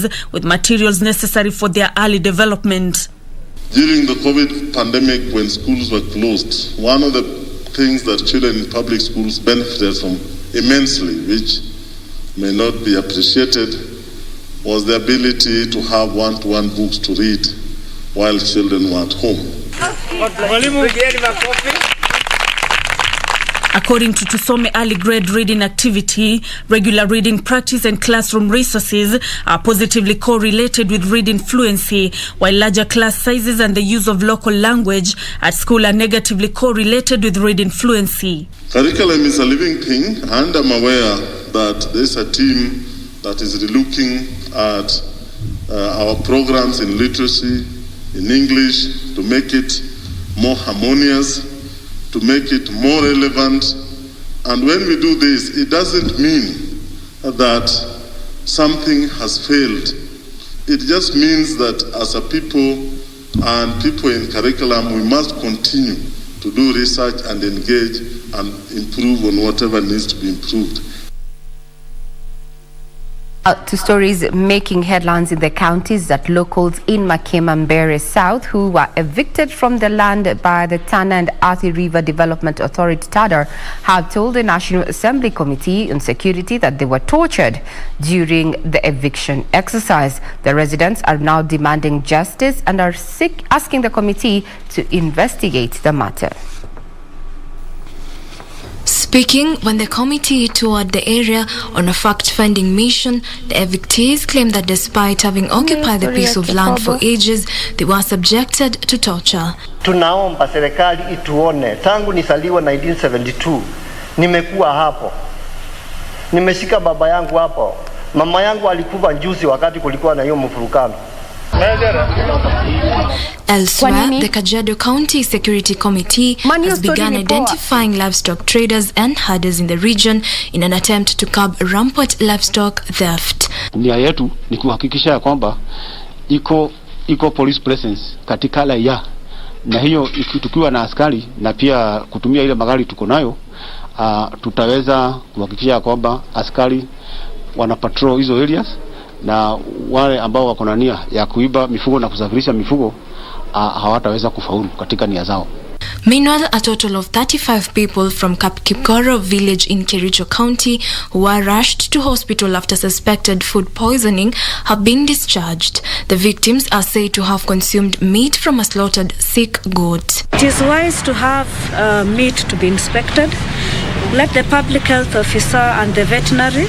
learners with materials necessary for their early development. During the COVID pandemic, when schools were closed, one of the things that children in public schools benefited from immensely, which may not be appreciated, was the ability to have one-to-one books to read while children were at home. According to Tusome Early Grade Reading Activity, regular reading practice and classroom resources are positively correlated with reading fluency, while larger class sizes and the use of local language at school are negatively correlated with reading fluency. Curriculum is a living thing, and I'm aware that there's a team that is relooking at our programs in literacy, in English, to make it more harmonious, to make it more relevant. And when we do this, it doesn't mean that something has failed. It just means that as a people and people in curriculum, we must continue to do research and engage and improve on whatever needs to be improved. To stories making headlines in the counties that locals in Makema-Mbere South who were evicted from the land by the Tana and Athi River Development Authority TADR have told the National Assembly Committee on Security that they were tortured during the eviction exercise. The residents are now demanding justice and are asking the committee to investigate the matter. Speaking when the committee toured the area on a fact-finding mission, the evictees claimed that despite having occupied the piece of land for ages, they were subjected to torture. Tunaomba serikali ituone. Tangu nisaliwa 1972, nimekuwa hapo. Nimeshika baba yangu hapo. Mama yangu alikufa njuzi wakati kulikuwa na hiyo mfurukano. Elsewhere, the Kajiado County Security Committee has begun identifying livestock traders and herders in the region in an attempt to curb rampant livestock theft. Nia yetu ni kuhakikisha ya kwamba iko police presence katika raia, na hiyo tukiwa na askari na pia kutumia ile magari tuko nayo, tutaweza kuhakikisha kwamba askari wana patrol hizo areas, na wale ambao wako na nia ya kuiba mifugo na kusafirisha mifugo hawataweza kufaulu katika nia zao. Meanwhile, a total of 35 people from Kapkipkoro village in Kericho County who were rushed to hospital after suspected food poisoning have been discharged. The victims are said to have consumed meat from a slaughtered sick goat. It is wise to have meat to be inspected. Let the public health officer and the veterinary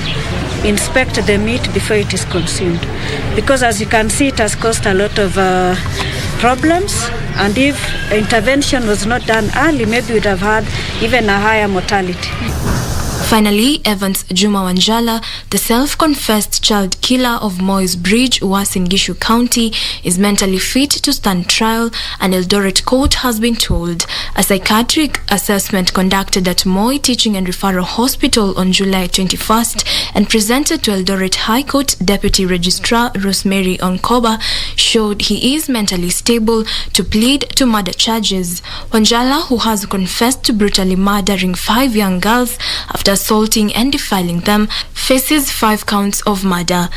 inspect the meat before it is consumed, because as you can see, it has caused a lot of problems, and if intervention was not done early, maybe we'd have had even a higher mortality. Finally, Evans Juma Wanjala, the self-confessed child killer of Moy's Bridge, Uasin Gishu County, is mentally fit to stand trial, and Eldoret Court has been told. A psychiatric assessment conducted at Moy Teaching and Referral Hospital on July 21st and presented to Eldoret High Court Deputy Registrar Rosemary Onkoba showed he is mentally stable to plead to murder charges. Wanjala, who has confessed to brutally murdering 5 young girls after assaulting and defiling them, faces 5 counts of murder.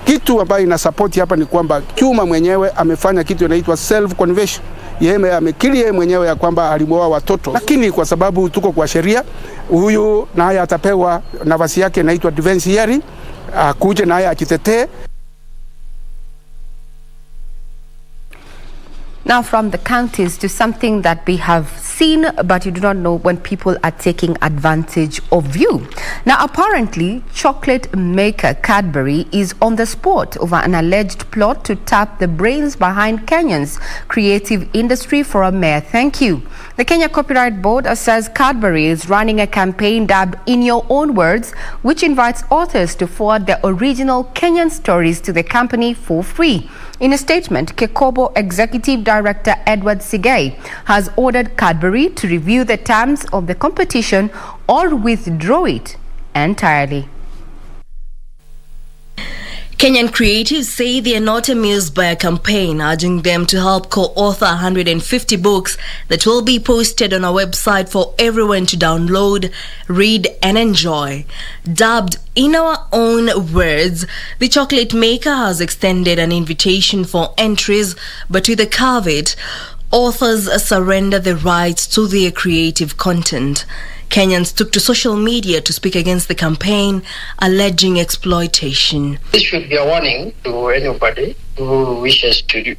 Kitu ambayo ina support hapa ni kwamba Chuma mwenyewe amefanya kitu inaitwa self conviction. Yeye amekiri yeye mwenyewe ya kwamba alimuoa watoto, lakini kwa sababu tuko kwa sheria, huyu naye atapewa nafasi yake inaitwa defense hearing, akuje naye ajitetee. Now from the counties to something that we have seen but you do not know when people are taking advantage of you. Now apparently chocolate maker Cadbury is on the spot over an alleged plot to tap the brains behind Kenya's creative industry for a mere thank you. The Kenya Copyright Board says Cadbury is running a campaign dubbed In Your Own Words, which invites authors to forward their original Kenyan stories to the company for free. In a statement, Kekobo Executive Director Edward Sigei has ordered Cadbury to review the terms of the competition or withdraw it entirely. Kenyan creatives say they are not amused by a campaign urging them to help co-author 150 books that will be posted on a website for everyone to download, read and enjoy. Dubbed In Our Own Words, the chocolate maker has extended an invitation for entries, but with a caveat: authors surrender the rights to their creative content. Kenyans took to social media to speak against the campaign, alleging exploitation. This should be a warning to anybody who wishes to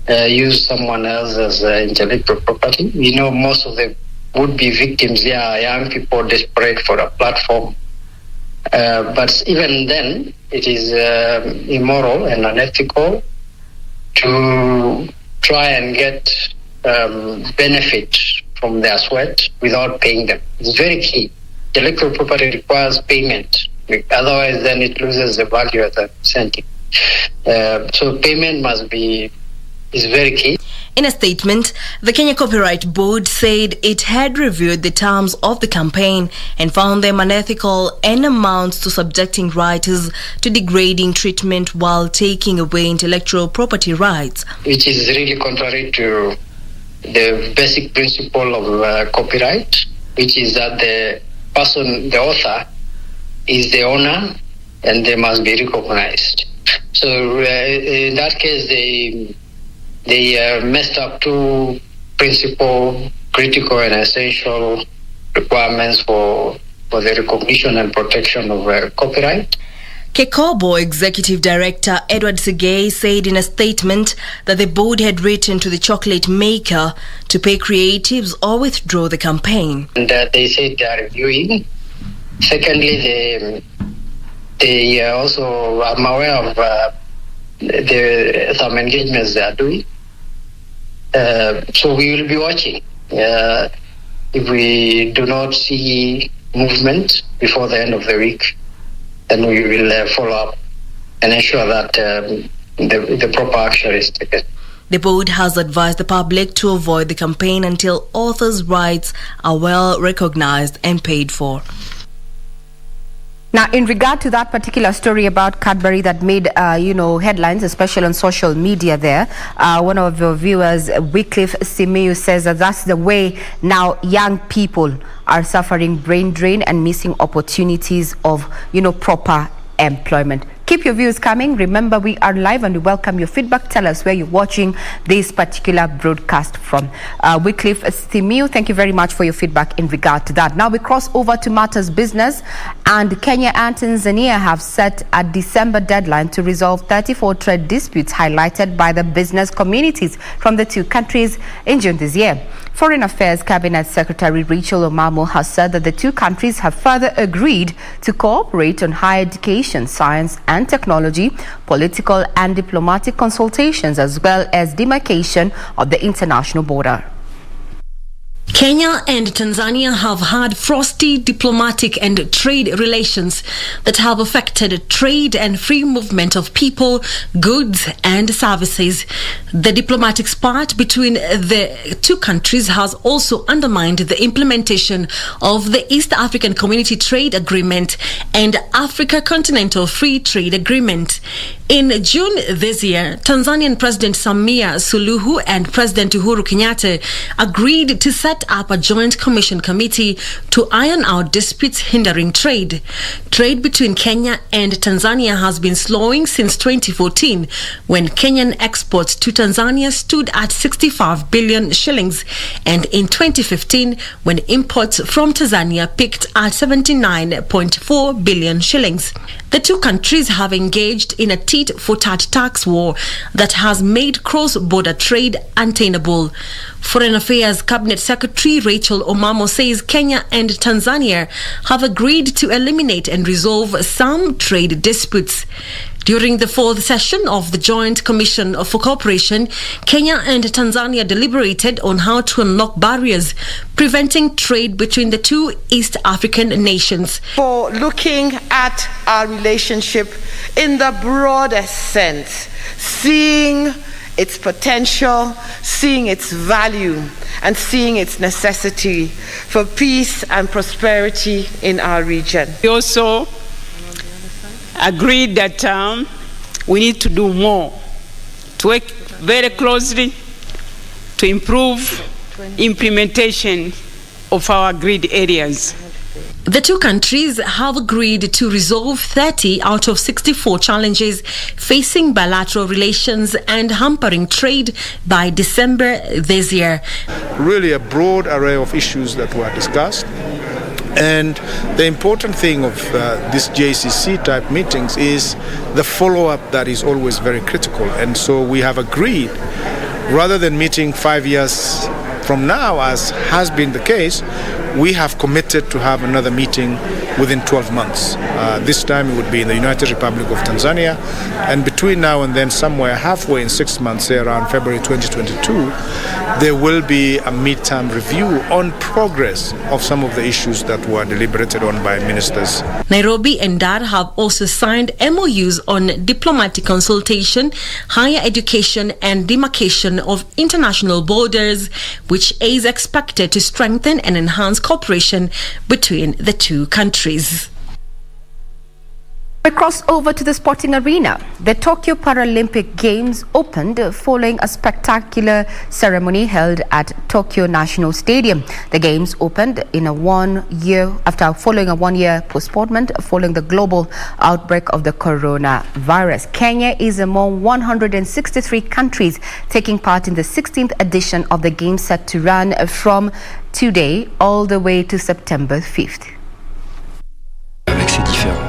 use someone else's intellectual property. You know, most of the would-be victims here are young people desperate for a platform. But even then, it is immoral and unethical to try and get benefit from their sweat without paying them. It's very key. Intellectual property requires payment. Otherwise, then it loses the value as a incentive. So payment is very key. In a statement, the Kenya Copyright Board said it had reviewed the terms of the campaign and found them unethical and amounts to subjecting writers to degrading treatment while taking away intellectual property rights. Which is really contrary to the basic principle of copyright, which is that the person, the author, is the owner and they must be recognized. So in that case, they messed up two principal, critical and essential requirements for the recognition and protection of copyright. Kekobo Executive Director Edward Segei said in a statement that the board had written to the chocolate maker to pay creatives or withdraw the campaign. And they said they are reviewing. Secondly, they also, I'm aware of some engagements they are doing. So we will be watching. If we do not see movement before the end of the week, then we will follow up and ensure that the proper action is taken. The board has advised the public to avoid the campaign until authors' rights are well recognized and paid for. Now, in regard to that particular story about Cadbury that made, headlines, especially on social media there, one of your viewers, Wycliffe Simiyu, says that that's the way now young people are suffering brain drain and missing opportunities of, proper employment. Keep your views coming. Remember, we are live and we welcome your feedback. Tell us where you're watching this particular broadcast from. Wycliffe Simiyu, thank you very much for your feedback in regard to that. Now we cross over to matters business, and Kenya and Tanzania have set a December deadline to resolve 34 trade disputes highlighted by the business communities from the two countries in June this year. Foreign Affairs Cabinet Secretary Rachel Omamo has said that the two countries have further agreed to cooperate on higher education, science and technology, political and diplomatic consultations, as well as demarcation of the international border. Kenya and Tanzania have had frosty diplomatic and trade relations that have affected trade and free movement of people, goods and services. The diplomatic spat between the two countries has also undermined the implementation of the East African Community Trade Agreement and Africa Continental Free Trade Agreement. In June this year, Tanzanian President Samia Suluhu and President Uhuru Kenyatta agreed to set up a joint commission committee to iron out disputes hindering trade. Trade between Kenya and Tanzania has been slowing since 2014, when Kenyan exports to Tanzania stood at 65 billion shillings, and in 2015, when imports from Tanzania peaked at 79.4 billion shillings. The two countries have engaged in a tit-for-tat tax war that has made cross-border trade untenable. Foreign Affairs Cabinet Secretary Rachel Omamo says Kenya and Tanzania have agreed to eliminate and resolve some trade disputes. During the fourth session of the Joint Commission for Cooperation, Kenya and Tanzania deliberated on how to unlock barriers preventing trade between the two East African nations. For looking at our relationship in the broadest sense, seeing its potential, seeing its value, and seeing its necessity for peace and prosperity in our region. We also agreed that we need to do more, to work very closely to improve implementation of our agreed areas. The two countries have agreed to resolve 30 out of 64 challenges facing bilateral relations and hampering trade by December this year. Really a broad array of issues that were discussed. And the important thing of these JCC type meetings is the follow-up that is always very critical. And so we have agreed, rather than meeting 5 years from now, as has been the case, we have committed to have another meeting within 12 months. This time it would be in the United Republic of Tanzania, and between now and then, somewhere halfway in 6 months, say around February 2022, there will be a midterm review on progress of some of the issues that were deliberated on by ministers. Nairobi and Dar have also signed MOUs on diplomatic consultation, higher education and demarcation of international borders, which is expected to strengthen and enhance cooperation between the two countries. We cross over to the sporting arena. The Tokyo Paralympic Games opened following a spectacular ceremony held at Tokyo National Stadium. The Games opened in following a one-year postponement following the global outbreak of the coronavirus. Kenya is among 163 countries taking part in the 16th edition of the Games, set to run from today all the way to September 5th.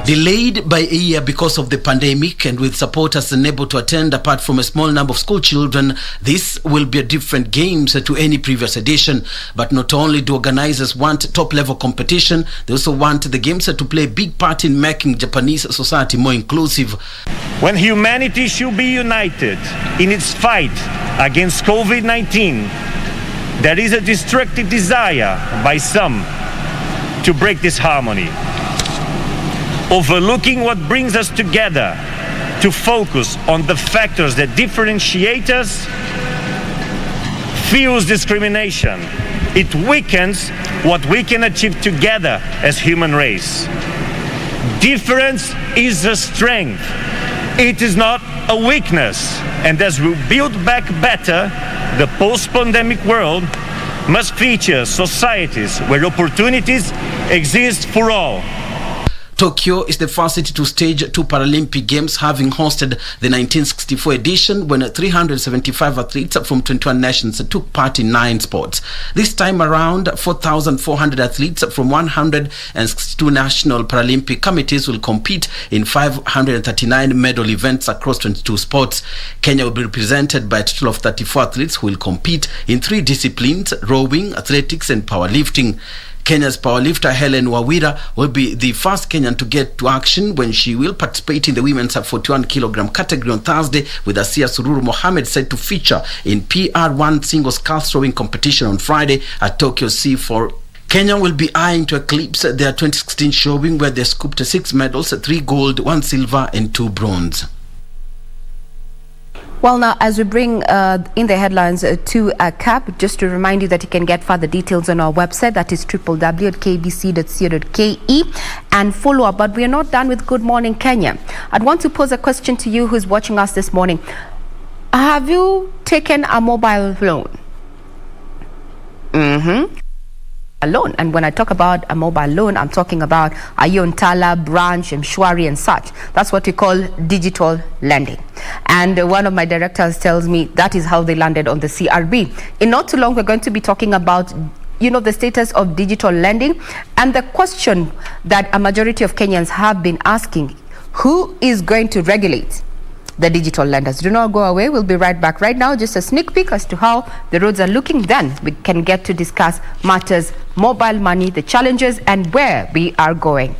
Delayed by a year because of the pandemic and with supporters unable to attend apart from a small number of school children, this will be a different games to any previous edition. But not only do organizers want top-level competition, they also want the games to play a big part in making Japanese society more inclusive. When humanity should be united in its fight against COVID-19, there is a destructive desire by some to break this harmony, overlooking what brings us together, to focus on the factors that differentiate us, fuels discrimination. It weakens what we can achieve together as human race. Difference is a strength. It is not a weakness. And as we build back better, the post-pandemic world must feature societies where opportunities exist for all. Tokyo is the first city to stage two Paralympic Games, having hosted the 1964 edition when 375 athletes from 21 nations took part in 9 sports. This time around, 4,400 athletes from 162 national Paralympic committees will compete in 539 medal events across 22 sports. Kenya will be represented by a total of 34 athletes who will compete in 3 disciplines: rowing, athletics and powerlifting. Kenya's powerlifter Helen Wawira will be the first Kenyan to get to action when she will participate in the women's 41-kilogram category on Thursday, with Asia Sururu Mohammed set to feature in PR1 single sculls rowing competition on Friday at Tokyo C4. Kenya will be eyeing to eclipse their 2016 showing, where they scooped 6 medals, 3 gold, 1 silver and 2 bronze. Well, now, as we bring in the headlines to a cap, just to remind you that you can get further details on our website, that is www.kbc.co.ke, and follow up. But we are not done with Good Morning Kenya. I'd want to pose a question to you who's watching us this morning. Have you taken a mobile loan? A loan. And when I talk about a mobile loan, I'm talking about Tala, Branch, Mshwari and such. That's what we call digital lending. And one of my directors tells me that is how they landed on the CRB. In not too long, we're going to be talking about the status of digital lending and the question that a majority of Kenyans have been asking: who is going to regulate the digital lenders? Do not go away. We'll be right back. Right now, just a sneak peek as to how the roads are looking. Then we can get to discuss matters mobile money, the challenges, and where we are going.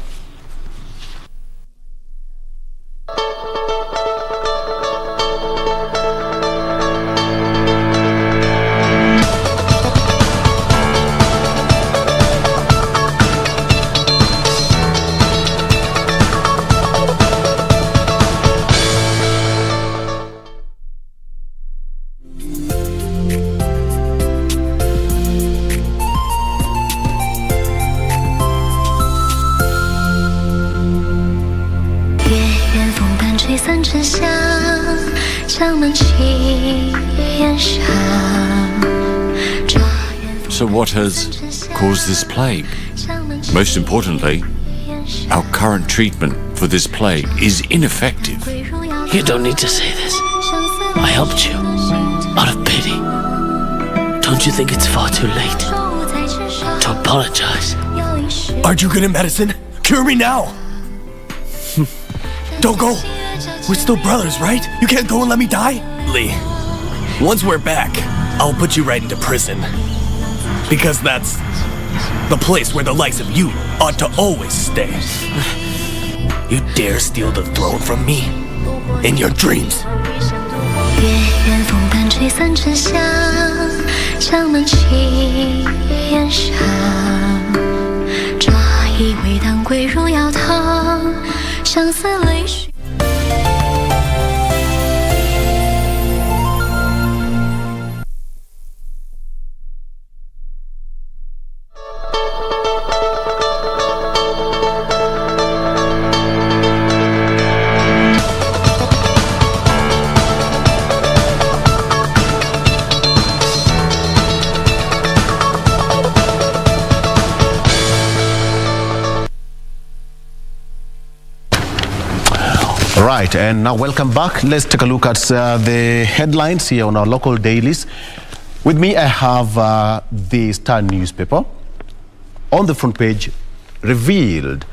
So what has caused this plague? Most importantly, our current treatment for this plague is ineffective. You don't need to say this. I helped you out of pity. Don't you think it's far too late to apologize? Aren't you good at medicine? Cure me now! Don't go! We're still brothers, right? You can't go and let me die? Lee, once we're back, I'll put you right into prison. Because that's the place where the likes of you ought to always stay. You dare steal the throne from me? In your dreams. 月圆风般吹散沉香，香满旗檐上。抓一回当归入药汤，相思泪水。 Right, and now welcome back. Let's take a look at the headlines here on our local dailies. With me, I have the Star newspaper. On the front page, revealed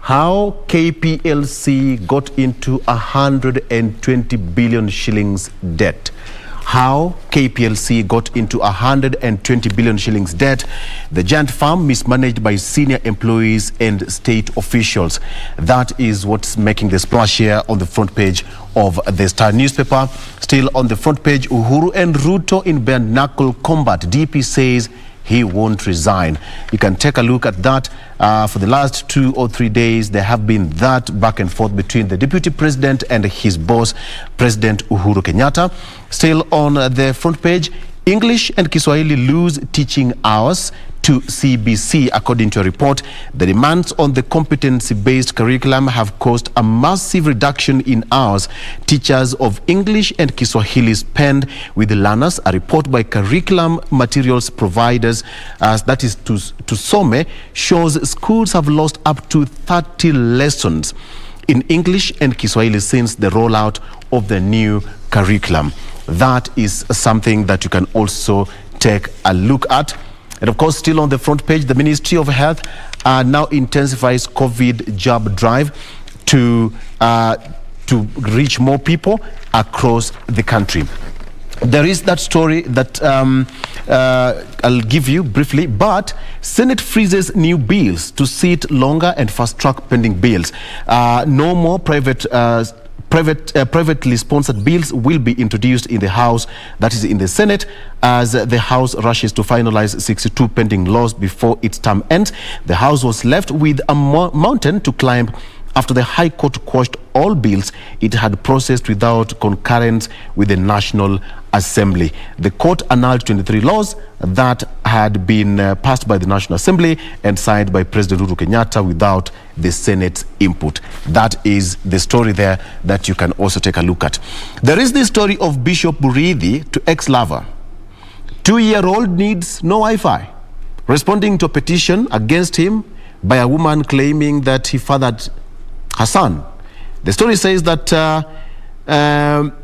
how KPLC got into 120 billion shillings debt. How KPLC got into 120 billion shillings debt. The giant firm mismanaged by senior employees and state officials. That is what's making the splash here on the front page of the Star newspaper. Still on the front page, Uhuru and Ruto in bare knuckle combat. DP says he won't resign. You can take a look at that. For the last 2 or 3 days, there have been that back and forth between the deputy president and his boss, President Uhuru Kenyatta. Still on the front page, English and Kiswahili lose teaching hours to CBC. According to a report, the demands on the competency-based curriculum have caused a massive reduction in hours teachers of English and Kiswahili spend with learners. A report by curriculum materials providers, that is to Some, shows schools have lost up to 30 lessons in English and Kiswahili since the rollout of the new curriculum. That is something that you can also take a look at. And of course, still on the front page, the Ministry of Health now intensifies COVID jab drive to reach more people across the country. There is that story that I'll give you briefly, but Senate freezes new bills to sit longer and fast-track pending bills. No more privately sponsored bills will be introduced in the House, that is in the Senate, as the House rushes to finalize 62 pending laws before its term ends. The House was left with a mountain to climb after the High Court quashed all bills it had processed without concurrence with the National Assembly. The court annulled 23 laws that had been passed by the National Assembly and signed by President Uhuru Kenyatta without the Senate's input. That is the story there that you can also take a look at. There is the story of Bishop Muridhi to ex-lover. 2-year-old needs no Wi-Fi. Responding to a petition against him by a woman claiming that he fathered her son. The story says that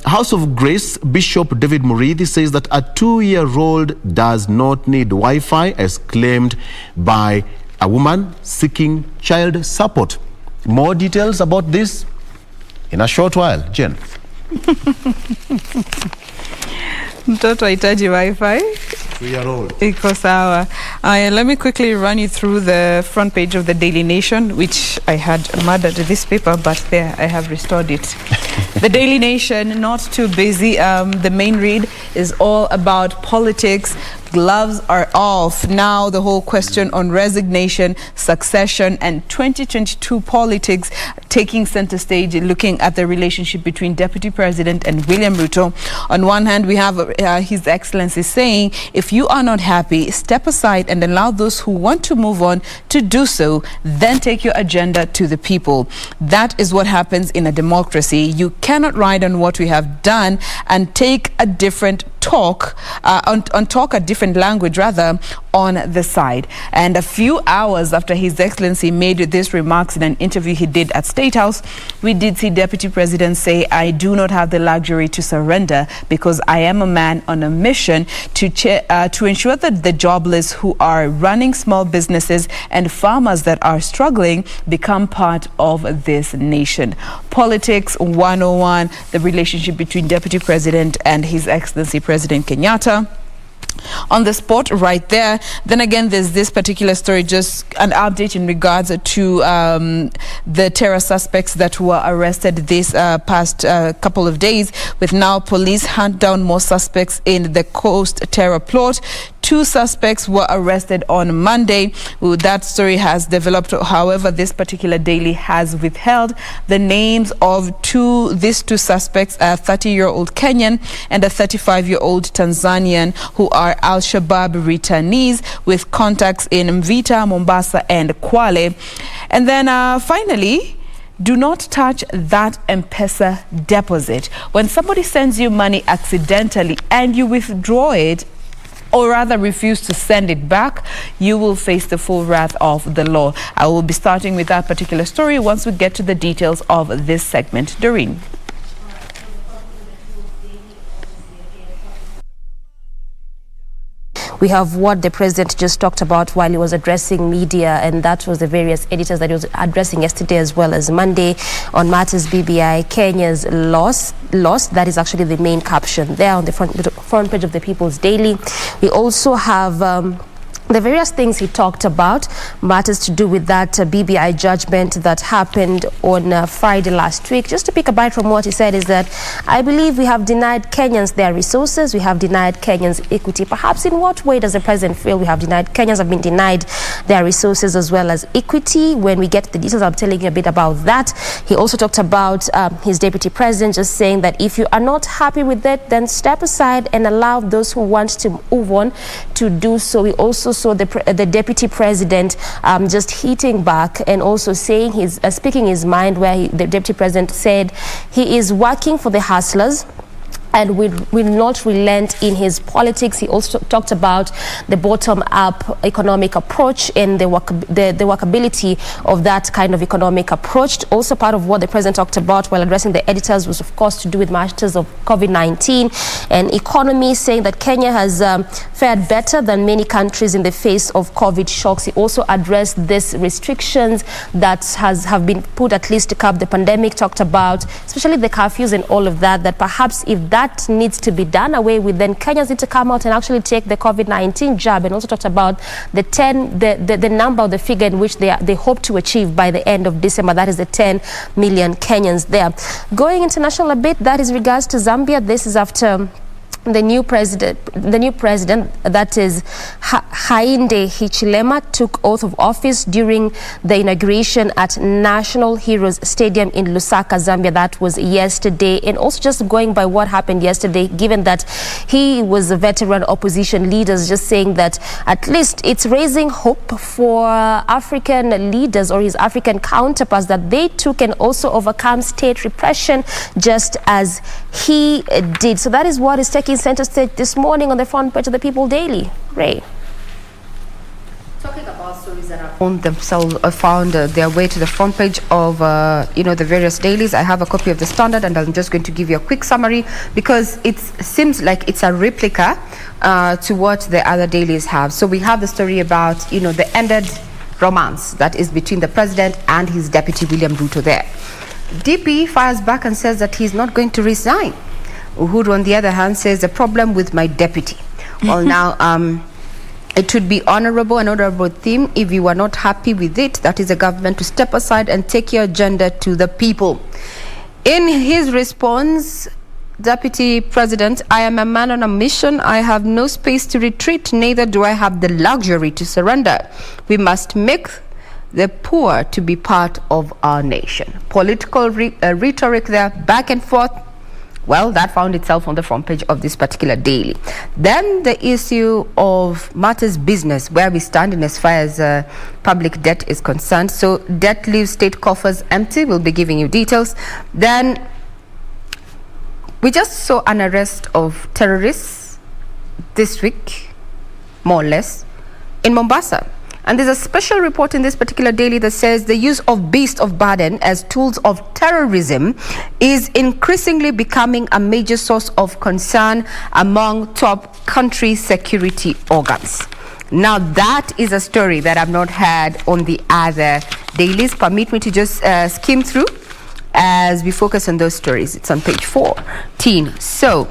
House of Grace Bishop David Muridhi says that a 2-year-old does not need Wi-Fi, as claimed by a woman seeking child support. More details about this in a short while. Jen. Mtoto hahitaji Wi-Fi. 2-year-old. Iko sawa. Let me quickly run you through the front page of the Daily Nation, which I had murdered this paper, but there I have restored it. The Daily Nation, not too busy. The main read is all about politics. gloves are off. Now the whole question on resignation, succession, and 2022 politics taking center stage, looking at the relationship between Deputy President and William Ruto. On one hand, we have His Excellency saying, if you are not happy, step aside and allow those who want to move on to do so, then take your agenda to the people. That is what happens in a democracy. You cannot ride on what we have done and take a different talk, talk a different language rather, on the side. And a few hours after His Excellency made these remarks in an interview he did at State House, we did see Deputy President say, I do not have the luxury to surrender because I am a man on a mission to ensure that the jobless who are running small businesses and farmers that are struggling become part of this nation. Politics 101, the relationship between Deputy President and His Excellency President Kenyatta. On the spot right there. Then again, there's this particular story, just an update in regards to the terror suspects that were arrested this past couple of days, with now police hunt down more suspects in the Coast terror plot. 2 suspects were arrested on Monday. That story has developed. However, this particular daily has withheld the names of these two suspects, a 30-year-old Kenyan and a 35-year-old Tanzanian, who are Al-Shabaab returnees with contacts in Mvita, Mombasa, and Kwale. And then finally, do not touch that M-Pesa deposit. When somebody sends you money accidentally and you withdraw it, or rather refuse to send it back, you will face the full wrath of the law. I will be starting with that particular story once we get to the details of this segment. Doreen. We have what the president just talked about while he was addressing media, and that was the various editors that he was addressing yesterday as well as Monday on matters BBI. Kenya's lost. That is actually the main caption there on the front page of the People's Daily. We also have the various things he talked about, matters to do with that BBI judgment that happened on Friday last week. Just to pick a bite from what he said is that, I believe we have denied Kenyans their resources, we have denied Kenyans equity. Perhaps in what way does the president feel we have denied, Kenyans have been denied their resources as well as equity? When we get the details, I'm telling you a bit about that. He also talked about his deputy president just saying that if you are not happy with it, then step aside and allow those who want to move on to do so. We also saw the deputy president just hitting back and also saying speaking his mind, where the deputy president said he is working for the hustlers and will not relent in his politics. He also talked about the bottom-up economic approach and the workability of that kind of economic approach. Also part of what the president talked about while addressing the editors was, of course, to do with matters of COVID-19 and economy, saying that Kenya has fared better than many countries in the face of COVID shocks. He also addressed these restrictions that have been put at least to curb the pandemic, talked about especially the curfews and all of that, that perhaps if that needs to be done away with, then Kenyans need to come out and actually take the COVID-19 jab, and also talked about the number, the figure in which they hope to achieve by the end of December. That is the 10 million Kenyans there. Going international a bit, that is regards to Zambia. This is after the new president, that is Hakainde Hichilema, took oath of office during the inauguration at National Heroes Stadium in Lusaka, Zambia. That was yesterday. And also just going by what happened yesterday, given that he was a veteran opposition leader, just saying that at least it's raising hope for African leaders or his African counterparts, that they too can also overcome state repression just as he did. So that is what is taking center stage this morning on the front page of the People Daily. Ray. Talking about stories that have found their way to the front page of the various dailies, I have a copy of the Standard, and I'm just going to give you a quick summary because it seems like it's a replica to what the other dailies have. So we have the story about the ended romance that is between the president and his deputy William Ruto there. DP fires back and says that he's not going to resign. Uhuru, on the other hand, says the problem with my deputy. Well, now, it would be an honorable theme. If you are not happy with it, that is the government to step aside and take your agenda to the people. In his response, Deputy President, I am a man on a mission. I have no space to retreat, neither do I have the luxury to surrender. We must make the poor to be part of our nation. Political rhetoric there, back and forth. Well, that found itself on the front page of this particular daily. Then the issue of matters business, where we stand in as far as public debt is concerned. So debt leaves state coffers empty. We'll be giving you details. Then we just saw an arrest of terrorists this week, more or less, in Mombasa. And there's a special report in this particular daily that says the use of beasts of burden as tools of terrorism is increasingly becoming a major source of concern among top country security organs. Now, that is a story that I've not had on the other dailies. Permit me to just skim through as we focus on those stories. It's on page 14. So,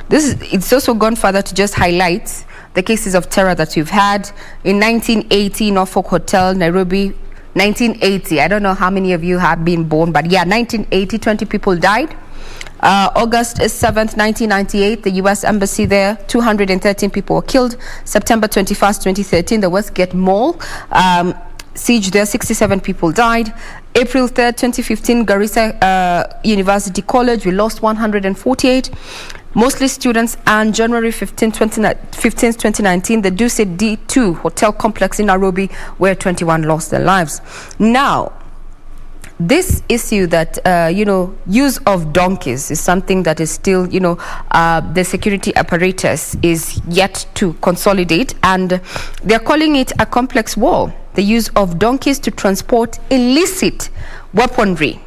it's also gone further to just highlight the cases of terror that we've had. In 1980, Norfolk Hotel, Nairobi, 1980. I don't know how many of you have been born, but yeah, 1980, 20 people died. August 7th, 1998, the U.S. Embassy there, 213 people were killed. September 21st, 2013, the Westgate Mall, siege there, 67 people died. April 3rd, 2015, Garissa University College, we lost 148. Mostly students. And January 15, 2019, the Duce D2 hotel complex in Nairobi, where 21 lost their lives. Now, this issue that, use of donkeys is something that is still, the security apparatus is yet to consolidate, and they're calling it a complex war. The use of donkeys to transport illicit weaponry.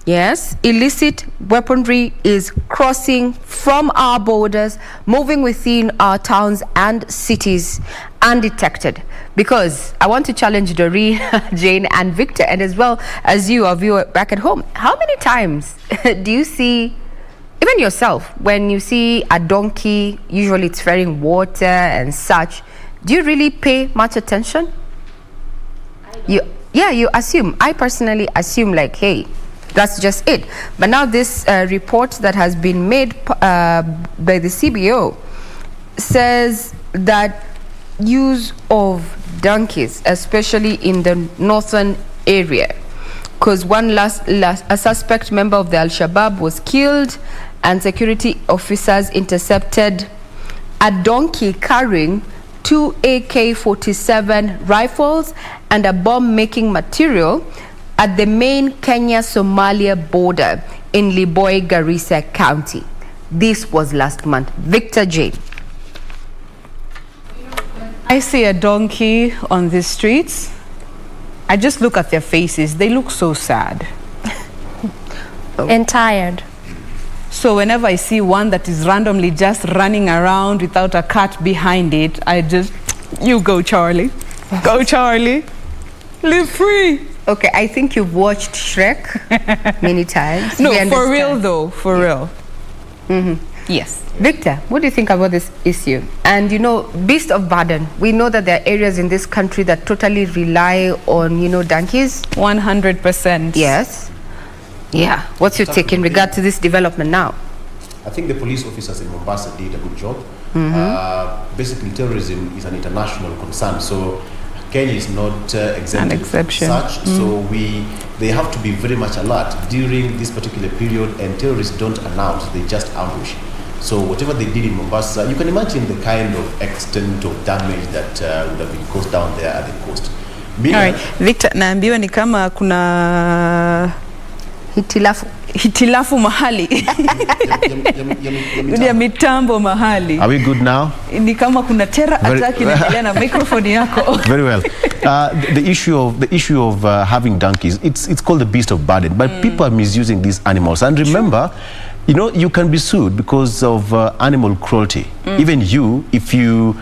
Yes, illicit weaponry is crossing from our borders, moving within our towns and cities undetected. Because I want to challenge Doreen, Jane, and Victor, and as well as you, our viewer back at home. How many times do you see, even yourself, when you see a donkey, usually it's ferrying water and such, do you really pay much attention? You assume. I personally assume like, hey, that's just it. But now this report that has been made by the CBO says that use of donkeys, especially in the northern area, because a suspect member of the Al-Shabaab was killed, and security officers intercepted a donkey carrying 2 AK-47 rifles and a bomb-making material at the main Kenya-Somalia border in Liboi, Garissa County. This was last month. Victor J. I see a donkey on the streets. I just look at their faces. They look so sad. And tired. So whenever I see one that is randomly just running around without a cart behind it, I just, you go, Charlie. Go, Charlie. Live free. Okay, I think you've watched Shrek many times. No, for real though, for real. Mm-hmm. Yes. Victor, what do you think about this issue? And beast of burden, we know that there are areas in this country that totally rely on, donkeys. 100%. Yes. Yeah. What's your take in regard to this development now? I think the police officers in Mombasa did a good job. Basically, terrorism is an international concern, so Kenya is not exempt from such. So they have to be very much alert during this particular period, and terrorists don't announce, they just ambush. So whatever they did in Mombasa, you can imagine the kind of extent of damage that would have been caused down there at the coast. All right, Victor, naambiwa ni kama kuna hitilafu mahali ya mitambo mahali. Are we good now? Ni kama kuna terror attack inaendelea na microphone yako. Very well. The issue of having donkeys, it's called the beast of burden, but people are misusing these animals. And remember, you can be sued because of animal cruelty. Even you, if you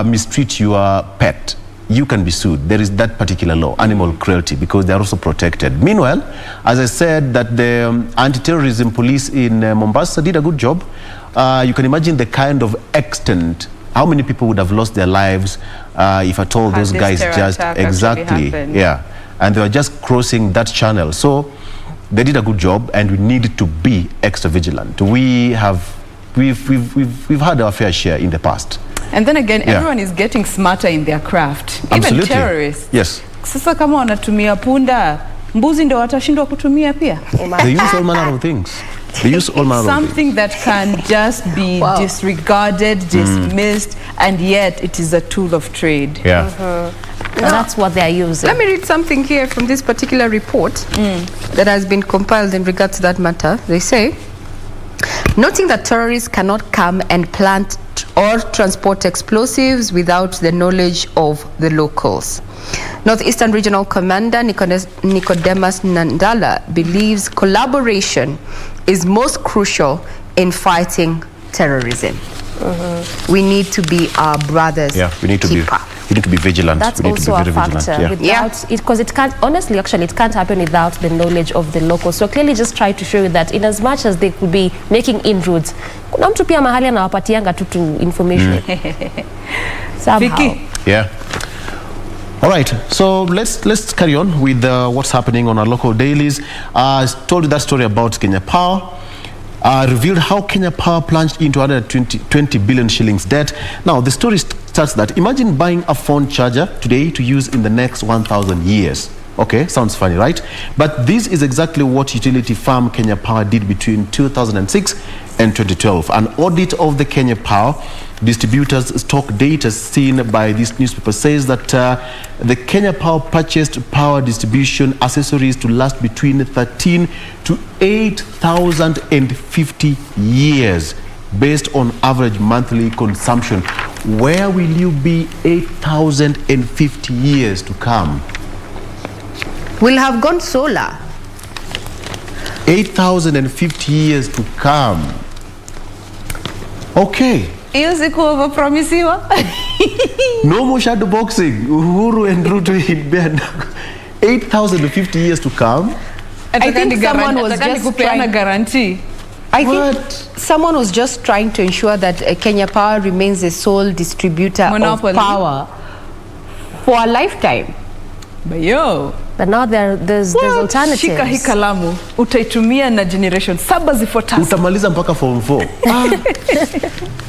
mistreat your pet, you can be sued. There is that particular law, animal cruelty, because they are also protected. Meanwhile, as I said, that the anti-terrorism police in Mombasa did a good job. You can imagine the kind of extent, how many people would have lost their lives if at all those guys just exactly, and they were just crossing that channel. So they did a good job, and we need to be extra vigilant. We've had our fair share in the past. And then again, everyone is getting smarter in their craft. Absolutely. Even terrorists. Yes. Sasa kama wanatumia punda, mbuzi ndio watashindwa kutumia pia. They use all manner of things. They use all manner of things. Something that can just be disregarded, dismissed, and yet it is a tool of trade. Yeah. And that's what they are using. Let me read something here from this particular report that has been compiled in regard to that matter. They say, noting that terrorists cannot come and plant or transport explosives without the knowledge of the locals. Northeastern Regional Commander Nicodemus Nandala believes collaboration is most crucial in fighting terrorism. We need to be our brother's keeper. We need to be vigilant. That's we need also to be a very factor. vigilant. Because it can't, honestly, actually, it can't happen without the knowledge of the locals. So clearly just try to show you that in as much as they could be making inroads, kuna mtu pia mahali anawapatianga tu information. Somehow. Yeah. All right, so let's carry on with what's happening on our local dailies. I told you that story about Kenya Power. Revealed how Kenya Power plunged into 120 billion shillings debt. Now, the story starts that imagine buying a phone charger today to use in the next 1,000 years. Okay, sounds funny, right? But this is exactly what utility firm Kenya Power did between 2006 and 2012. An audit of the Kenya Power distributors' stock data seen by this newspaper says that the Kenya Power purchased power distribution accessories to last between 13 to 8,050 years based on average monthly consumption. Where will you be 8,050 years to come? We'll have gone solar. 8,050 years to come. Okay. Hiyo siku overpromisiwa. No more shadow boxing. Uhuru and Ruto in bed. 8,050 years to come. I think someone was just trying guarantee. Someone was just trying to ensure that Kenya Power remains the sole distributor of power for a lifetime. But now there's alternatives. Shika hii kalamu, utaitumia na generation 7 zifuatazo. Utamaliza mpaka form 4.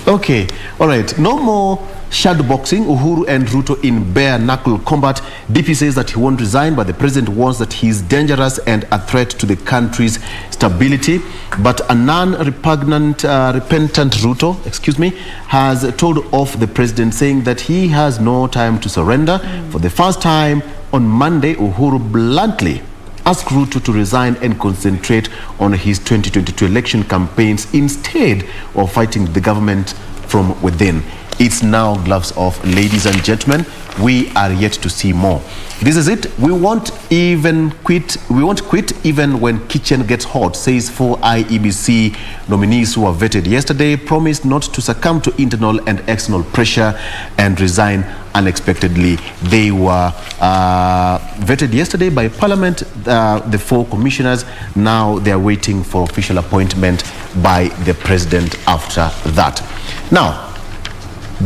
Okay, all right. No more shadow boxing. Uhuru and Ruto in bare knuckle combat. DP says that he won't resign, but the president warns that he is dangerous and a threat to the country's stability. But a repentant Ruto, has told off the president, saying that he has no time to surrender. For the first time on Monday, Uhuru bluntly asked Ruto to resign and concentrate on his 2022 election campaigns instead of fighting the government from within. It's now gloves off, ladies and gentlemen. We are yet to see more. This is it. We won't quit even when kitchen gets hot, says 4 IEBC nominees who were vetted yesterday promised not to succumb to internal and external pressure and resign unexpectedly. They were vetted yesterday by Parliament, the 4 commissioners. Now they are waiting for official appointment by the president after that. Now,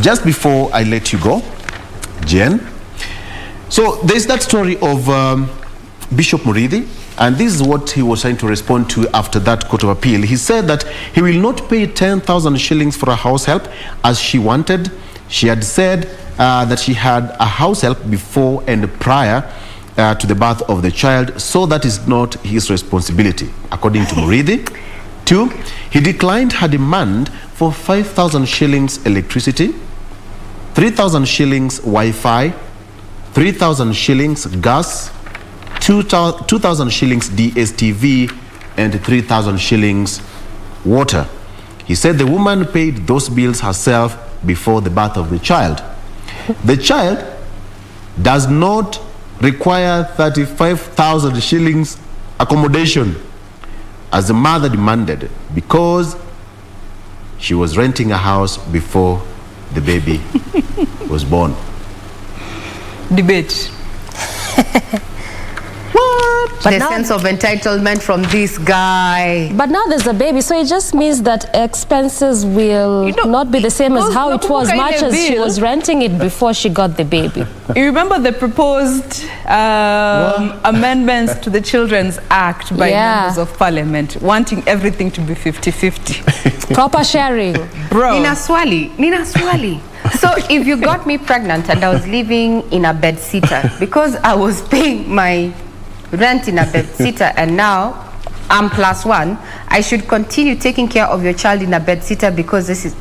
just before I let you go, Jen, so there's that story of Bishop Murithi, and this is what he was trying to respond to after that court of appeal. He said that he will not pay 10,000 shillings for a house help as she wanted. She had said that she had a house help before and prior to the birth of the child, so that is not his responsibility, according to Murithi. 2, he declined her demand for 5,000 shillings electricity, 3,000 shillings Wi-Fi, 3,000 shillings gas, 2,000 shillings DSTV, and 3,000 shillings water. He said the woman paid those bills herself before the birth of the child. The child does not require 35,000 shillings accommodation as the mother demanded, because she was renting a house before the baby was born. Debate. What? But the sense of entitlement from this guy. But now there's a baby, so it just means that expenses will not be the same as how it was, much as she was renting it before she got the baby. You remember the proposed amendments to the Children's Act by members of Parliament, wanting everything to be 50-50. Proper sharing. Bro. Nina Swali. So if you got me pregnant and I was living in a bed sitter because I was paying my rent in a bed sitter and now I'm +1, I should continue taking care of your child in a bed sitter because this is...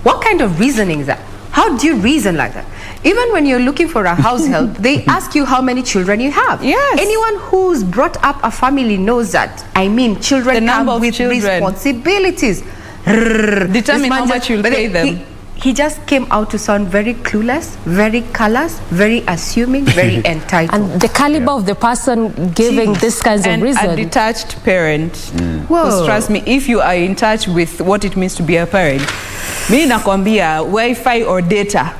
What kind of reasoning is that? How do you reason like that? Even when you're looking for a house help, they ask you how many children you have. Yes. Anyone who's brought up a family knows that. I mean, children come with responsibilities. Determine how much you'll pay them. He just came out to sound very clueless, very callous, very assuming, very entitled. And the caliber of the person giving this kinds of reasons. A detached parent. Because trust me, if you are in touch with what it means to be a parent, mi nakwambia Wi-Fi or data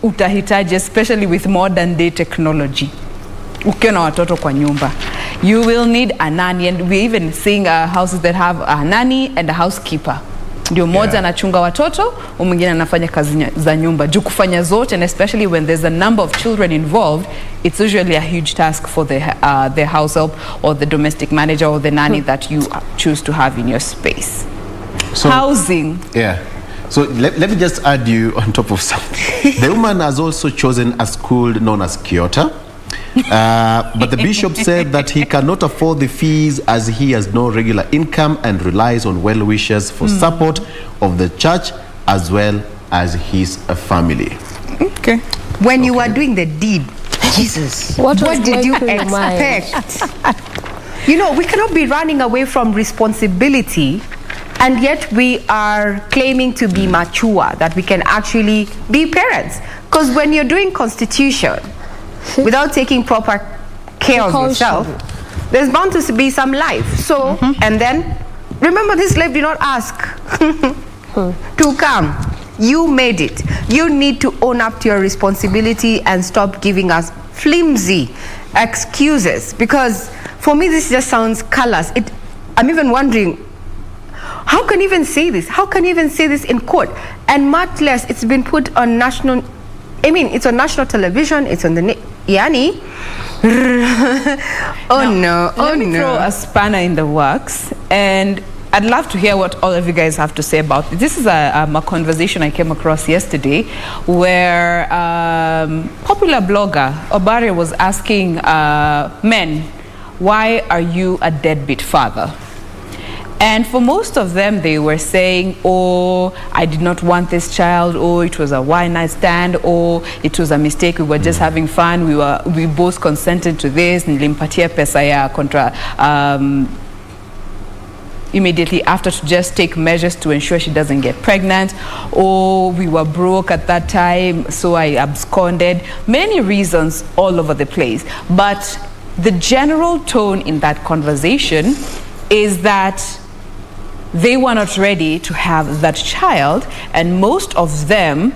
utahitaji, especially with modern day technology. Ukiwa na watoto kwa nyumba, you will need a nanny, and we even seeing houses that have a nanny and a housekeeper. Ndio moja anachunga watoto, mwingine anafanya kazi za nyumba. Juu kufanya zote, and especially when there's a number of children involved, it's usually a huge task for the house help or the domestic manager or the nanny that you choose to have in your space. So, housing. Yeah. So let me just add you on top of something. The woman has also chosen a school known as Kyoto. But the bishop said that he cannot afford the fees as he has no regular income and relies on well-wishers for support of the church as well as his family. Okay. When you were doing the deed, Jesus, what did you expect? You know, we cannot be running away from responsibility, and yet we are claiming to be mature, that we can actually be parents. Because when you're doing constitution, without taking proper care of yourself, there's bound to be some life. So, and then, remember, this slave did not ask to come. You made it. You need to own up to your responsibility and stop giving us flimsy excuses. Because for me, this just sounds callous. I'm even wondering, how can you even say this? How can you even say this in court? And much less, it's been put on national... I mean, it's on national television, it's on the... Yani? Let me throw a spanner in the works, and I'd love to hear what all of you guys have to say about it. This is a conversation I came across yesterday where popular blogger Obare was asking men, why are you a deadbeat father? And for most of them, they were saying, oh, I did not want this child, oh, it was a one-night stand, oh, it was a mistake, we were just having fun, we both consented to this, nilimpatia pesa ya contra, immediately after to just take measures to ensure she doesn't get pregnant, oh, we were broke at that time, so I absconded. Many reasons all over the place. But the general tone in that conversation is that they were not ready to have that child, and most of them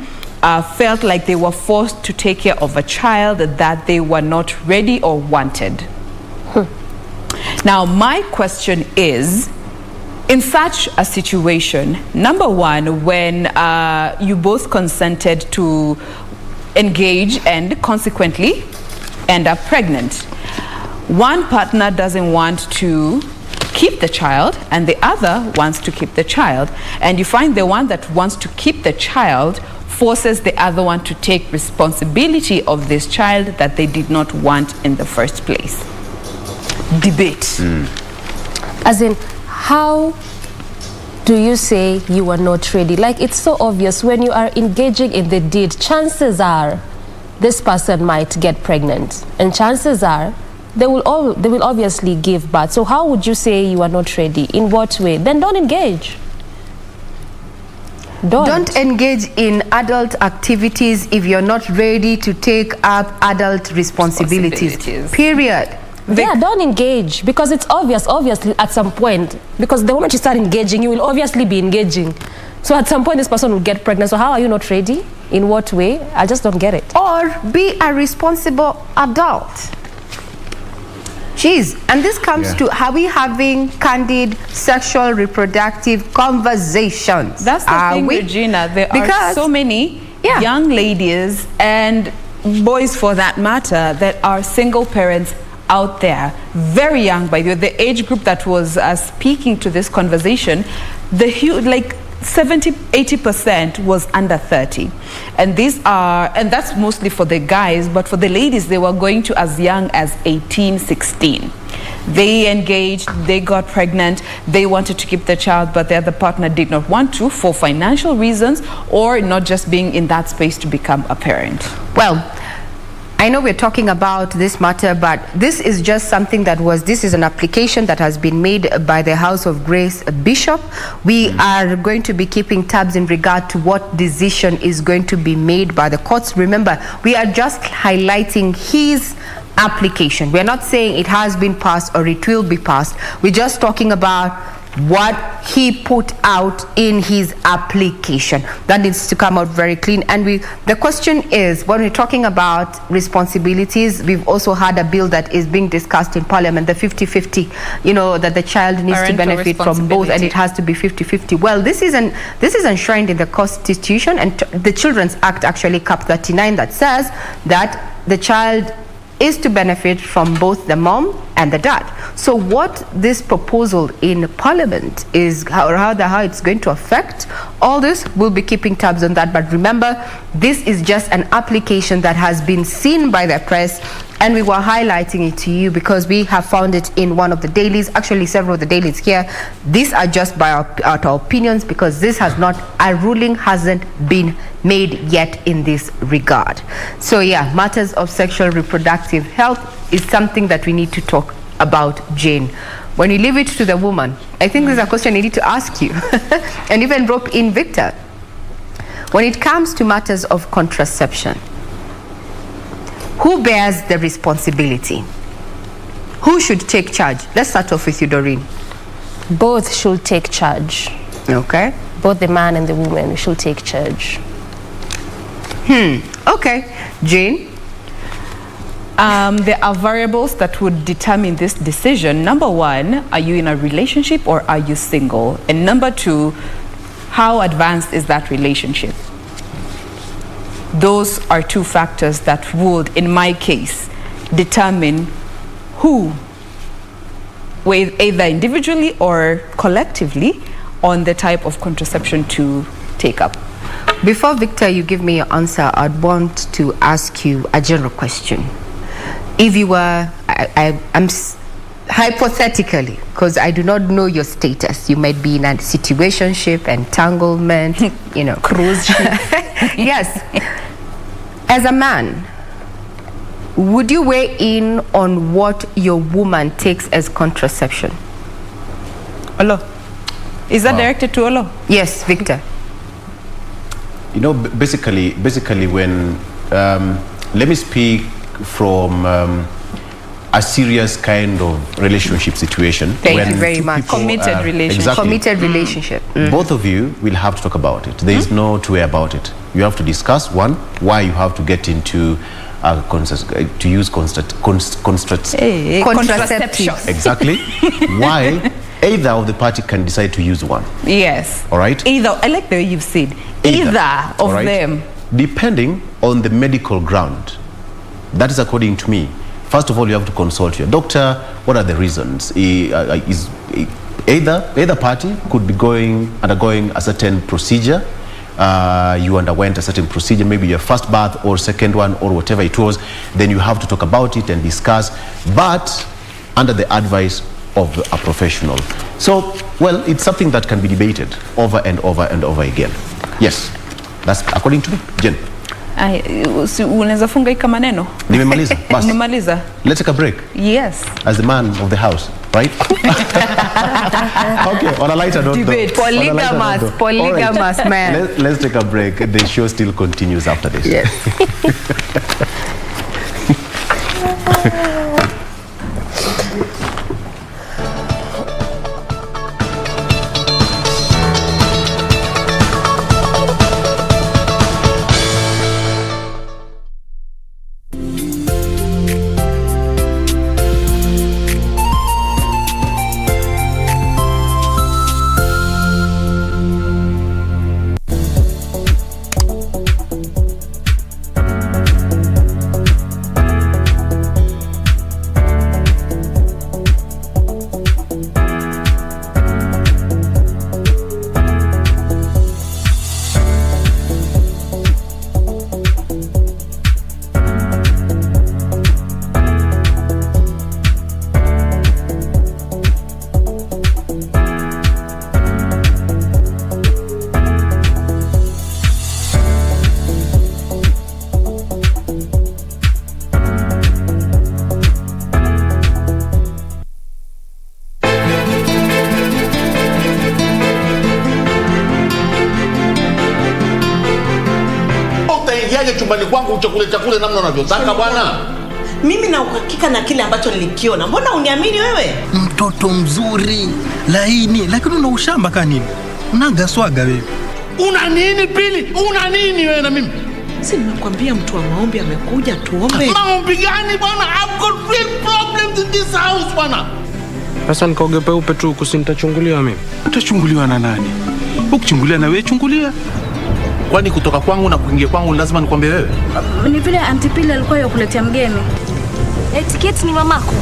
felt like they were forced to take care of a child that they were not ready or wanted. Now, my question is, in such a situation, number one, when you both consented to engage and consequently end up pregnant, one partner doesn't want to keep the child and the other wants to keep the child, and you find the one that wants to keep the child forces the other one to take responsibility of this child that they did not want in the first place. Debate. As in, how do you say you are not ready? Like, it's so obvious when you are engaging in the deed, chances are this person might get pregnant, and chances are they will obviously give birth. So how would you say you are not ready? In what way? Then don't engage. Don't engage in adult activities if you're not ready to take up adult responsibilities. Period. Yeah, don't engage, because it's obviously at some point, because the moment you start engaging, you will obviously be engaging. So at some point this person will get pregnant. So how are you not ready? In what way? I just don't get it. Or be a responsible adult. Jeez, and this comes to, are we having candid sexual reproductive conversations? That's the thing, Regina. There are so many young ladies and boys, for that matter, that are single parents out there, very young. By the way, the age group that was speaking to this conversation, like 70-80% was under 30, and that's mostly for the guys, but for the ladies, they were going to as young as 18-16. They engaged, they got pregnant, they wanted to keep the child, but the other partner did not want to for financial reasons, or not just being in that space to become a parent. Well, I know we're talking about this matter, but this is just something this is an application that has been made by the House of Grace Bishop. We are going to be keeping tabs in regard to what decision is going to be made by the courts. Remember, we are just highlighting his application. We're not saying it has been passed or it will be passed. We're just talking about what he put out in his application. That needs to come out very clean. And the question is, when we're talking about responsibilities, we've also had a bill that is being discussed in Parliament, the 50-50, that the child needs to benefit from both, and it has to be 50-50. Well, this is enshrined in the Constitution, and the Children's Act, actually, Cap 39, that says that the child is to benefit from both the mom and the dad. So what this proposal in Parliament is, how it's going to affect all this, we'll be keeping tabs on that. But remember, this is just an application that has been seen by the press, and we were highlighting it to you because we have found it in one of the dailies, actually several of the dailies here. These are just by our opinions, because a ruling hasn't been made yet in this regard. So yeah, matters of sexual reproductive health is something that we need to talk about, Jane. When you leave it to the woman, I think there's a question I need to ask you, and even rope in Victor. When it comes to matters of contraception, who bears the responsibility? Who should take charge? Let's start off with you, Doreen. Both should take charge. Okay. Both the man and the woman should take charge. Okay. Jane? There are variables that would determine this decision. Number one, are you in a relationship or are you single? And number two, how advanced is that relationship? Those are two factors that would, in my case, determine who, either individually or collectively, on the type of contraception to take up. Before, Victor, you give me your answer, I'd want to ask you a general question. If you were, I'm hypothetically, because I do not know your status, you might be in a situationship, entanglement, cruise ship. Yes. As a man, would you weigh in on what your woman takes as contraception? Olo. Is that directed to Olo? Yes, Victor. Basically when, let me speak from a serious kind of relationship situation. Thank you very much. Committed relationship. Exactly. Committed relationship. Both of you will have to talk about it. There is no two way about it. You have to discuss, one, why you have to get into to use contraception. Exactly. Why either of the party can decide to use one. Yes. All right. Either. I like the way you've said. Either of them. Depending on the medical ground. That is according to me. First of all, you have to consult your doctor. What are the reasons? Either party could be undergoing a certain procedure. You underwent a certain procedure, maybe your first birth or second one or whatever it was. Then you have to talk about it and discuss, but under the advice of a professional. So, well, it's something that can be debated over and over and over again. Yes, that's according to me. Jen. Unaweza funga hika maneno? Nimemaliza. Basi. Nimemaliza. Let's take a break. Yes. As the man of the house, right? Okay, on a lighter note. Debate. Polygamous man. Let's take a break. The show still continues after this. Yes. uje chumbani kwangu uchakule namna unavyotaka bwana. Mimi na uhakika na kile ambacho nilikiona. Mbona uniamini wewe? Mtoto mzuri, laini, lakini una ushamba kanini? Unaga swaga wewe. Una nini Pili? Una nini wewe na mimi? Si nimekwambia mtu wa maombi amekuja tuombe. Maombi gani bwana? I've got real problems in this house bwana. Sasa nikaoge peupe tu kusinitachunguliwa mimi. Utachunguliwa na nani? Ukichungulia na wewe chungulia. Kwani kutoka kwangu na kuingia kwangu lazima nikwambie wewe? Ni vile Auntie Pili alikuwa yakuletea mgeni. Tiketi ni mamako.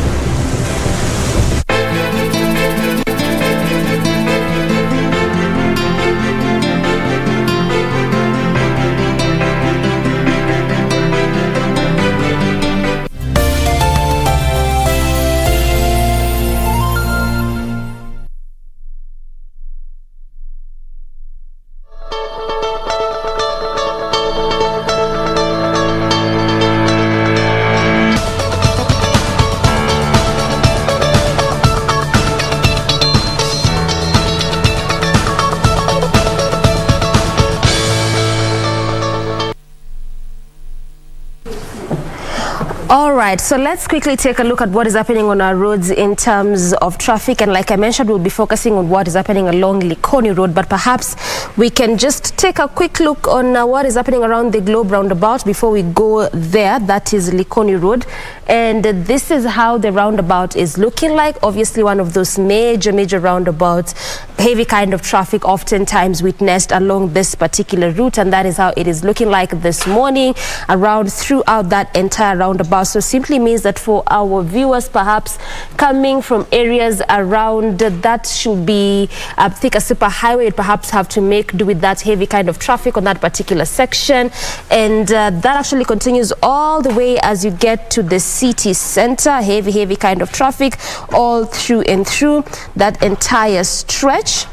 All right, so let's quickly take a look at what is happening on our roads in terms of traffic. And like I mentioned, we'll be focusing on what is happening along Likoni Road, but perhaps we can just take a quick look on what is happening around the Globe roundabout before we go there. That is Likoni Road. And this is how the roundabout is looking like. Obviously, one of those major roundabouts, heavy kind of traffic oftentimes witnessed along this particular route. And that is how it is looking like this morning around throughout that entire roundabout. So simply means that for our viewers perhaps coming from areas around that should be think a super highway, would perhaps have to make do with that heavy kind of traffic on that particular section. And that actually continues all the way as you get to the city center, heavy kind of traffic all through and through that entire stretch.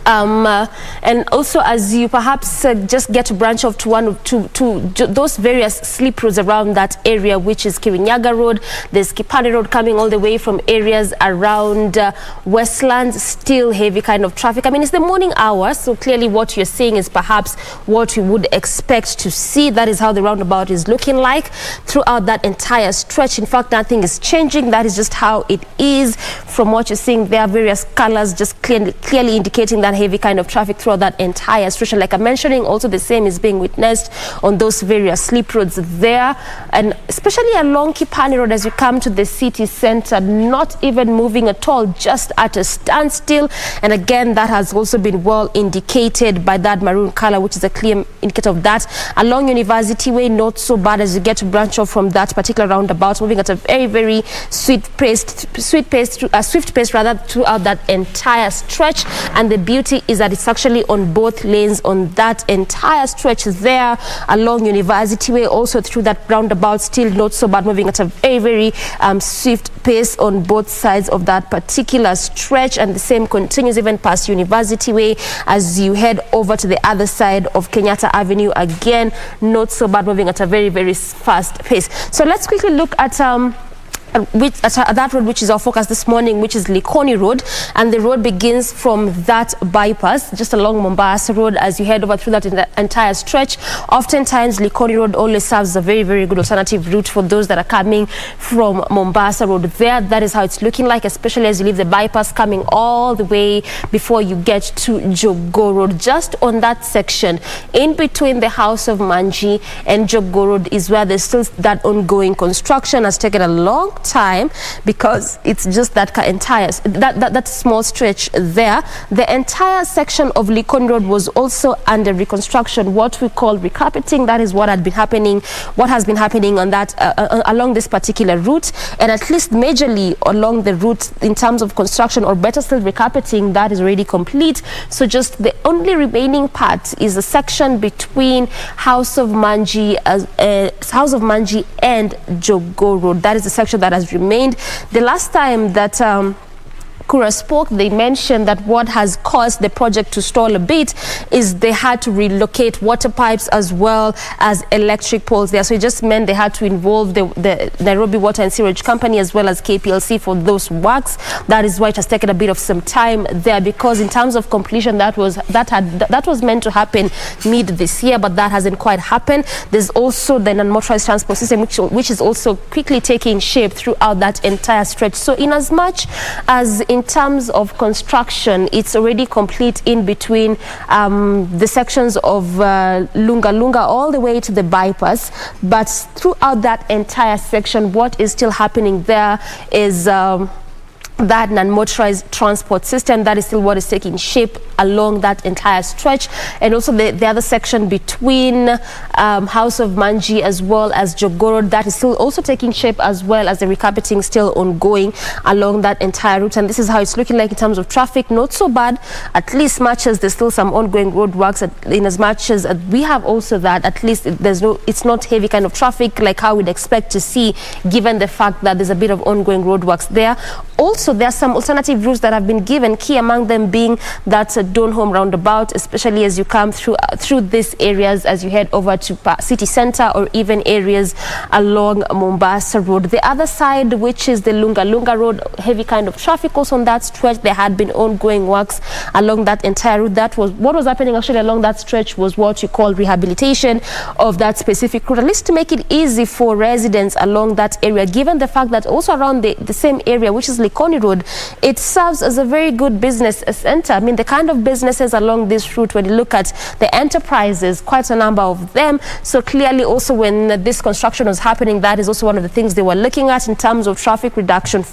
And also as you perhaps just get to branch off to one or two those various slip roads around that area, which is Kirinyaga Road, there's Kipande Road coming all the way from areas around Westlands, still heavy kind of traffic. I mean, it's the morning hours, so clearly what you're seeing is perhaps what we would expect to see. That is how the roundabout is looking like throughout that entire stretch. In fact, nothing is changing. That is just how it is. From what you're seeing, there are various colors just clearly indicating that heavy kind of traffic throughout that entire stretch. And like I'm mentioning, also the same is being witnessed on those various slip roads there, and especially along Kipani Road as you come to the city center, not even moving at all, just at a standstill. And again, that has also been well indicated by that maroon color, which is a clear indicator of that. Along University Way, not so bad as you get to branch off from that particular roundabout, moving at a very swift pace throughout that entire stretch. And the beauty is that it's actually on both lanes on that entire stretch there along University Way, also through that roundabout, still not so bad, moving at a very swift pace on both sides of that particular stretch. And the same continues even past University Way as you head over to the other side of Kenyatta Avenue. Again, not so bad, moving at a very fast pace. So let's quickly look at that road, which is our focus this morning, which is Likoni Road. And the road begins from that bypass just along Mombasa Road as you head over through that entire stretch. Oftentimes Likoni Road always serves a very good alternative route for those that are coming from Mombasa Road there. That is how it's looking like, especially as you leave the bypass coming all the way before you get to Jogoo Road. Just on that section in between the House of Manji and Jogoo Road is where there's still that ongoing construction. Has taken a long time because it's just that entire that small stretch there. The entire section of Likoni Road was also under reconstruction, what we call recarpeting. That is what has been happening on that along this particular route, and at least majorly along the route in terms of construction, or better still recarpeting, that is already complete. So just the only remaining part is the section between House of Manji and Jogoo Road. That is the section that has remained. The last time that Kura spoke, they mentioned that what has caused the project to stall a bit is they had to relocate water pipes as well as electric poles there. So it just meant they had to involve the Nairobi Water and Sewerage Company as well as KPLC for those works. That is why it has taken a bit of some time there, because in terms of completion, that was meant to happen mid this year, but that hasn't quite happened. There's also the non-motorized transport system, which is also quickly taking shape throughout that entire stretch. So in as much as in terms of construction, it's already complete in between the sections of Lunga Lunga all the way to the bypass, but throughout that entire section, what is still happening there is that non-motorized transport system. That is still what is taking shape along that entire stretch, and also the other section between House of Manji as well as Jogoro, that is still also taking shape, as well as the recarpeting still ongoing along that entire route. And this is how it's looking like in terms of traffic. Not so bad, at least much as there's still some ongoing road works, in as much as we have also that at least it's not heavy kind of traffic like how we'd expect to see, given the fact that there's a bit of ongoing road works there. Also, there are some alternative routes that have been given, key among them being that Donholm roundabout, especially as you come through these areas as you head over to city center, or even areas along Mombasa Road. The other side, which is the Lunga Lunga Road, heavy kind of traffic also on that stretch. There had been ongoing works along that entire route. That was what was happening actually along that stretch, was what you call rehabilitation of that specific route, at least to make it easy for residents along that area, given the fact that also around the same area, which is Likoni Road, it serves as a very good business center. I mean, the kind of businesses along this route, when you look at the enterprises, quite a number of them. So clearly also when this construction was happening, that is also one of the things they were looking at in terms of traffic reduction,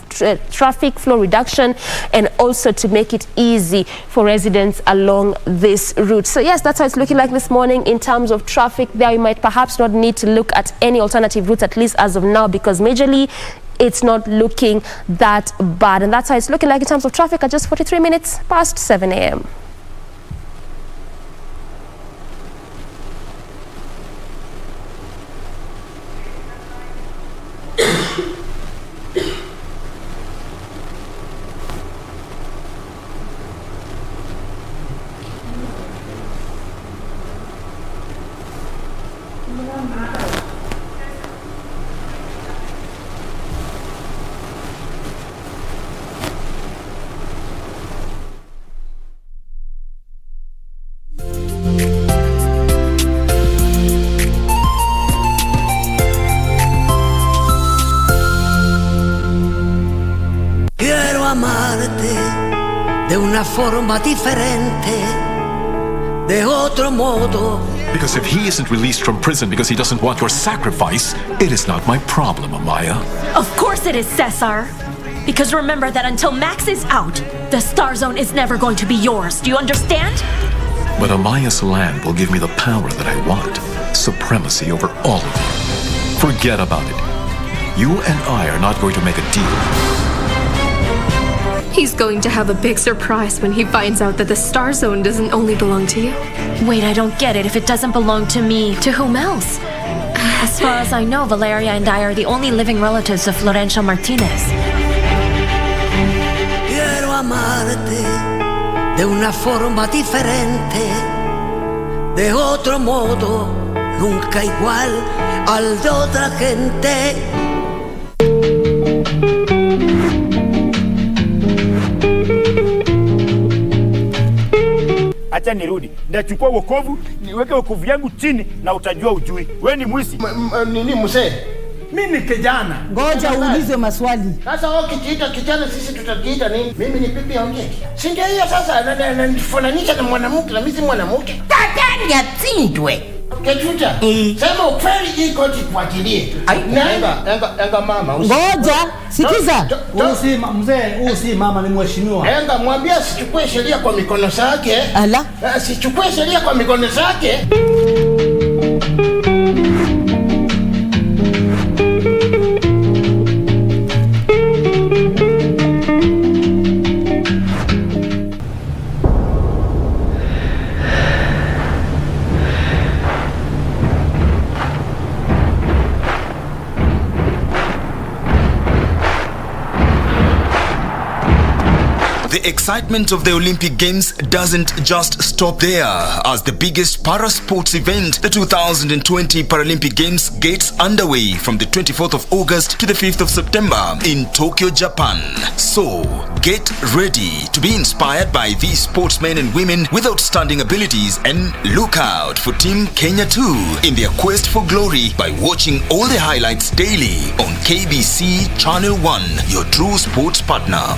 traffic flow reduction, and also to make it easy for residents along this route. So yes, that's how it's looking like this morning in terms of traffic there. You might perhaps not need to look at any alternative routes, at least as of now, because majorly it's not looking that bad. And that's how it's looking like in terms of traffic at just 43 minutes past 7 a.m. De una forma diferente, de otro modo. Because if he isn't released from prison because he doesn't want your sacrifice, it is not my problem, Amaya. Of course it is, Cesar. Because remember that until Max is out, the Star Zone is never going to be yours. Do you understand? But Amaya's land will give me the power that I want. Supremacy over all of you. Forget about it. You and I are not going to make a deal. He's going to have a big surprise when he finds out that the Star Zone doesn't only belong to you. Wait, I don't get it. If it doesn't belong to me, to whom else? As far as I know, Valeria and I are the only living relatives of Florencio Martinez. Quiero amarte de una forma diferente, de otro modo, nunca igual al de otra gente. Acha nirudi. Ndachukua wokovu, niweke wokovu yangu chini na utajua ujui. Wewe ni mwizi. Nini mzee? Mimi ni kijana. Ngoja uulize maswali. Sasa wewe ukijiita kijana, sisi tutajiita nini? Mimi ni bibi ya ongea. Si ndio hiyo sasa, nifananisha na mwanamke na mimi si mwanamke. Tatani atindwe. Kechuta. Sema ukweli hii koti tuachilie. Enga mama. Ngoja, sikiza. Huyu si mama, ni mheshimiwa. Enga mwambie asichukue sheria kwa mikono yake. Ala. Asichukue sheria kwa mikono yake. excitement of the Olympic Games doesn't just stop there, as the biggest para-sports event, the 2020 Paralympic Games, gets underway from the 24th of August to the 5th of September in Tokyo, Japan. So, get ready to be inspired by these sportsmen and women with outstanding abilities, and look out for Team Kenya too in their quest for glory by watching all the highlights daily on KBC Channel 1, your true sports partner.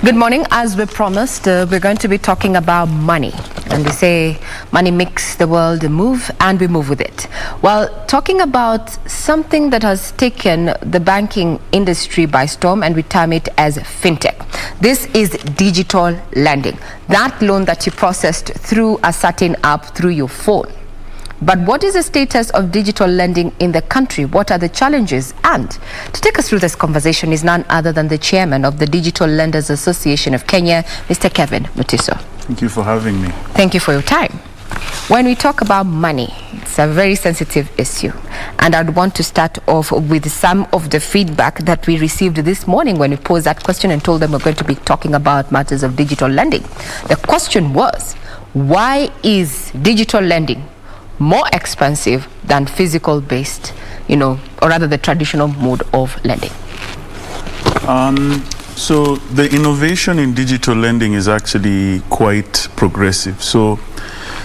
Good morning. As we promised, we're going to be talking about money. And they say money makes the world move, and we move with it. Well, talking about something that has taken the banking industry by storm, and we term it as Fintech. This is digital lending. That loan that you processed through a certain app through your phone. But what is the status of digital lending in the country? What are the challenges? And to take us through this conversation is none other than the chairman of the Digital Lenders Association of Kenya, Mr. Kevin Mutiso. Thank you for having me. Thank you for your time. When we talk about money, it's a very sensitive issue. And I'd want to start off with some of the feedback that we received this morning when we posed that question and told them we're going to be talking about matters of digital lending. The question was, why is digital lending more expensive than physical based, or rather the traditional mode of lending? So the innovation in digital lending is actually quite progressive. So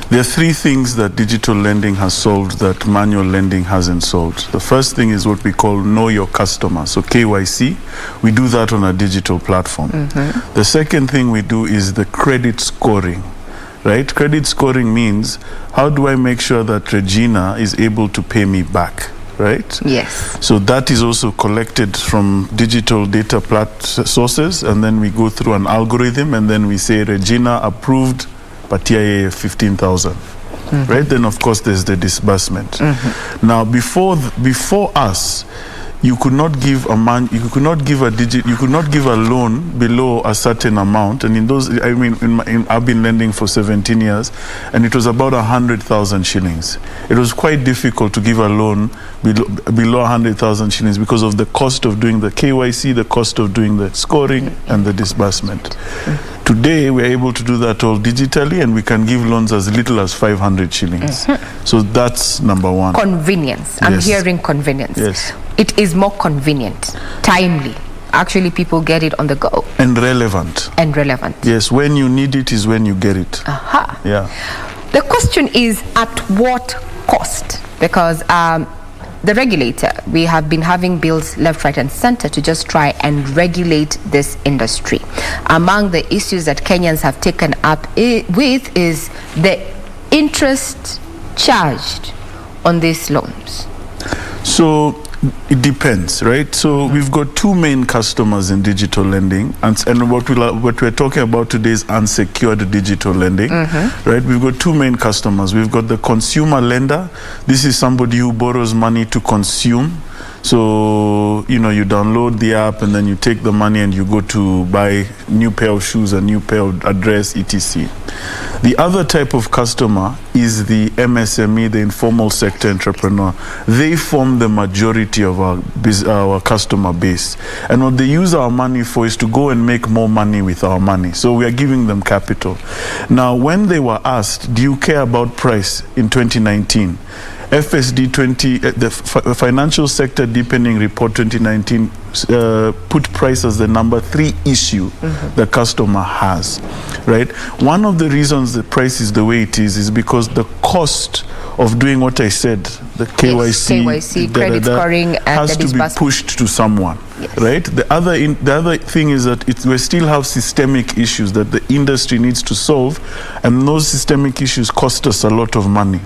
there are three things that digital lending has solved that manual lending hasn't solved. The first thing is what we call know your customer. So KYC, we do that on a digital platform. Mm-hmm. The second thing we do is the credit scoring. Right? Credit scoring means, how do I make sure that Regina is able to pay me back? Right? Yes. So that is also collected from digital data sources, and then we go through an algorithm, and then we say Regina approved, patia 15,000. Mm-hmm. Right? Then of course there's the disbursement. Mm-hmm. Now before us, you could not give a loan below a certain amount, and I've been lending for 17 years, and it was about 100,000 shillings. It was quite difficult to give a loan below 100,000 shillings because of the cost of doing the KYC, the cost of doing the scoring, and the disbursement. Today, we're able to do that all digitally, and we can give loans as little as 500 shillings. Mm-hmm. So that's number one. Convenience. I'm hearing convenience. Yes. It is more convenient, timely. Actually, people get it on the go. And relevant. Yes, when you need it is when you get it. Aha. Yeah. The question is, at what cost? Because the regulator, we have been having bills left, right, and center to just try and regulate this industry. Among the issues that Kenyans have taken up with is the interest charged on these loans. So it depends, right? So we've got two main customers in digital lending, and what we're talking about today is unsecured digital lending, mm-hmm. right? We've got two main customers. We've got the consumer lender. This is somebody who borrows money to consume. So, you download the app, and then you take the money and you go to buy new pair of shoes, a new pair of address, etc. The other type of customer is the MSME, the informal sector entrepreneur. They form the majority of our customer base. And what they use our money for is to go and make more money with our money. So we are giving them capital. Now, when they were asked, do you care about price in 2019? FSD the Financial Sector Deepening Report 2019 put price as the number 3 issue mm-hmm. the customer has, right? One of the reasons the price is the way it is because the cost of doing what I said, the KYC credit scoring, and has to be pushed to someone, yes. Right? The other thing is that we still have systemic issues that the industry needs to solve, and those systemic issues cost us a lot of money.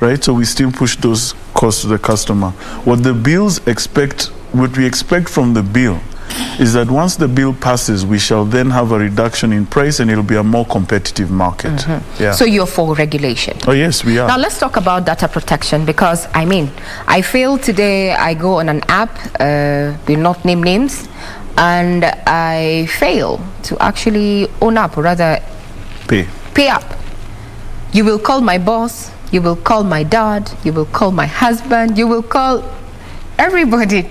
right? So we still push those costs to the customer. What we expect from the bill is that once the bill passes, we shall then have a reduction in price and it'll be a more competitive market. Yeah. So you're for regulation? Oh yes, we are. Now let's talk about data protection, because I feel today I go on an app, will not name names, and I fail to actually own up, or rather pay up. You will call my boss, you will call my dad, you will call my husband, you will call everybody.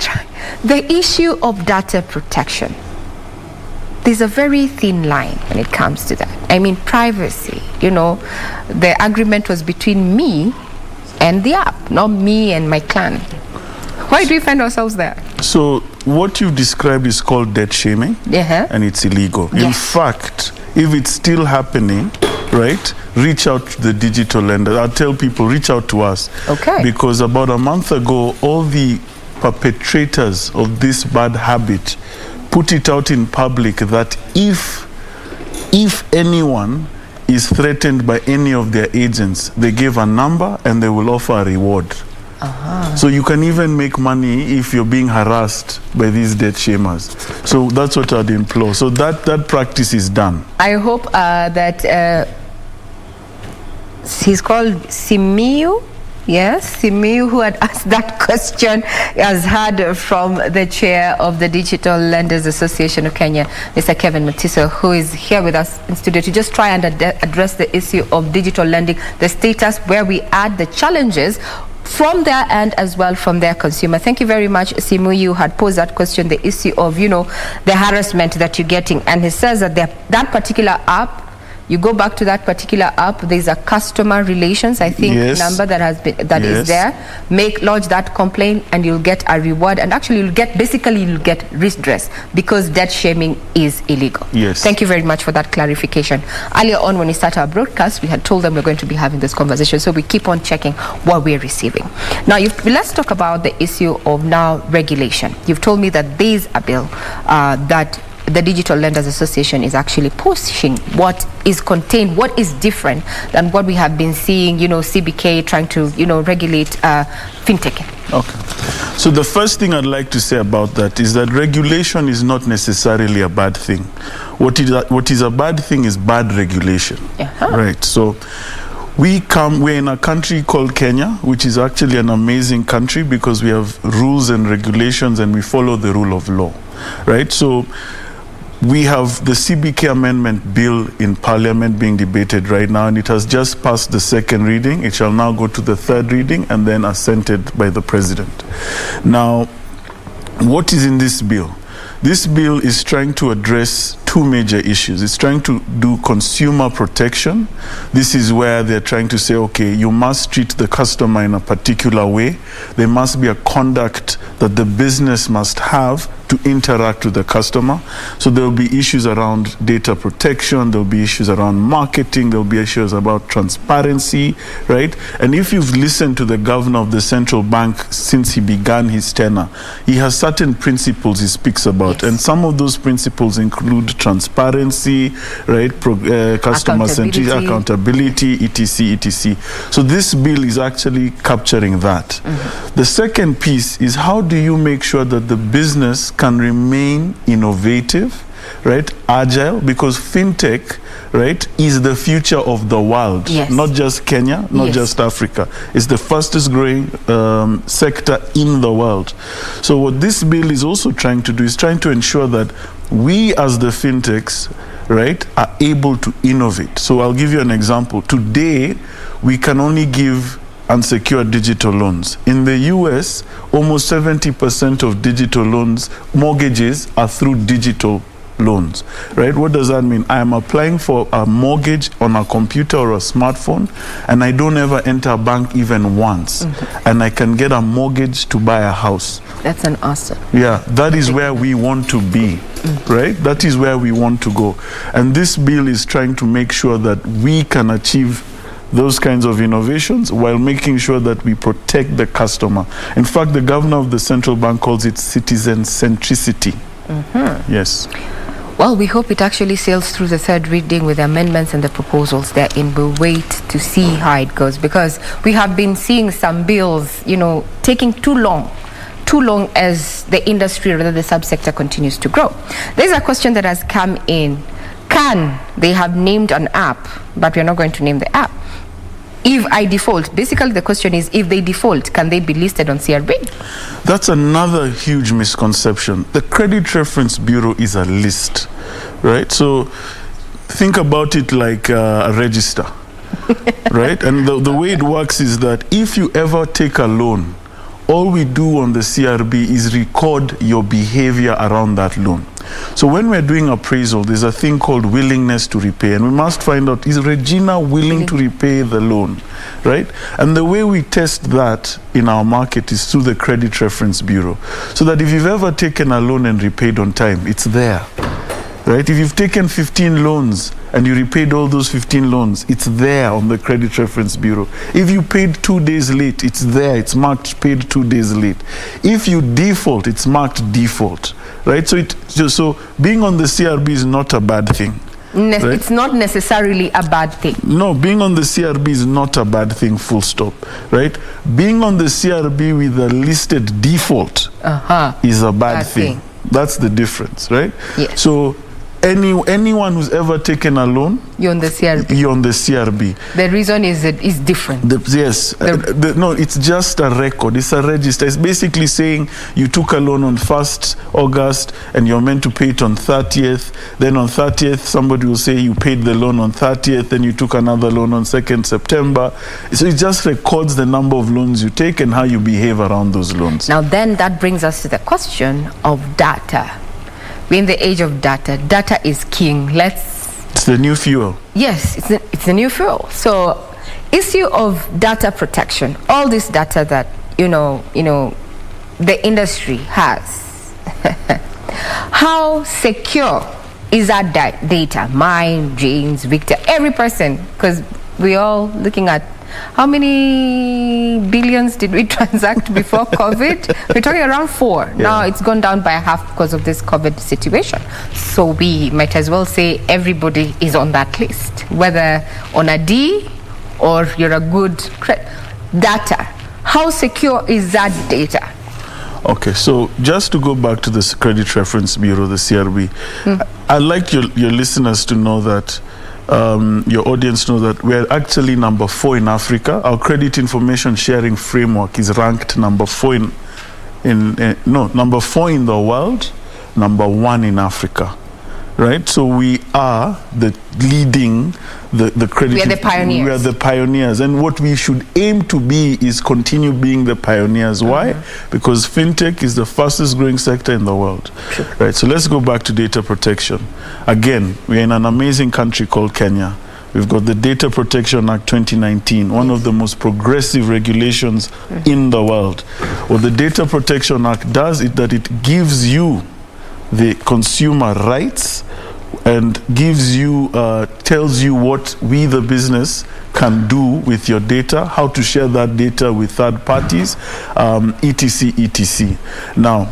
The issue of data protection, there's a very thin line when it comes to that. Privacy, the agreement was between me and the app, not me and my clan. Why do we find ourselves there? So what you described is called debt shaming, and it's illegal. Yes. In fact, if it's still happening, right, reach out to the digital lender. I'll tell people, reach out to us. Okay. Because about a month ago, all the perpetrators of this bad habit put it out in public that if anyone is threatened by any of their agents, they give a number and they will offer a reward. So you can even make money if you're being harassed by these debt shamers. So that's what I'd implore. So that practice is done. I hope that he's called Simiyu. Yes, Simiyu, who had asked that question, has heard from the chair of the Digital Lenders Association of Kenya, Mr. Kevin Matiso, who is here with us in studio to just try and address the issue of digital lending, the status, where we add the challenges from their end as well from their consumer. Thank you very much. Simu, you had posed that question, the issue of, the harassment that you're getting. And he says that that particular app, you go back to that particular app, there's a customer relations, I think, number that is there. Lodge that complaint and you'll get a reward. And actually you'll get redress, because debt shaming is illegal. Yes. Thank you very much for that clarification. Earlier on, when we started our broadcast, we had told them we're going to be having this conversation, so we keep on checking what we're receiving. Now, let's talk about the issue of now regulation. You've told me that there's a bill that the Digital Lenders Association is actually pushing. What is contained, what is different than what we have been seeing, CBK trying to, regulate Fintech? Okay. So the first thing I'd like to say about that is that regulation is not necessarily a bad thing. What is a bad thing is bad regulation. Right. So we're in a country called Kenya, which is actually an amazing country because we have rules and regulations and we follow the rule of law. Right. So we have the CBK amendment bill in Parliament being debated right now, and it has just passed the second reading. It shall now go to the third reading and then assented by the President. Now, what is in this bill? This bill is trying to address two major issues. It's trying to do consumer protection. This is where they're trying to say, okay, you must treat the customer in a particular way. There must be a conduct that the business must have to interact with the customer. So there will be issues around data protection, there will be issues around marketing, there will be issues about transparency, right? And if you've listened to the governor of the central bank since he began his tenure, he has certain principles he speaks about, and some of those principles include transparency, right? Customer centricity, accountability, etc. So this bill is actually capturing that. The second piece is, how do you make sure that the business can remain innovative, right, agile, because fintech, right, is the future of the world, not just Kenya, not just Africa. It's the fastest growing sector in the world. So what this bill is also trying to do is trying to ensure that we as the fintechs, right, are able to innovate. So I'll give you an example. Today, we can only give unsecured digital loans. In the US, almost 70% of digital loans, mortgages, are through digital loans, right? What does that mean? I am applying for a mortgage on a computer or a smartphone, and I don't ever enter a bank even once, and I can get a mortgage to buy a house. That's an awesome. Yeah, that is where we want to be, right? That is where we want to go. And this bill is trying to make sure that we can achieve those kinds of innovations while making sure that we protect the customer. In fact, the governor of the central bank calls it citizen centricity. Yes. Well, we hope it actually sails through the third reading with the amendments and the proposals therein. We'll wait to see how it goes, because we have been seeing some bills, taking too long as the industry, rather the subsector, continues to grow. There's a question that has come in. They have named an app, but we're not going to name the app. If I default, basically the question is, if they default, can they be listed on CRB? That's another huge misconception. The Credit Reference Bureau is a list, right? So think about it like a register, right? And the way it works is that if you ever take a loan, all we do on the CRB is record your behavior around that loan. So when we're doing appraisal, there's a thing called willingness to repay, and we must find out, is Regina willing to repay the loan, right? And the way we test that in our market is through the Credit Reference Bureau, so that if you've ever taken a loan and repaid on time, it's there, right? If you've taken 15 loans and you repaid all those 15 loans, it's there on the Credit Reference Bureau. If you paid 2 days late, it's there, it's marked paid 2 days late. If you default, it's marked default, right? So being on the CRB is not a bad thing. Right? It's not necessarily a bad thing. No, being on the CRB is not a bad thing, full stop, right? Being on the CRB with a listed default is a bad thing. That's the difference, right? Yes. So anyone who's ever taken a loan, you're on the CRB. You're on the CRB. The reason is that it's different. No, it's just a record. It's a register. It's basically saying you took a loan on 1st August and you're meant to pay it on 30th. Then on 30th, somebody will say you paid the loan on 30th, then you took another loan on 2nd September. So it just records the number of loans you take and how you behave around those loans. Now then, that brings us to the question of data. We're in the age of data. Data is king. It's the new fuel. Yes, it's the new fuel. So, issue of data protection. All this data that the industry has. How secure is that data? Mine, James, Victor, every person, because we're all looking at how many billions did we transact before COVID? We're talking around 4. Yeah. Now it's gone down by half because of this COVID situation. So we might as well say everybody is on that list, whether on a D or you're a good data. How secure is that data? Okay, so just to go back to the Credit Reference Bureau, the CRB, I'd like your listeners to know that your audience know that we're actually number 4 in Africa. Our credit information sharing framework is ranked number 4 number 4 in the world, number 1 in Africa, right? So we are the leading the credit. We are the pioneers. We are the pioneers, and what we should aim to be is continue being the pioneers. Why? Because fintech is the fastest growing sector in the world. Sure. Right. So let's go back to data protection. Again, we are in an amazing country called Kenya. We've got the Data Protection Act 2019, one of the most progressive regulations in the world. What the Data Protection Act does is that it gives you the consumer rights and gives you, tells you what we, the business, can do with your data, how to share that data with third parties, etc., etc. Now,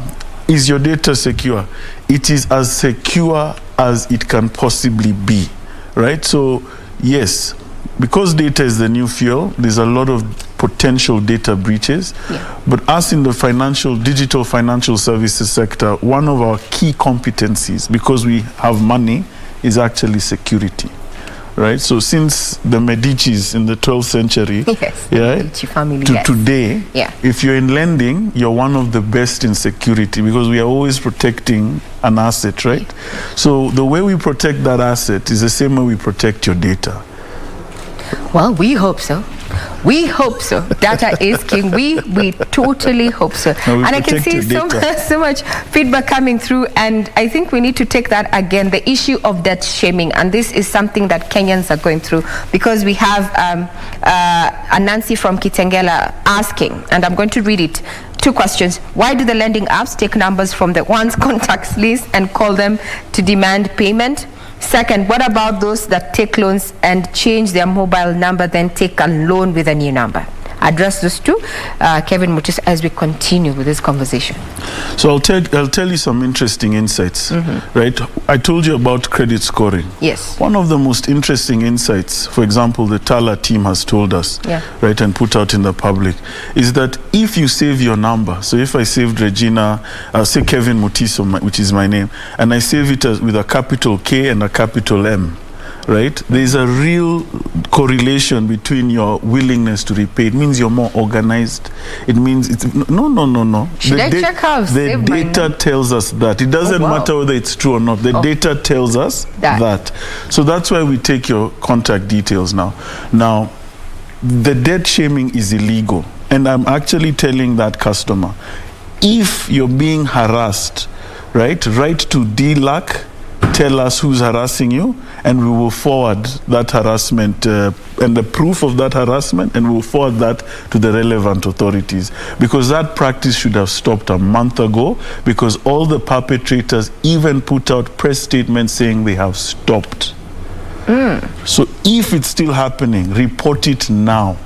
is your data secure? It is as secure as it can possibly be, right? So, yes, because data is the new fuel, there's a lot of potential data breaches. Yeah. But us in the digital financial services sector, one of our key competencies, because we have money, is actually security. Right? So since the Medicis in the 12th century, Medici family, to today, if you're in lending, you're one of the best in security, because we are always protecting an asset, right? So the way we protect that asset is the same way we protect your data. Well, we hope so. We hope so. Data is king. We totally hope so. And I can see so much feedback coming through, and I think we need to take that again, the issue of debt shaming. And this is something that Kenyans are going through, because we have a Nancy from Kitengela asking, and I'm going to read it. 2 questions. Why do the lending apps take numbers from the one's contacts list and call them to demand payment? Second, what about those that take loans and change their mobile number, then take a loan with a new number? address those two, Kevin Mutiso, as we continue with this conversation. So I'll tell you some interesting insights, right? I told you about credit scoring. Yes. One of the most interesting insights, for example, the Tala team has told us, right, and put out in the public, is that if you save your number, so if I saved Regina, say Kevin Mutiso, which is my name, and I save it with a capital K and a capital M, right? There's a real correlation between your willingness to repay. It means you're more organized. It means it's no. Should I check how the data tells us that. It doesn't matter whether it's true or not. The data tells us that. So that's why we take your contact details now. Now, the debt shaming is illegal. And I'm actually telling that customer, if you're being harassed, right, write to DLAC, tell us who's harassing you, and we will forward that harassment and the proof of that harassment, and we'll forward that to the relevant authorities. Because that practice should have stopped a month ago, because all the perpetrators even put out press statements saying they have stopped. So if it's still happening, report it now.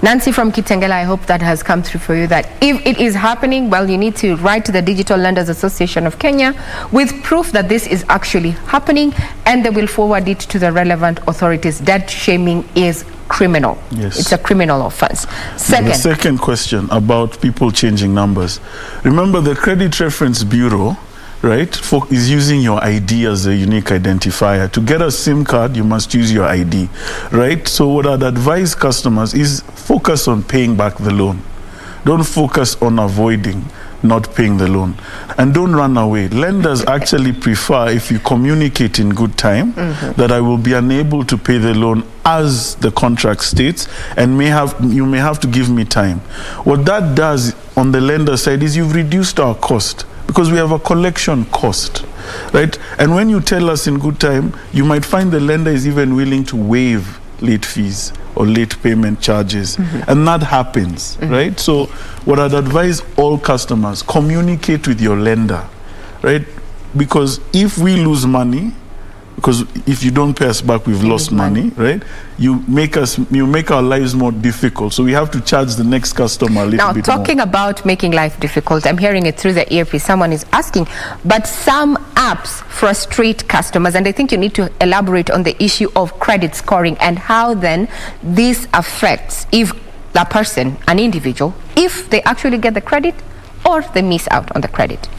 Nancy from Kitengela, I hope that has come through for you, that if it is happening, well, you need to write to the Digital Lenders Association of Kenya with proof that this is actually happening, and they will forward it to the relevant authorities. Debt shaming is criminal. Yes. It's a criminal offense. The second question about people changing numbers. Remember, the Credit Reference Bureau, right, is using your ID as a unique identifier. To get a SIM card, you must use your ID, right? So what I'd advise customers is focus on paying back the loan. Don't focus on avoiding not paying the loan. And don't run away. Lenders actually prefer, if you communicate in good time, that I will be unable to pay the loan as the contract states, and you may have to give me time. What that does on the lender side is you've reduced our cost, because we have a collection cost, right? And when you tell us in good time, you might find the lender is even willing to waive late fees or late payment charges. And that happens, right? So what I'd advise all customers, communicate with your lender, right? Because if we lose money, because if you don't pay us back, we've lost money, right? You make our lives more difficult. So we have to charge the next customer a little bit more. Now, talking about making life difficult, I'm hearing it through the earpiece. Someone is asking, but some apps frustrate customers, and I think you need to elaborate on the issue of credit scoring and how then this affects if the person, an individual, if they actually get the credit or they miss out on the credit.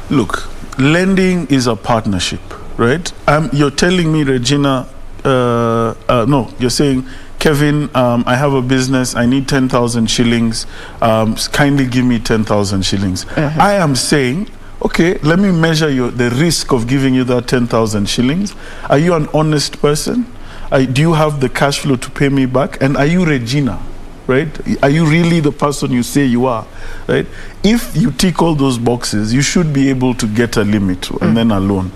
Look, lending is a partnership. Right? You're telling me, Regina, no, you're saying, Kevin, I have a business, I need 10,000 shillings, kindly give me 10,000 shillings. I am saying, okay, let me measure the risk of giving you that 10,000 shillings. Are you an honest person? Do you have the cash flow to pay me back? And are you Regina? Right? Are you really the person you say you are? Right? If you tick all those boxes, you should be able to get a limit and then a loan.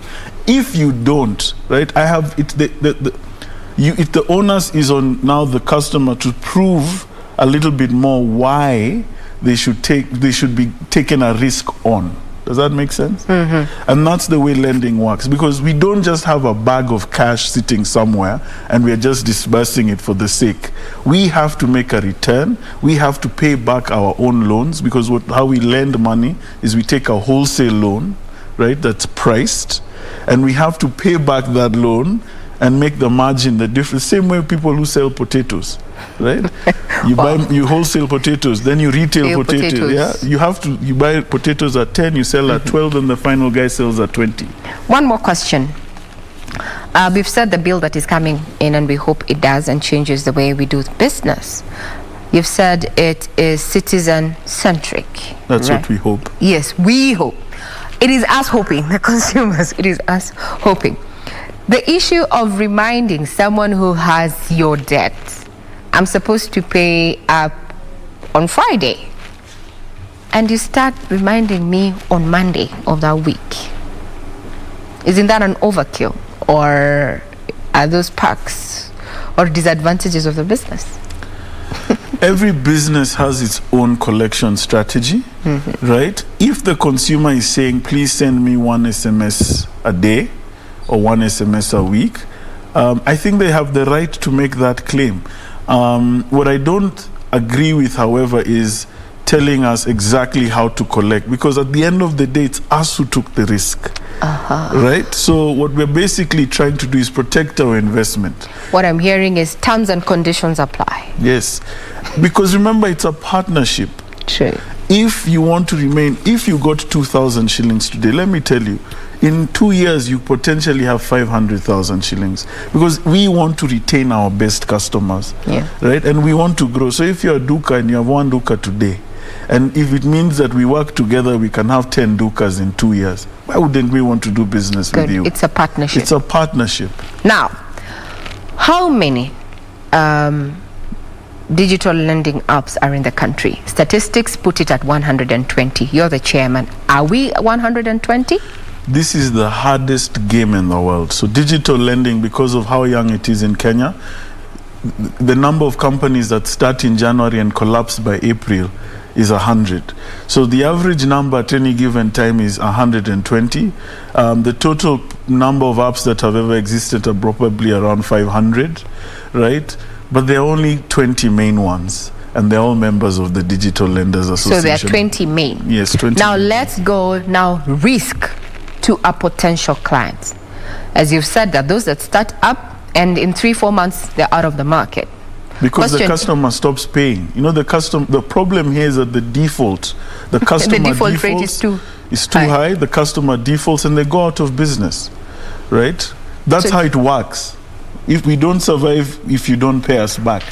If you don't, right? I have it. If the onus is on now the customer to prove a little bit more why they should be taking a risk on. Does that make sense? And that's the way lending works, because we don't just have a bag of cash sitting somewhere and we are just disbursing it for the sake. We have to make a return. We have to pay back our own loans, because how we lend money is we take a wholesale loan, right, that's priced, and we have to pay back that loan and make the margin the difference. Same way people who sell potatoes, right? You wholesale potatoes, then you retail potatoes. Yeah, you buy potatoes at 10, you sell at 12, and the final guy sells at 20. One more question. We've said the bill that is coming in, and we hope it does and changes the way we do business. You've said it is citizen-centric. That's right? what we hope. Yes, we hope. It is us hoping, the consumers, it is us hoping. The issue of reminding someone who has your debt, I'm supposed to pay up on Friday, and you start reminding me on Monday of that week. Isn't that an overkill? Or are those perks or disadvantages of the business? Every business has its own collection strategy, right? If the consumer is saying, please send me one SMS a day or one SMS a week, I think they have the right to make that claim. What I don't agree with, however, is telling us exactly how to collect, because at the end of the day, it's us who took the risk. Right? So what we're basically trying to do is protect our investment. What I'm hearing is terms and conditions apply. Yes. Because remember, it's a partnership. True. If you want to remain, if you got 2,000 shillings today, let me tell you, in 2 years, you potentially have 500,000 shillings, because we want to retain our best customers, right? And we want to grow. So if you're a duka and you have 1 duka today, and if it means that we work together, we can have 10 dukas in 2 years, why wouldn't we want to do business with you? It's a partnership. It's a partnership. Now, how many digital lending apps are in the country? Statistics put it at 120. You're the chairman. Are we 120? This is the hardest game in the world. So digital lending, because of how young it is in Kenya, the number of companies that start in January and collapse by April is 100. So the average number at any given time is 120. The total number of apps that have ever existed are probably around 500, right? But there are only 20 main ones, and they're all members of the Digital Lenders Association. So there are 20 main. Yes, 20. Now let's go risk to a potential client. As you've said, that those that start up and in 3-4 months they're out of the market. Because the customer stops paying. You know, the problem here is that the default, the customer the default rate is too high. The customer defaults and they go out of business, right? That's how it works. If we don't survive, if you don't pay us back.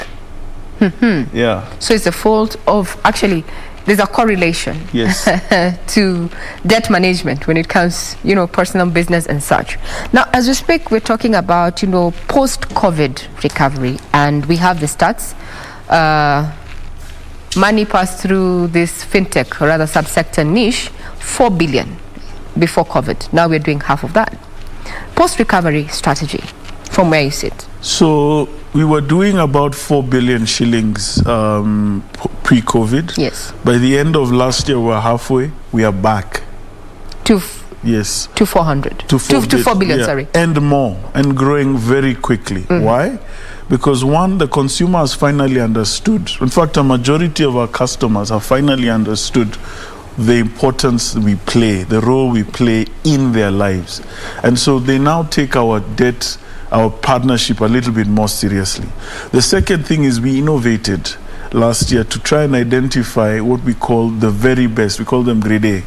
Yeah. So it's a fault of, actually, there's a correlation to debt management when it comes, personal business and such. Now, as we speak, we're talking about, post-COVID recovery, and we have the stats. Money passed through this fintech, or rather subsector niche, 4 billion before COVID. Now we're doing half of that. Post-recovery strategy, from where you sit. So we were doing about 4 billion shillings pre-COVID. Yes. By the end of last year, we're halfway. We are back. To 400. To 4 billion, sorry. And more, and growing very quickly. Why? Because one, the consumer has finally understood. In fact, a majority of our customers have finally understood the importance we play, the role we play in their lives. And so they now take our debt, our partnership a little bit more seriously. The second thing is we innovated last year to try and identify what we call the very best. We call them grade A,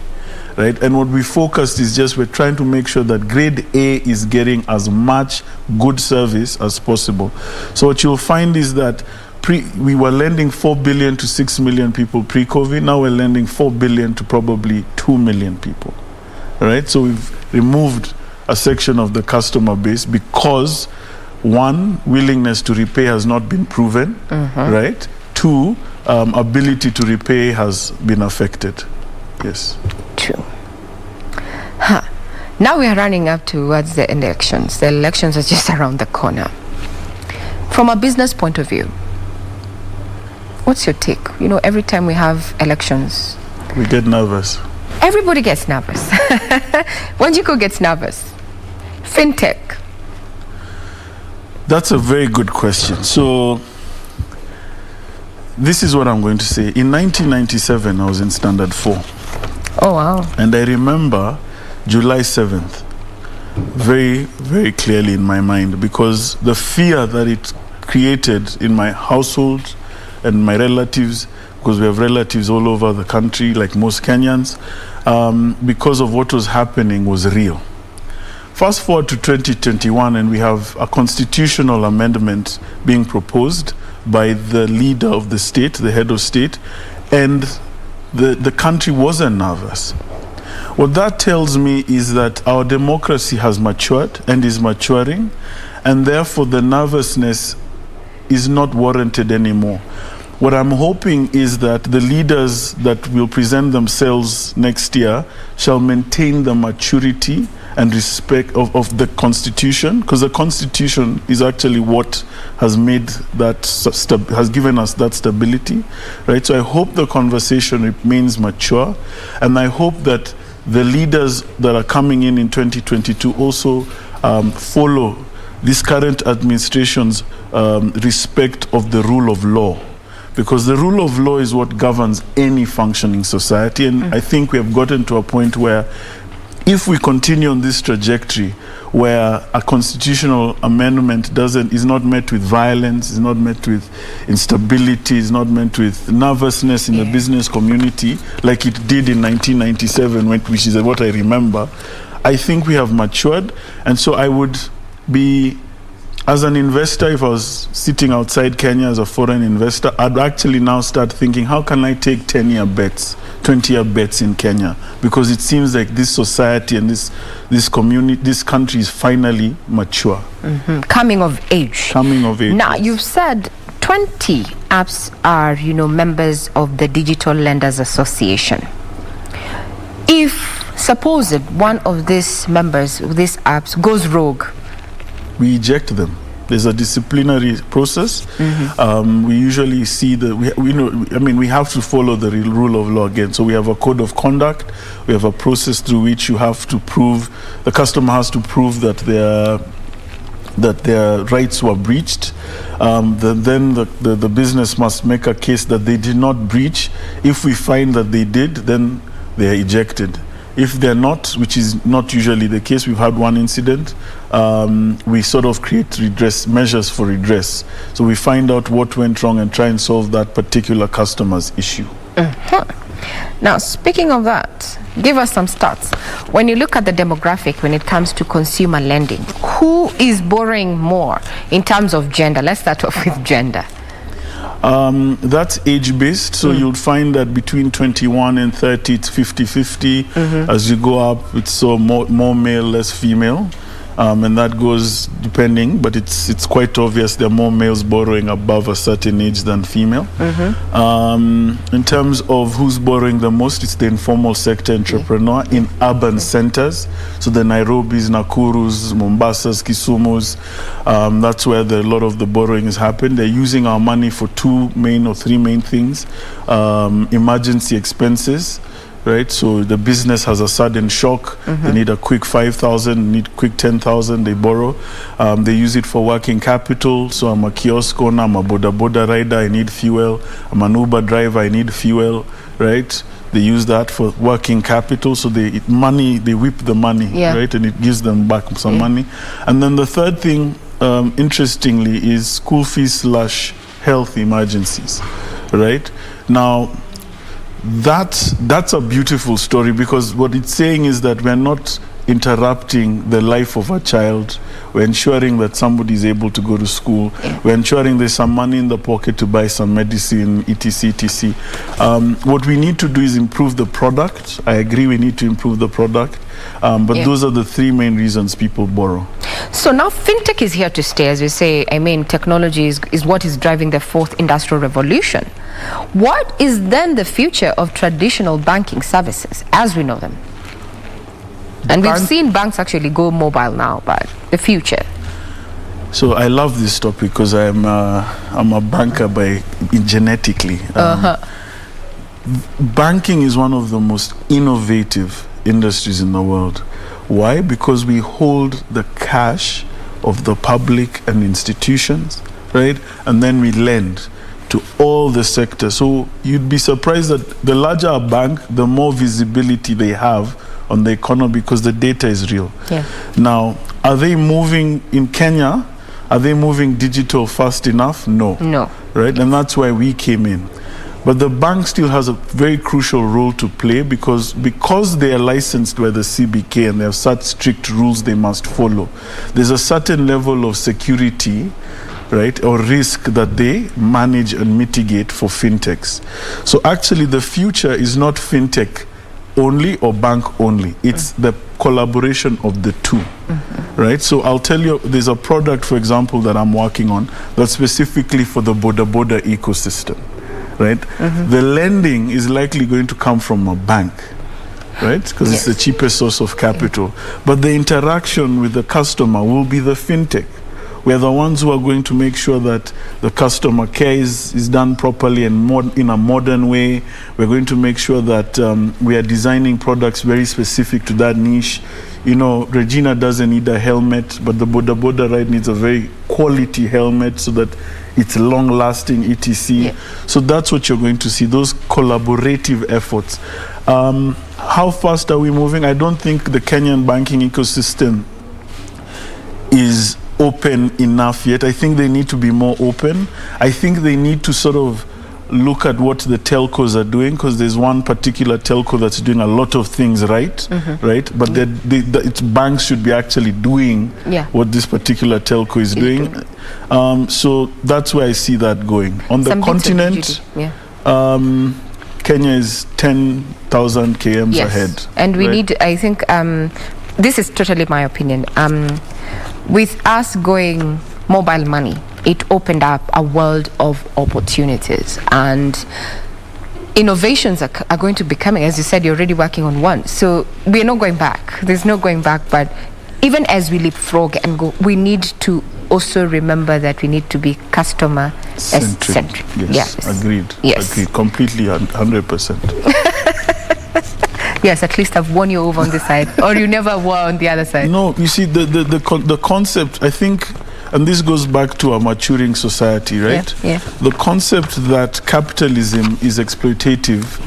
right? And what we focused is we're trying to make sure that grade A is getting as much good service as possible. So what you'll find is that we were lending 4 billion to 6 million people pre-COVID. Now we're lending 4 billion to probably 2 million people, right? So we've removed a section of the customer base because, one, willingness to repay has not been proven, right? Two, ability to repay has been affected. Yes. True. Now we are running up towards the elections. The elections are just around the corner. From a business point of view, what's your take? Every time we have elections, we get nervous. Everybody gets nervous. Wanjiku gets nervous. Fintech. That's a very good question. So this is what I'm going to say. In 1997, I was in Standard 4. Oh, wow. And I remember July 7th very, very clearly in my mind, because the fear that it created in my household and my relatives, because we have relatives all over the country, like most Kenyans, because of what was happening was real. Fast forward to 2021, and we have a constitutional amendment being proposed by the leader of the state, the head of state, and the country wasn't nervous. What that tells me is that our democracy has matured and is maturing, and therefore the nervousness is not warranted anymore. What I'm hoping is that the leaders that will present themselves next year shall maintain the maturity and respect of the Constitution, because the Constitution is actually what has made that has given us that stability, right? So I hope the conversation remains mature, and I hope that the leaders that are coming in 2022 also follow this current administration's respect of the rule of law. Because the rule of law is what governs any functioning society. And I think we have gotten to a point where if we continue on this trajectory, where a constitutional amendment is not met with violence, is not met with instability, is not met with nervousness in the business community, like it did in 1997, which is what I remember, I think we have matured. And so I would be, as an investor, if I was sitting outside Kenya as a foreign investor, I'd actually now start thinking, how can I take 10-year bets, 20-year bets in Kenya? Because it seems like this society and this community, this country is finally mature. Coming of age. Coming of age. Now, you've said 20 apps are, members of the Digital Lenders Association. If, suppose one of these members of these apps goes rogue, we eject them. There's a disciplinary process. We usually see we have to follow the rule of law again. So we have a code of conduct. We have a process through which you have to prove, the customer has to prove that their rights were breached. Then the business must make a case that they did not breach. If we find that they did, then they are ejected. If they're not, which is not usually the case, we've had one incident, we sort of create measures for redress. So we find out what went wrong and try and solve that particular customer's issue. Now, speaking of that, give us some stats. When you look at the demographic when it comes to consumer lending, who is borrowing more in terms of gender? Let's start off with gender. That's age-based, so you'll find that between 21 and 30, it's 50-50. As you go up, it's more male, less female. And that goes depending, but it's quite obvious there are more males borrowing above a certain age than female. In terms of who's borrowing the most, it's the informal sector entrepreneur in urban centers. So the Nairobis, Nakurus, Mombasas, Kisumus, that's where a lot of the borrowing has happened. They're using our money for 2 main or 3 main things. Emergency expenses. Right, so the business has a sudden shock. They need a quick 5,000, need quick 10,000. They borrow. They use it for working capital. So I'm a kiosk owner, I'm a boda rider. I need fuel. I'm an Uber driver. I need fuel. Right. They use that for working capital. So they whip the money. Right, and it gives them back some money. And then the third thing, interestingly, is school fees / health emergencies. Right now. That's a beautiful story, because what it's saying is that we're not interrupting the life of a child. We're ensuring that somebody is able to go to school. We're ensuring there's some money in the pocket to buy some medicine, etc. What we need to do is improve the product. I agree, we need to improve the product. But those are the 3 main reasons people borrow. So now fintech is here to stay, as you say. I mean, technology is what is driving the 4th industrial revolution. What is then the future of traditional banking services as we know them? And we've seen banks actually go mobile now, but the future. So I love this topic because I'm a banker genetically. Banking is one of the most innovative industries in the world. Why? Because we hold the cash of the public and institutions, right? And then we lend to all the sectors. So you'd be surprised that the larger a bank, the more visibility they have on the economy, because the data is real. Now, are they moving in Kenya? Are they moving digital fast enough? No. Right? And that's why we came in. But the bank still has a very crucial role to play, because they are licensed by the CBK and they have such strict rules they must follow. There's a certain level of security, right, or risk that they manage and mitigate for fintechs. So actually the future is not fintech only or bank only. It's the collaboration of the two, right? So I'll tell you, there's a product, for example, that I'm working on that's specifically for the boda ecosystem, right? The lending is likely going to come from a bank, right? Because it's the cheapest source of capital. But the interaction with the customer will be the fintech. We're the ones who are going to make sure that the customer care is done properly and in a modern way. We're going to make sure that we are designing products very specific to that niche. you know, Regina doesn't need a helmet, but the boda ride needs a very quality helmet so that it's long-lasting, etc. Yeah. So that's what you're going to see, those collaborative efforts. How fast are we moving? I don't think the Kenyan banking ecosystem is open enough yet. I think they need to be more open. I think they need to sort of look at what the telcos are doing, because there's one particular telco that's doing a lot of things right, right? But its banks should be actually doing what this particular telco is doing. So that's where I see that going. On the continent, Kenya is 10,000 kms ahead. And we need, I think, this is totally my opinion. With us going mobile money, it opened up a world of opportunities, and innovations are going to be coming. As you said, you're already working on one, so we're not going back. There's no going back. But even as we leapfrog and go, we need to also remember that we need to be customer centric. Yes, agreed. Yes, agreed. Completely, 100%. Yes, at least I've won you over on this side, or you never were on the other side. No, you see, the concept, I think, and this goes back to a maturing society, right? Yeah. The concept that capitalism is exploitative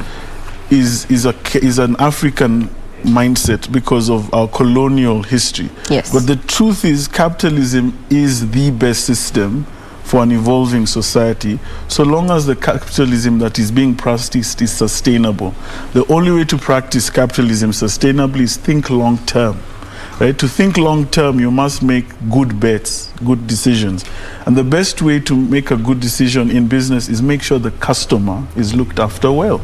is an African mindset because of our colonial history. Yes. But the truth is, capitalism is the best system for an evolving society, so long as the capitalism that is being practiced is sustainable. The only way to practice capitalism sustainably is think long term. Right? To think long term, you must make good bets, good decisions. And the best way to make a good decision in business is make sure the customer is looked after well.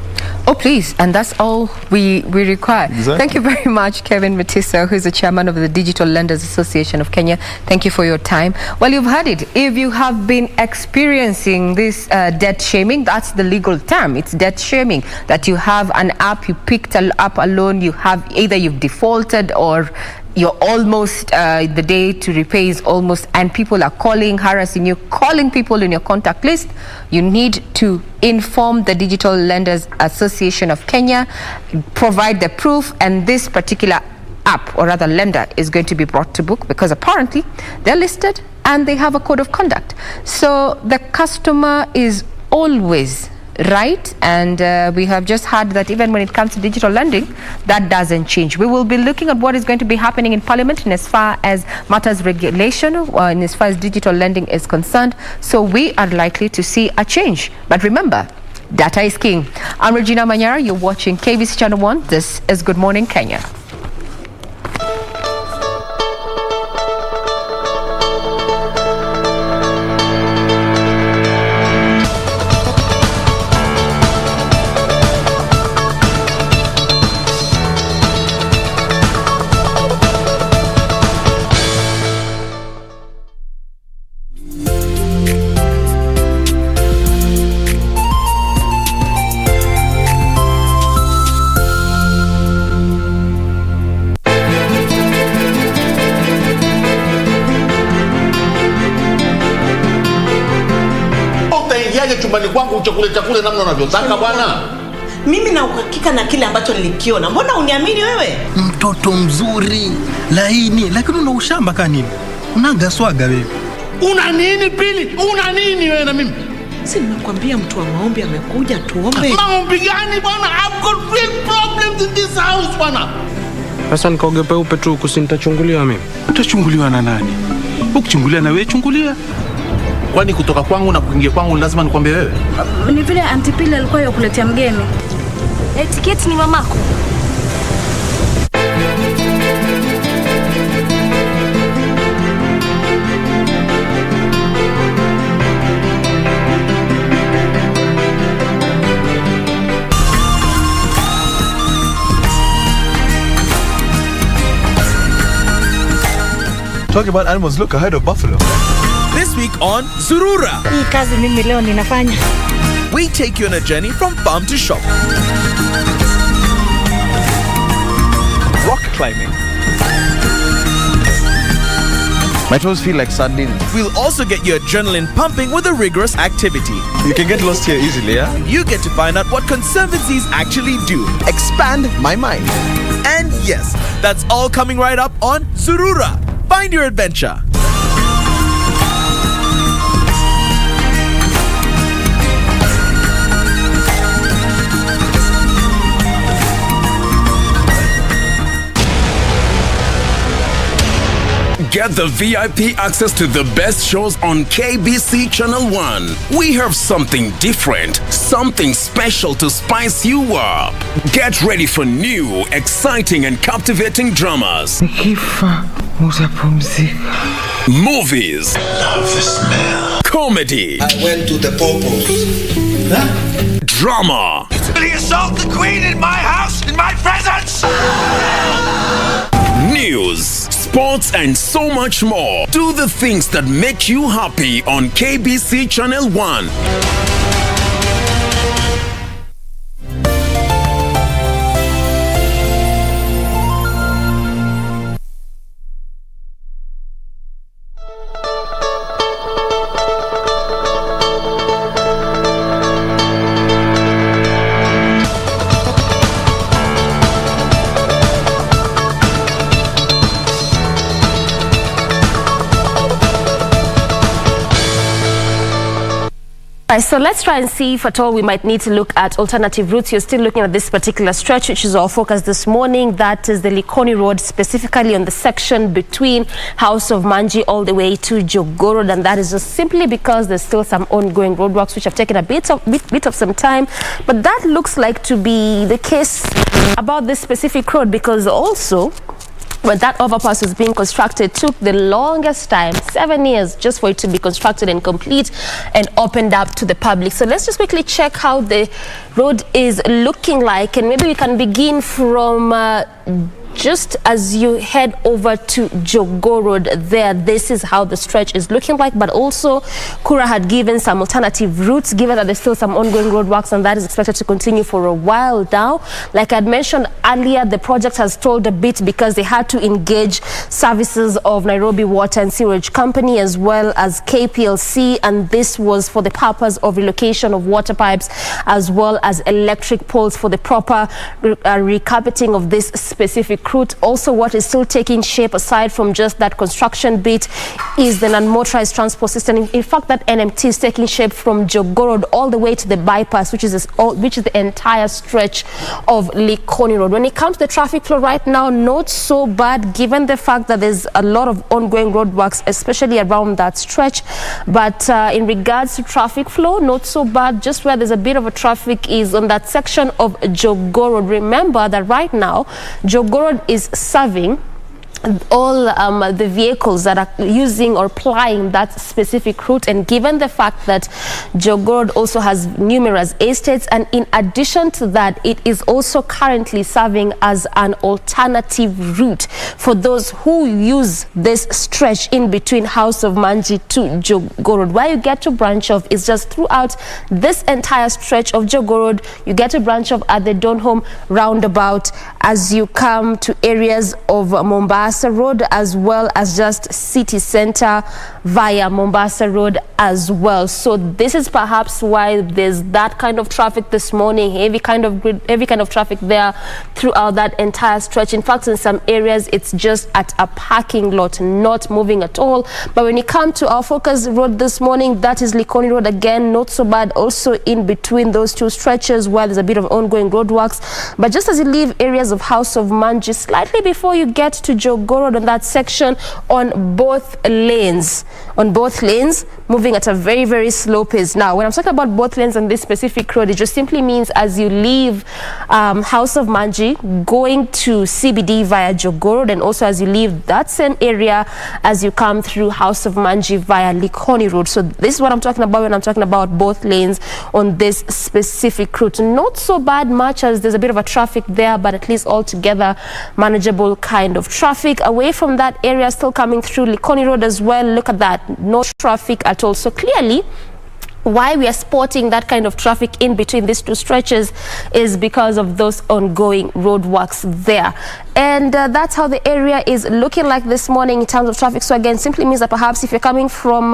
Oh, please. And that's all we require. Exactly. Thank you very much, Kevin Mutiso, who is the chairman of the Digital Lenders Association of Kenya. Thank you for your time. Well, you've heard it. If you have been experiencing this debt shaming, that's the legal term. It's debt shaming, that you have an app, you picked up a loan, you have either you've defaulted or you're almost, the day to repay is almost, and people are calling, harassing you, calling people in your contact list. You need to inform the Digital Lenders Association of Kenya, provide the proof, and this particular app, or rather lender, is going to be brought to book, because apparently they're listed and they have a code of conduct. So the customer is always right, and we have just heard that even when it comes to digital lending, that doesn't change. We will be looking at what is going to be happening in Parliament in as far as matters regulation, in as far as digital lending is concerned. So we are likely to see a change. But remember, data is king. I'm Regina Manyara. You're watching KBC Channel 1. This is Good Morning Kenya. Chumbani kwangu chakule namna unavyotaka bwana. Mimi na uhakika na kile ambacho nilikiona. Mbona uniamini wewe? Mtoto mzuri, laini, lakini una ushamba ka nini? Unagaswaga wewe. Una nini Pili? Una nini wewe na mimi? Si nimekwambia mtu wa maombi amekuja tuombe. Maombi gani bwana? I've got real problems in this house bwana. Sasa nikaoge peupe tu kusinitachunguliwa mimi. Utachunguliwa na nani? Ukichungulia na wewe chungulia. Kwani kutoka kwangu na kuingia kwangu lazima nikwambie wewe? Ni vile Auntie Pili alikuwa yakuletea mgeni. Tiketi ni mamako. Talking about animals, look, a herd of buffalo. This week on Zurura, Hii kazi mimi leo ninafanya. we take you on a journey from farm to shop. Rock climbing. My toes feel like sardines. We'll also get your adrenaline pumping with a rigorous activity. You can get lost here easily, yeah? You get to find out what conservancies actually do. Expand my mind. And yes, that's all coming right up on Surura. Find your adventure. Get the VIP access to the best shows on KBC Channel 1. We have something different, something special to spice you up. Get ready for new, exciting and captivating dramas. Movies. Love the smell. Comedy. I went to the purpose. Huh? Drama. Did he assault the queen in my house, in my presence? News, sports, and so much more. Do the things that make you happy on KBC Channel 1. Right, so let's try and see if at all we might need to look at alternative routes. You're still looking at this particular stretch, which is our focus this morning. That is the Likoni Road, specifically on the section between House of Manji all the way to Jogoo Road, and that is just simply because there's still some ongoing roadworks which have taken a bit of some time. But that looks like to be the case about this specific road, because also when that overpass was being constructed, took the longest time, 7 years, just for it to be constructed and complete and opened up to the public. So let's just quickly check how the road is looking like, and maybe we can begin from just as you head over to Jogoo Road there. This is how the stretch is looking like, but also Kura had given some alternative routes, given that there's still some ongoing roadworks, and that is expected to continue for a while now. Like I'd mentioned earlier, the project has stalled a bit because they had to engage services of Nairobi Water and Sewerage Company as well as KPLC, and this was for the purpose of relocation of water pipes as well as electric poles for the proper recarpeting of this specific route. Also, what is still taking shape aside from just that construction bit is the non-motorized transport system. In fact, that NMT is taking shape from Jogoo Road all the way to the bypass, which is the entire stretch of Likoni Road. When it comes to the traffic flow right now, not so bad given the fact that there's a lot of ongoing roadworks, especially around that stretch. But in regards to traffic flow, not so bad. Just where there's a bit of a traffic is on that section of Jogoo Road. Remember that right now, Jogoo Road is serving all the vehicles that are using or plying that specific route, and given the fact that Jogoo Road also has numerous estates, and in addition to that, it is also currently serving as an alternative route for those who use this stretch in between House of Manji to Jogoo Road. Where you get to branch off is just throughout this entire stretch of Jogoo Road. You get to branch off at the Donholm roundabout as you come to areas of Mombasa Road, as well as just city center via Mombasa Road as well. So this is perhaps why there's that kind of traffic this morning, heavy kind of traffic there throughout that entire stretch. In fact, in some areas it's just at a parking lot, not moving at all. But when you come to our focus road this morning, that is Likoni Road, again not so bad, also in between those two stretches where there's a bit of ongoing roadworks. But just as you leave areas of House of Manji, slightly before you get to Jogoo Road, on that section, on both lanes, moving at a very, very slow pace. Now, when I'm talking about both lanes on this specific road, it just simply means as you leave House of Manji, going to CBD via Jogoo Road, and also as you leave that same area as you come through House of Manji via Likoni Road. So this is what I'm talking about when I'm talking about both lanes on this specific route. Not so bad much as there's a bit of a traffic there, but at least altogether manageable kind of traffic. Away from that area, still coming through Likoni Road as well. Look at that, no traffic at all. So clearly, why we are spotting that kind of traffic in between these two stretches is because of those ongoing roadworks there. And that's how the area is looking like this morning in terms of traffic. So again, simply means that perhaps if you're coming from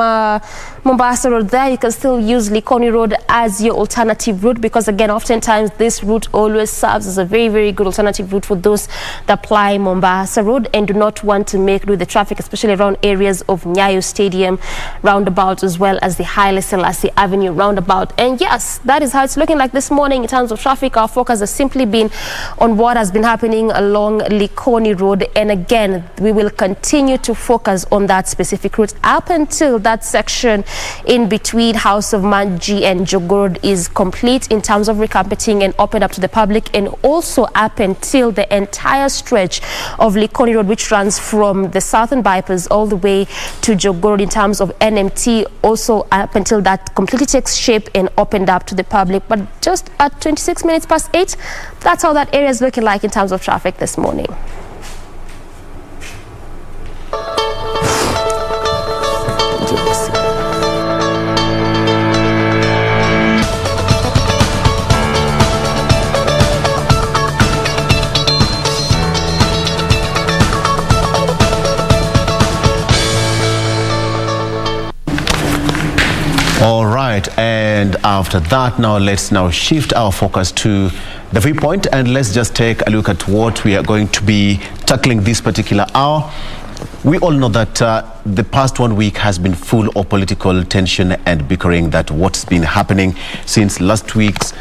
Mombasa Road there, you can still use Likoni Road as your alternative route, because again, oftentimes this route always serves as a very, very good alternative route for those that apply Mombasa Road and do not want to make do the traffic, especially around areas of Nyayo Stadium roundabout, as well as the Haile Selassie Avenue roundabout. And yes, that is how it's looking like this morning in terms of traffic. Our focus has simply been on what has been happening along Likoni Road, and again, we will continue to focus on that specific route up until that section in between House of Manji and Jogorod is complete in terms of recarpeting and open up to the public, and also up until the entire stretch of Likoni Road, which runs from the southern bypass all the way to Jogorod in terms of NMT, also up until that completely takes shape and opened up to the public. But just at 26 minutes past 8, that's how that area is looking like in terms of traffic this morning. All right, and after that, now let's shift our focus to the viewpoint, and let's just take a look at what we are going to be tackling this particular hour. We all know that the past 1 week has been full of political tension and bickering. That what's been happening since last week's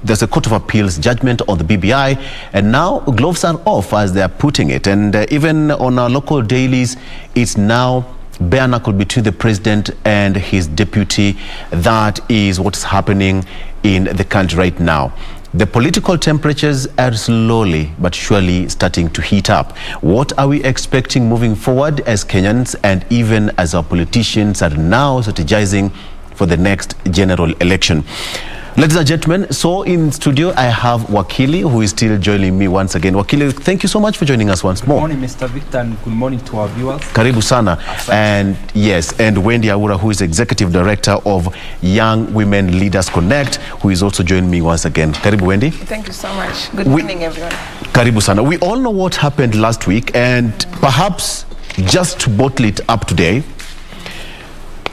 there's a Court of Appeals judgment on the BBI, and now gloves are off, as they are putting it. And even on our local dailies, it's now bare knuckle between the president and his deputy. That is what's happening in the country right now. The political temperatures are slowly but surely starting to heat up. What are we expecting moving forward as Kenyans, and even as our politicians are now strategizing for the next general election? Ladies and gentlemen, so in studio I have Wakili, who is still joining me once again. Wakili, thank you so much for joining us once more. Good morning, Mr. Victor, and good morning to our viewers. Karibu sana. And yes, and Wendy Awura, who is Executive Director of Young Women Leaders Connect, who is also joining me once again. Karibu, Wendy. Thank you so much. Good morning, everyone. Karibu sana. We all know what happened last week, and perhaps just to bottle it up today,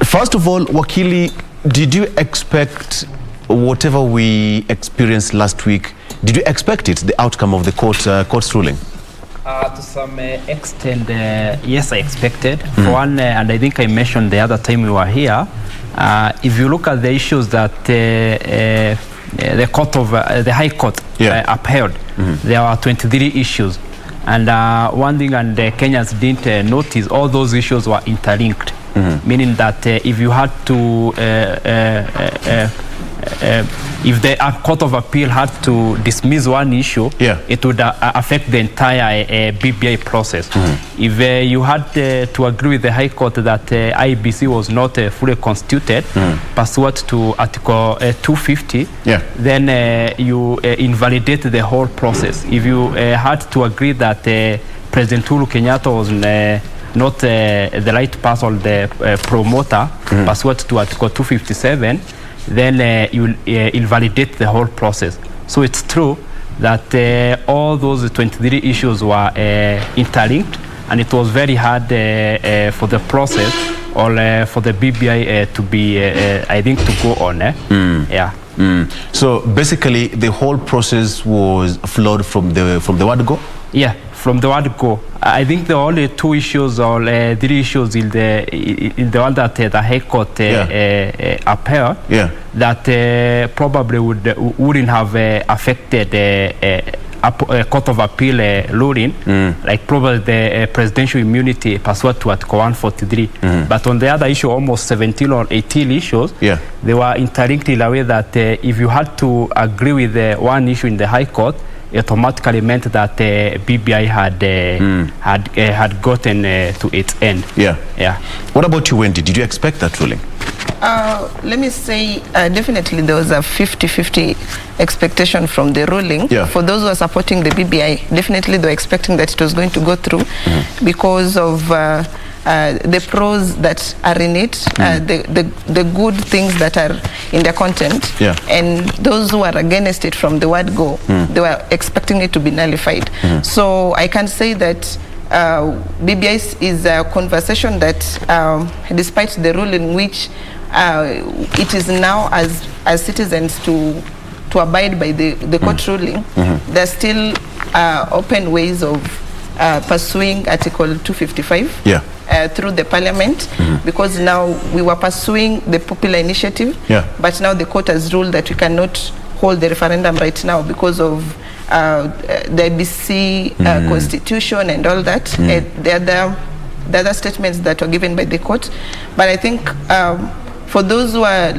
first of all, Wakili, did you expect whatever we experienced last week? Did you expect it, the outcome of the court's ruling? To some extent, yes, I expected. For one, and I think I mentioned the other time we were here, if you look at the issues that the High Court upheld, there are 23 issues. And one thing, and Kenyans didn't notice, all those issues were interlinked, meaning that if you had to if the Court of Appeal had to dismiss one issue, it would affect the entire BBI process. If you had to agree with the High Court that IBC was not fully constituted, pursuant to Article 250, then you invalidate the whole process. If you had to agree that President Uhuru Kenyatta was not the right person, the promoter, pursuant to Article 257, then you invalidate the whole process. So it's true that all those 23 issues were interlinked, and it was very hard for the process or for the BBI to be, I think, to go on. So basically, the whole process was flawed from the word go? Yeah, from the word go. I think the only two issues or three issues in the one that the High Court upheld that probably wouldn't have affected a Court of Appeal ruling, like probably the presidential immunity pursuant to Article 143. But on the other issue, almost 17 or 18 issues, they were interlinked in a way that if you had to agree with one issue in the High Court, it automatically meant that BBI had gotten to its end. What about you, Wendy? Did you expect that ruling? Let me say, definitely there was a 50-50 expectation from the ruling. For those who are supporting the BBI, definitely they were expecting that it was going to go through because of the pros that are in it, the good things that are in the content, and those who are against it from the word go, they were expecting it to be nullified. So I can say that BBI is a conversation that, despite the rule in which it is now as citizens to abide by the court ruling, there's still open ways of pursuing Article 255 through the Parliament, because now we were pursuing the popular initiative, but now the court has ruled that we cannot hold the referendum right now because of the IBC constitution and all that, the other statements that were given by the court. But I think for those who are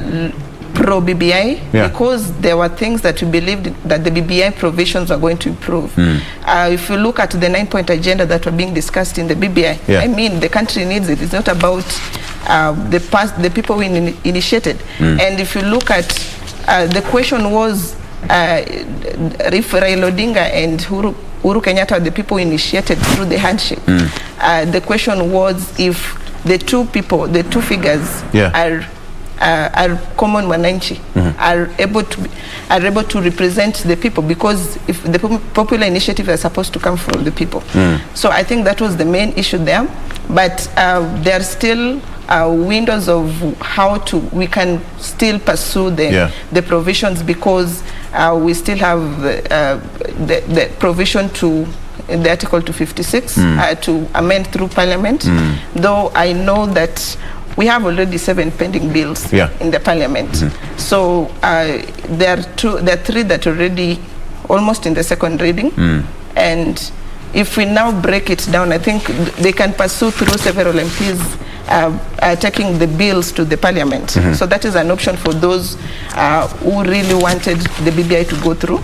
pro-BBI, because there were things that we believed that the BBI provisions were going to improve. If you look at the 9-point agenda that were being discussed in the BBI, I mean, the country needs it. It's not about the people who initiated. And if you look at, the question was, if Raila Odinga and Uhuru Kenyatta are the people who initiated through the handshake. The question was if the two people, the two figures are common wananchi, are able to represent the people, because if the popular initiative is supposed to come from the people. So I think that was the main issue there. But there are still windows of how we can still pursue the provisions, because we still have the provision to the Article 256 to amend through Parliament, though I know that we have already 7 pending bills in the Parliament. So there are 3 that are already almost in the second reading. And if we now break it down, I think they can pursue through several MPs taking the bills to the Parliament. So that is an option for those who really wanted the BBI to go through.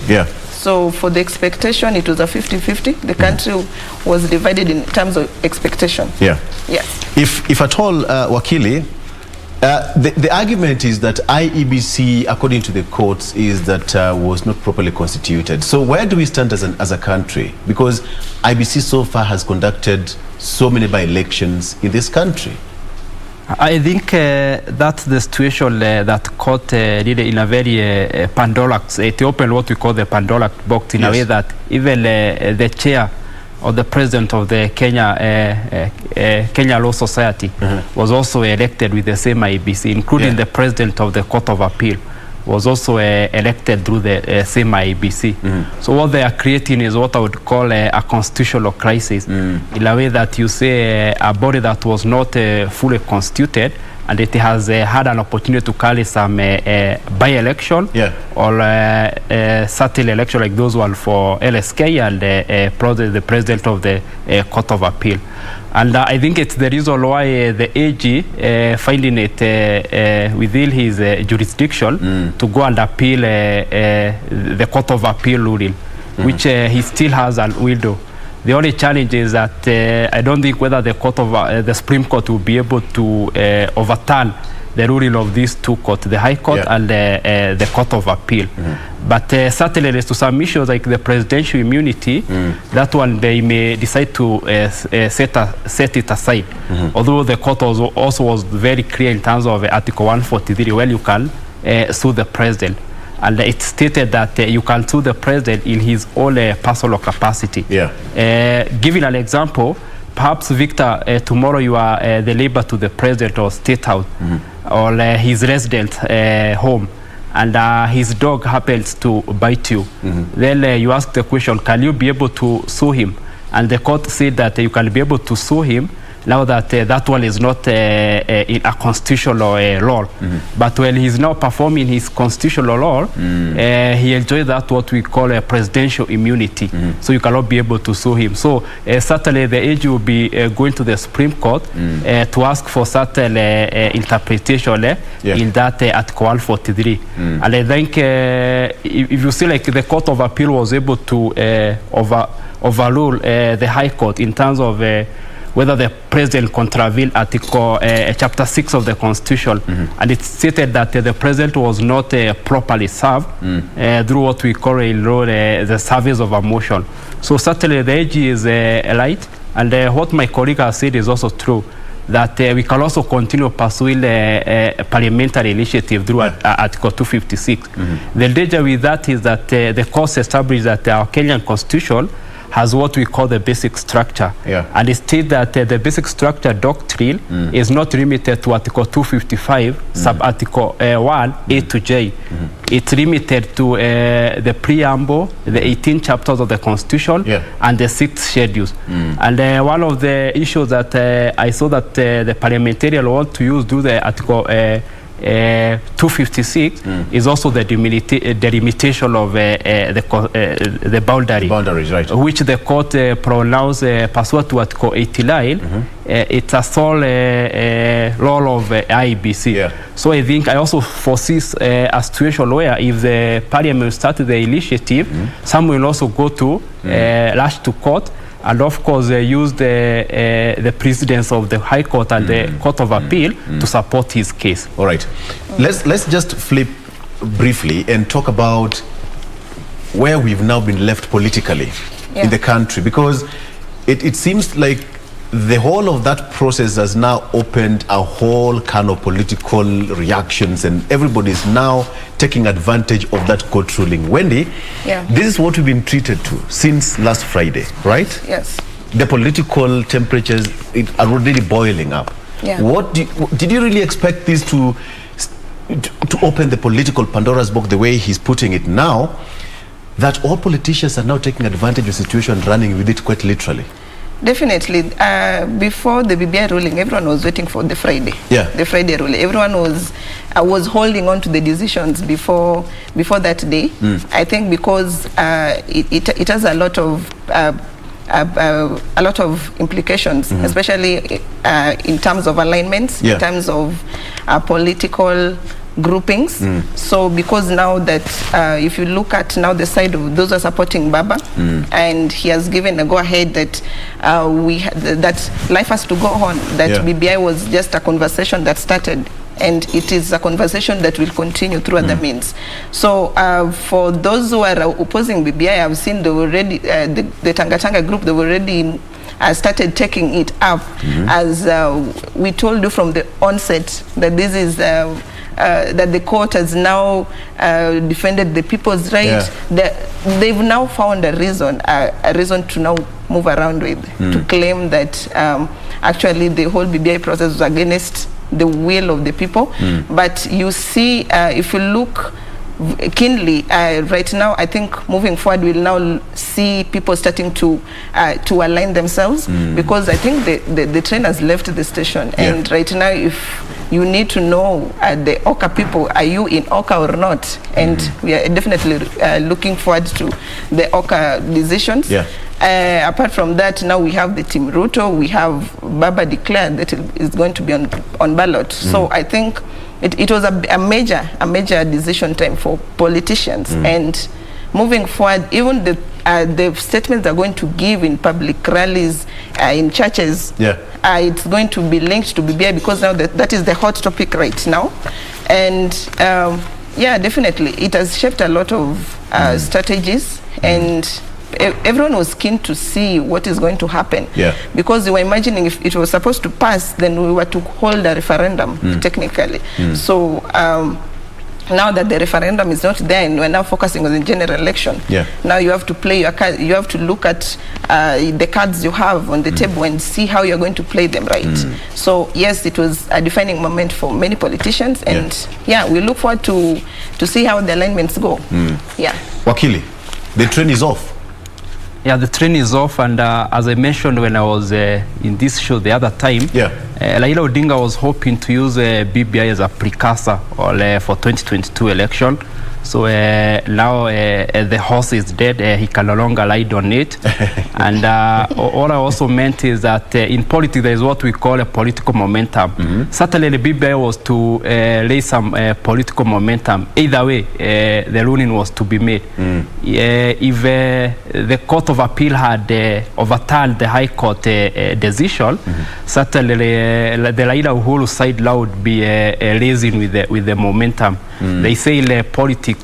So for the expectation, it was a 50-50. The country was divided in terms of expectation. Yes. If at all, Wakili, the argument is that IEBC, according to the courts, is that was not properly constituted. So where do we stand as a country? Because IEBC so far has conducted so many by-elections in this country. I think that's the situation that court did in a very Pandora's, to open what we call the Pandora's box in a way that even the chair or the president of the Kenya Law Society was also elected with the same IEBC, including the president of the Court of Appeal was also elected through the same IEBC. So what they are creating is what I would call a constitutional crisis, in a way that you say a body that was not fully constituted, and it has had an opportunity to carry some by-election or subtle election like those one for LSK and the president of the Court of Appeal. And I think it's the reason why the AG finding it within his jurisdiction to go and appeal the Court of Appeal ruling, which he still has an window. The only challenge is that I don't think whether the Supreme Court will be able to overturn the ruling of these two courts, the High Court and the Court of Appeal. But certainly to some issues like the presidential immunity, that one they may decide to set it aside. Although the court also was very clear in terms of Article 143, where you can sue the president. And it stated that you can sue the president in his own personal capacity. Giving an example, perhaps Victor, tomorrow you are the neighbor to the president or state house or his resident home, and his dog happens to bite you. Then you ask the question, can you be able to sue him? And the court said that you can be able to sue him now that that one is not in a constitutional law. But when he's now performing his constitutional law, he enjoys that what we call a presidential immunity. So you cannot be able to sue him. So certainly the AG will be going to the Supreme Court to ask for certain interpretation in that Article 143. And I think if you see like the Court of Appeal was able to overrule the High Court in terms of whether the president contravened Article Chapter 6 of the Constitution, and it stated that the president was not properly served through what we call in law the service of a motion. So certainly the AG is right, and what my colleague has said is also true. that we can also continue pursuing a parliamentary initiative through Article 256. The danger with that is that the court established that our Kenyan constitution has what we call the basic structure. And it states that the basic structure doctrine is not limited to Article 255, sub-Article 1, A to J. It's limited to the preamble, the 18 chapters of the Constitution, and the 6 schedules. And one of the issues that I saw that the parliamentarian want to use do the Article 256 is also the delimitation of the boundaries, right? Which the court pronounced pursuant to Article 89. It's a sole role of IBC. So I think I also foresee a situation where if the parliament started the initiative, some will also go to rush to court, and of course use the precedence of the High Court and the Court of Appeal to support his case. All right. Let's just flip briefly and talk about where we've now been left politically in the country, because it seems like the whole of that process has now opened a whole kind of political reactions, and everybody is now taking advantage of that court ruling. Wendy, this is what we've been treated to since last Friday, right? Yes. The political temperatures are already boiling up. What did you really expect this to open the political Pandora's box the way he's putting it now, that all politicians are now taking advantage of the situation and running with it quite literally? Definitely. Before the BBI ruling, everyone was waiting for the Friday. The Friday ruling. Everyone was holding on to the decisions before that day. I think because it has a lot of implications, especially in terms of alignments, in terms of political groupings. So because now that if you look at now the side of those who are supporting Baba, and he has given a go-ahead that that life has to go on, that BBI was just a conversation that started, and it is a conversation that will continue through other means. So for those who are opposing BBI, I've seen they already the Tanga group, they already started taking it up, as we told you from the onset that this is that the court has now defended the people's right. They've now found a reason to now move around with, to claim that actually the whole BBI process was against the will of the people. But you see, if you look keenly right now, I think moving forward we'll now see people starting to align themselves, because I think the train has left the station, and right now if you need to know the Oka people, are you in Oka or not? And we are definitely looking forward to the Oka decisions. Apart from that, now we have the Team Ruto, we have Baba declared that it is going to be on ballot. So I think it was a major decision time for politicians, and moving forward, even the statements they're going to give in public rallies, in churches, it's going to be linked to BBI, because now that is the hot topic right now. And definitely it has shaped a lot of strategies, and everyone was keen to see what is going to happen, because they were imagining if it was supposed to pass, then we were to hold a referendum technically. So now that the referendum is not there and we're now focusing on the general election, now you have to play your cards. You have to look at the cards you have on the table and see how you're going to play them right. So yes, it was a defining moment for many politicians, and we look forward to see how the alignments go. Wakili, the train is off. The train is off, and as I mentioned when I was in this show the other time, Raila Odinga was hoping to use BBI as a precursor for 2022 election. So now the horse is dead, he can no longer ride on it. And all I also meant is that in politics there is what we call a political momentum. Certainly the BBI was to raise some political momentum. Either way, the ruling was to be made. If the Court of Appeal had overturned the High Court decision, certainly the Raila Uhuru side now would be raising with the momentum. They say in politics,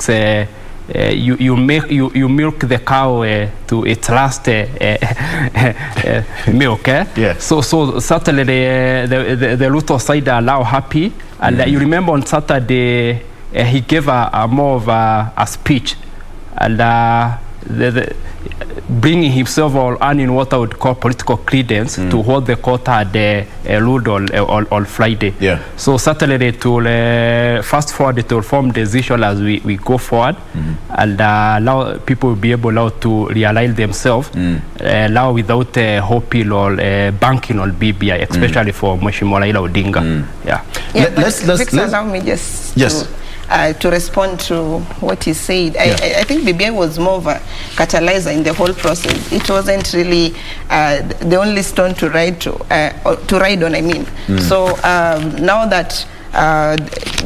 you milk the cow to its last milk. Yeah. So certainly the Ruto side are now happy, and you remember on Saturday he gave a more of a speech, and bringing himself or earning what I would call political credence to what the court had ruled on Friday. Yeah. So certainly to fast forward to reform decision as we go forward, and now people will be able now to realign themselves now without hoping or banking on BBI, especially for Mheshimiwa Raila Odinga. Yeah, let's allow me just to respond to what he said. I think BBI was more of a catalyzer in the whole process. It wasn't really the only stone to ride on. I mean, so now that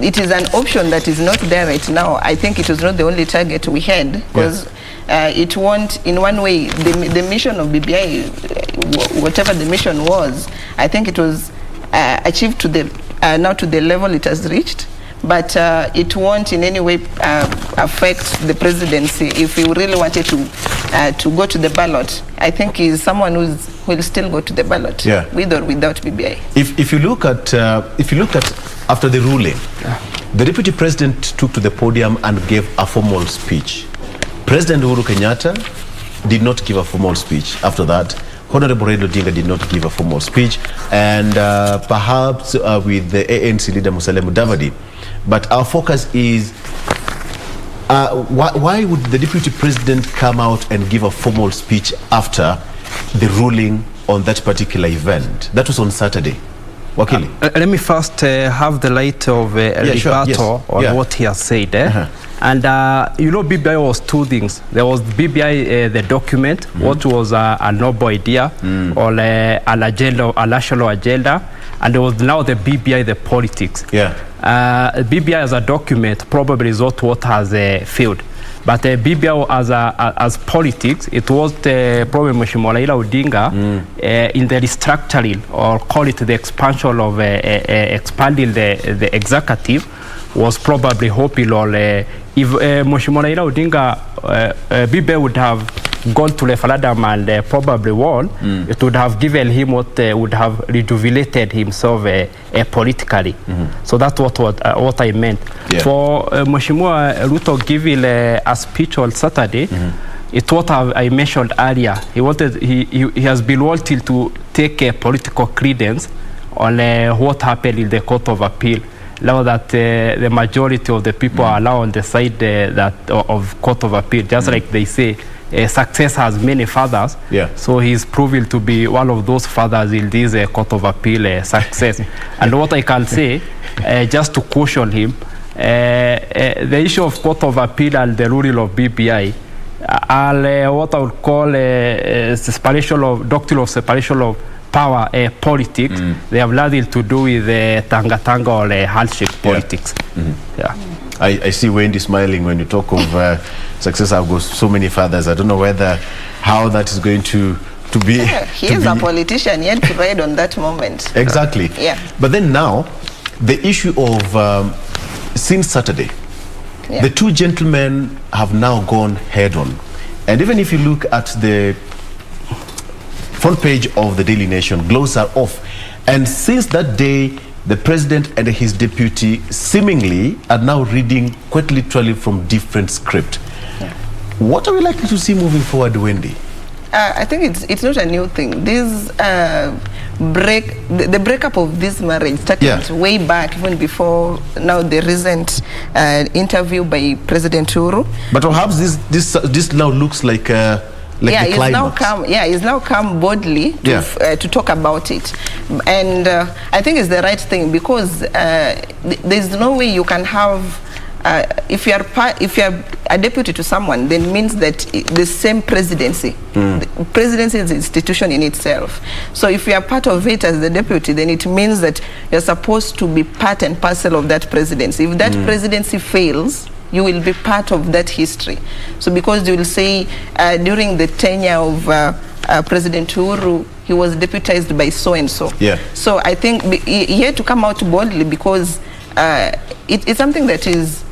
it is an option that is not there right now, I think it was not the only target we had, because it won't, in one way, the mission of BBI, whatever the mission was, I think it was achieved to the now to the level it has reached. But it won't in any way affect the presidency. If you really wanted to go to the ballot, I think he's someone who will still go to the ballot, with or without BBI. If you look at after the ruling, the deputy president took to the podium and gave a formal speech. President Uhuru Kenyatta did not give a formal speech. After that, Honorable Raila Odinga did not give a formal speech, and perhaps with the ANC leader Musalia Mudavadi. But our focus is why would the deputy president come out and give a formal speech after the ruling on that particular event? That was on Saturday. Wakili. Let me first have the light of rebuttal on what he has said. And you know, BBI was two things. There was BBI, the document, what was a noble idea, or an agenda, a national agenda, and there was now the BBI, the politics. BBI as a document probably is not what has failed. But BBI as politics, it was probably Mheshimiwa Raila Odinga in the restructuring, or call it the expansion of expanding the executive, was probably hoping, or if Mheshimiwa Raila Odinga, BBI would have gone to referendum and probably won, it would have given him what would have rejuvenated himself politically. So that's what I meant. For Mheshimiwa Ruto giving a speech on Saturday, it's what I mentioned earlier. He has been wanting to take a political credence on what happened in the Court of Appeal. Now that the majority of the people are now on the side of Court of Appeal, just like they say, success has many fathers. So he's proven to be one of those fathers in this Court of Appeal success. And what I can say, just to caution him, the issue of Court of Appeal and the ruling of BBI are what I would call separation of doctrine of separation of power politics. They have nothing to do with tanga or handshake politics. I see Wendy smiling when you talk of success. I've got so many fathers. I don't know how that is going to be. He is a politician, he had to ride on that moment. Exactly. But then now, the issue of since Saturday, the two gentlemen have now gone head on. And even if you look at the front page of the Daily Nation, gloves are off. And since that day, the president and his deputy seemingly are now reading quite literally from different script. What are we likely to see moving forward, Wendy? I think it's not a new thing. This the breakup of this marriage started way back, even before now the recent interview by President Uhuru. But perhaps this now looks like he's now come boldly to talk about it, and I think it's the right thing, because there's no way you can have if you are a deputy to someone, then means that the same presidency. The presidency is an institution in itself. So if you are part of it as the deputy, then it means that you're supposed to be part and parcel of that presidency. If that presidency fails, you will be part of that history. So because you will say during the tenure of President Uhuru, he was deputized by so-and-so. So I think he had to come out boldly, because it's something that is,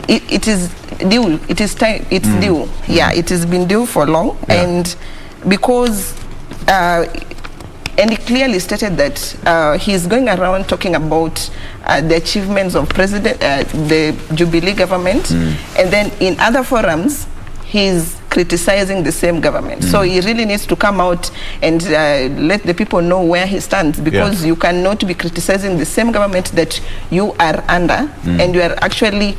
it is due. It is time. It's due. Yeah, it has been due for long, and because and he clearly stated that he's going around talking about the achievements of the Jubilee government, and then in other forums he's criticizing the same government. So he really needs to come out and let the people know where he stands, because you cannot be criticizing the same government that you are under, and you are actually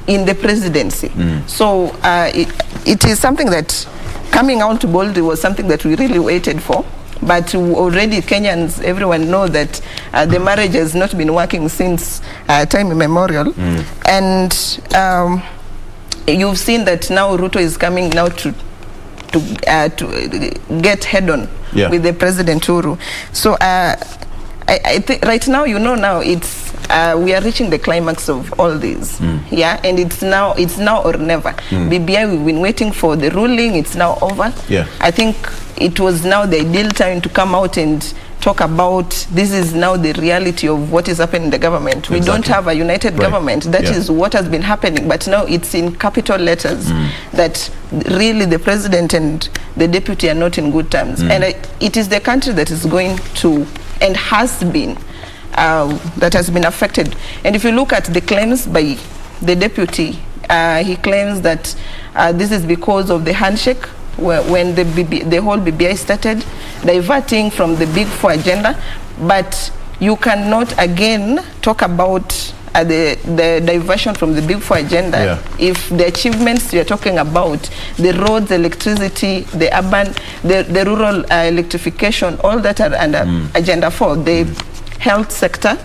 in the presidency. So it is something that coming out boldly was something that we really waited for. But already Kenyans, everyone know that the marriage has not been working since time immemorial. And you've seen that now Ruto is coming now to get head on with the President Uhuru. So I think right now, now it's we are reaching the climax of all this. And it's now or never. BBI, we've been waiting for the ruling. It's now over. I think it was now the ideal time to come out and talk about this is now the reality of what is happening in the government. We don't have a united government. That is what has been happening. But now it's in capital letters that really the president and the deputy are not in good terms. And it is the country that is going to, and has been, that has been affected. And if you look at the claims by the deputy, he claims that this is because of the handshake when the whole BBI started, diverting from the Big Four agenda. But you cannot again talk about the diversion from the Big Four agenda if the achievements you're talking about, the roads, electricity, the urban, the rural electrification, all that are under agenda 4, the health sector.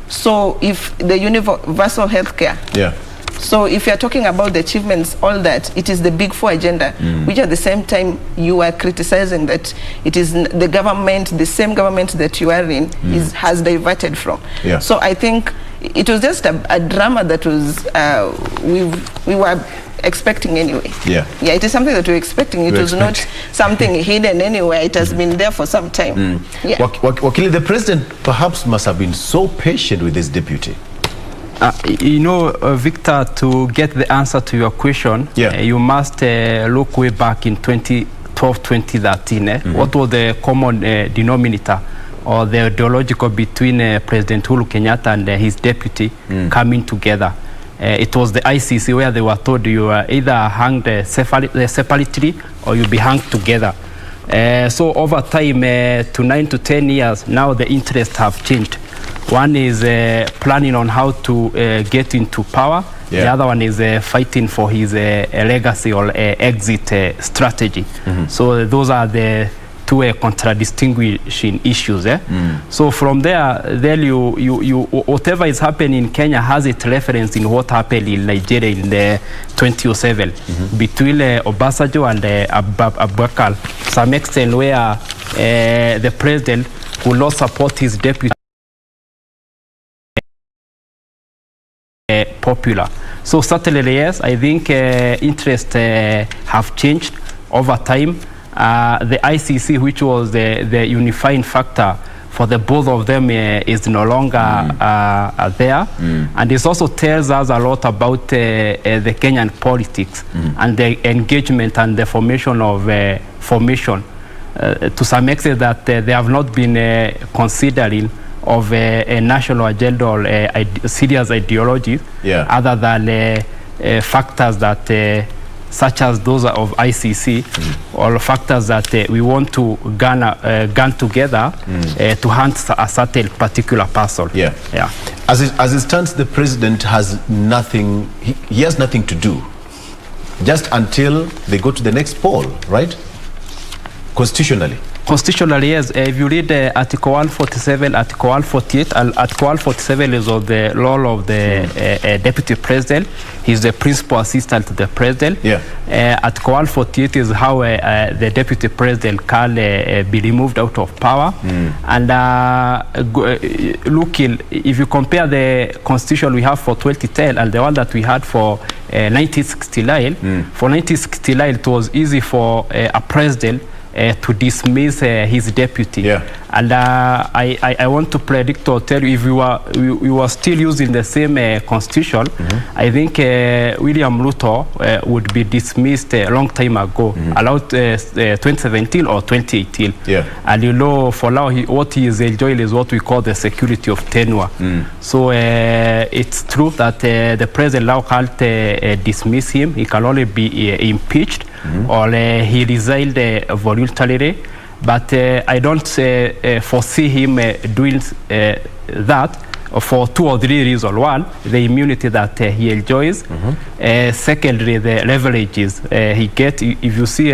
So if the universal health care, so if you're talking about the achievements, all that, it is the Big Four agenda, which at the same time you are criticizing that it is the government, the same government that you are in, has diverted from. So I think it was just a drama that was we were expecting anyway. It is something that we're expecting. It was not something hidden anywhere. It has been there for some time. Wakili, the president perhaps must have been so patient with his deputy. Victor, to get the answer to your question, you must look way back in 2012-2013. What was the common denominator or the ideological between President Uhuru Kenyatta and his deputy coming together? It was the ICC where they were told you are either hanged separately or you'll be hanged together. So over time, to 9 to 10 years, now the interests have changed. One is planning on how to get into power. The other one is fighting for his legacy or exit strategy. So those are the two contradistinguishing issues. So from there, then you whatever is happening in Kenya has its reference in what happened in Nigeria in the 2007 between Obasanjo and Abubakar, to some extent where the president could not support his deputy popular. So certainly yes, I think interests have changed over time. The ICC, which was the unifying factor for the both of them, is no longer there. And this also tells us a lot about the Kenyan politics and the engagement and the formation of to some extent that they have not been considering of a national agenda or serious ideology, other than factors that such as those of ICC, or factors that we want to gun together to hunt a certain particular person. As it stands, the president has nothing. He has nothing to do, just until they go to the next poll, right? Constitutionally. Constitutionally, yes. If you read Article 147, Article 148, Article 147 is of the role of the Deputy President. He's the principal assistant to the President. Article 148 is how the Deputy President can be removed out of power. And looking, if you compare the Constitution we have for 2010 and the one that we had for 1969, for 1969 it was easy for a president to dismiss his deputy, And I want to predict or tell you, if we were still using the same constitution, I think William Ruto would be dismissed a long time ago, allowed 2017 or 2018. Yeah. And you know, for now, what he is enjoying is what we call the security of tenure. So it's true that the president now can't dismiss him. He can only be impeached, or he resigned voluntarily. But I don't foresee him doing that for 2 or 3 reasons. One, the immunity that he enjoys. Secondly, the leverages he gets. If you see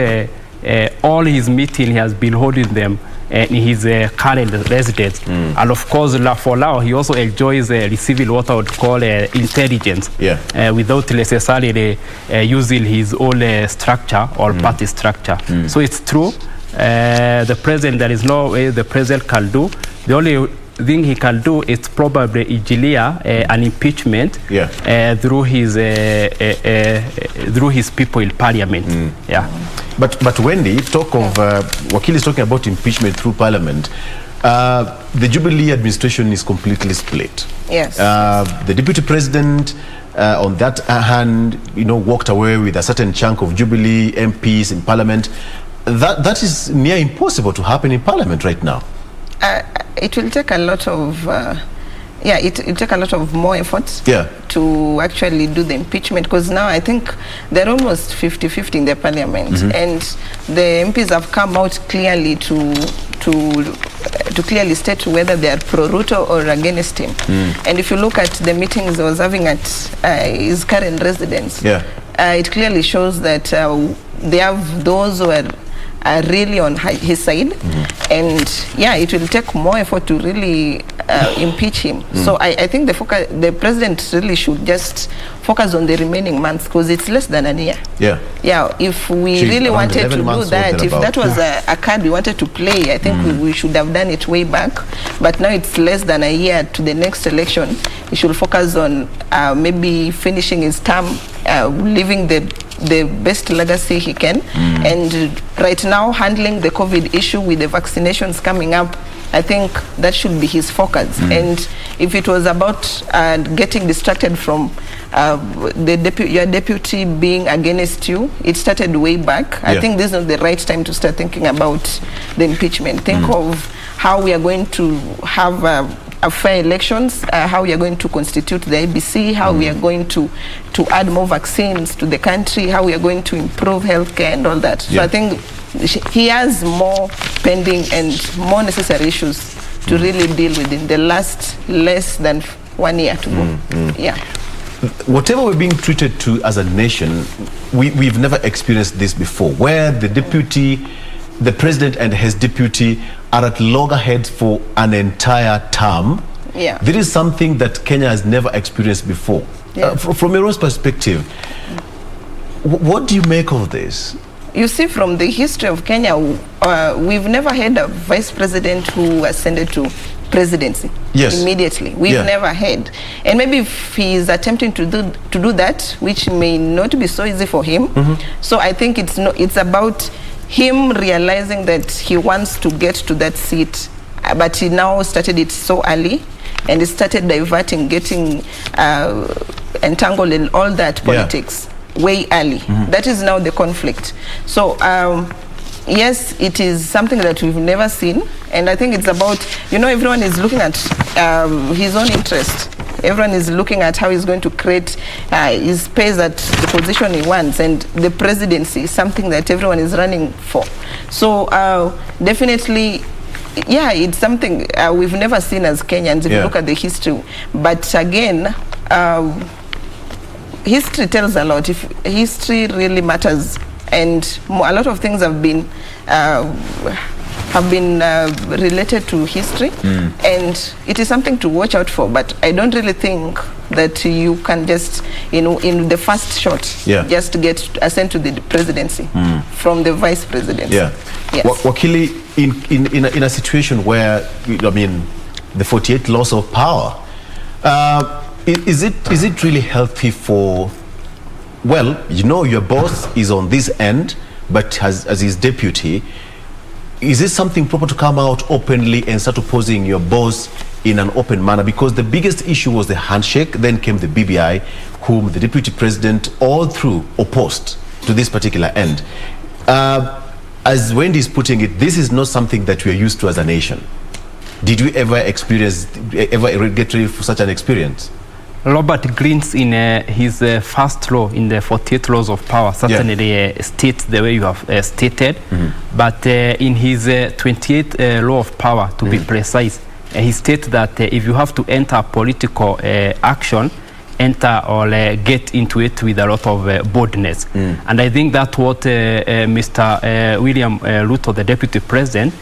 all his meetings, he has been holding them in his current residence. And of course, for now, he also enjoys receiving what I would call intelligence, without necessarily using his own structure or party structure. So it's true. The president, there is no way the president can do. The only thing he can do is probably engineer an impeachment through his people in parliament. But Wendy, talk of Wakili is talking about impeachment through parliament. The Jubilee administration is completely split. Yes. The deputy president, on that hand, walked away with a certain chunk of Jubilee MPs in parliament. That is near impossible to happen in parliament right now. It will take a lot of it will take a lot of more efforts to actually do the impeachment, because now I think they're almost 50-50 in the parliament, and the MPs have come out clearly to clearly state whether they are pro Ruto or against him. And if you look at the meetings he was having at his current residence, it clearly shows that they have those who are really on his side, and it will take more effort to really impeach him. So I think the president really should just focus on the remaining months, because it's less than a year. If we really wanted to do that, if that was a card we wanted to play, I think we should have done it way back. But now it's less than a year to the next election. He should focus on maybe finishing his term, leaving the best legacy he can, and right now handling the COVID issue with the vaccinations coming up. I think that should be his focus. And if it was about getting distracted from your deputy being against you, it started way back. I think this is not the right time to start thinking about the impeachment. Think of how we are going to have fair elections, how we are going to constitute the IBC, how we are going to add more vaccines to the country, how we are going to improve healthcare and all that. So I think he has more pending and more necessary issues to really deal with in the less than 1 year to go. Whatever we're being treated to as a nation, we've never experienced this before, where the president and his deputy are at loggerheads for an entire term. This is something that Kenya has never experienced before. From your own perspective, what do you make of this? You see, from the history of Kenya, we've never had a vice president who ascended to presidency immediately. We've never had. And maybe if he is attempting to do that, which may not be so easy for him. So I think it's about him realizing that he wants to get to that seat, but he now started it so early, and he started diverting, getting entangled in all that politics way early. That is now the conflict. So yes, it is something that we've never seen, and I think it's about, everyone is looking at his own interest. Everyone is looking at how he's going to create his space at the position he wants, and the presidency is something that everyone is running for. So definitely, it's something we've never seen as Kenyans if you look at the history. But again, history tells a lot. If history really matters, and a lot of things have been related to history, and it is something to watch out for. But I don't really think that you can just, in the first shot, just ascend to the presidency from the vice presidency. Wakili, in a situation where, the 48 laws of power, is it really healthy for, your boss is on this end, but as his deputy, is it something proper to come out openly and start opposing your boss in an open manner? Because the biggest issue was the handshake, then came the BBI, whom the deputy president all through opposed to this particular end. As Wendy is putting it, this is not something that we are used to as a nation. Did you ever get ready for such an experience? Robert Green's in his first law, in the 48 laws of power, certainly states the way you have stated. But in his 28th law of power, to be precise, he states that if you have to enter political action, enter or get into it with a lot of boldness. And I think that's what Mr. William Ruto, the deputy president,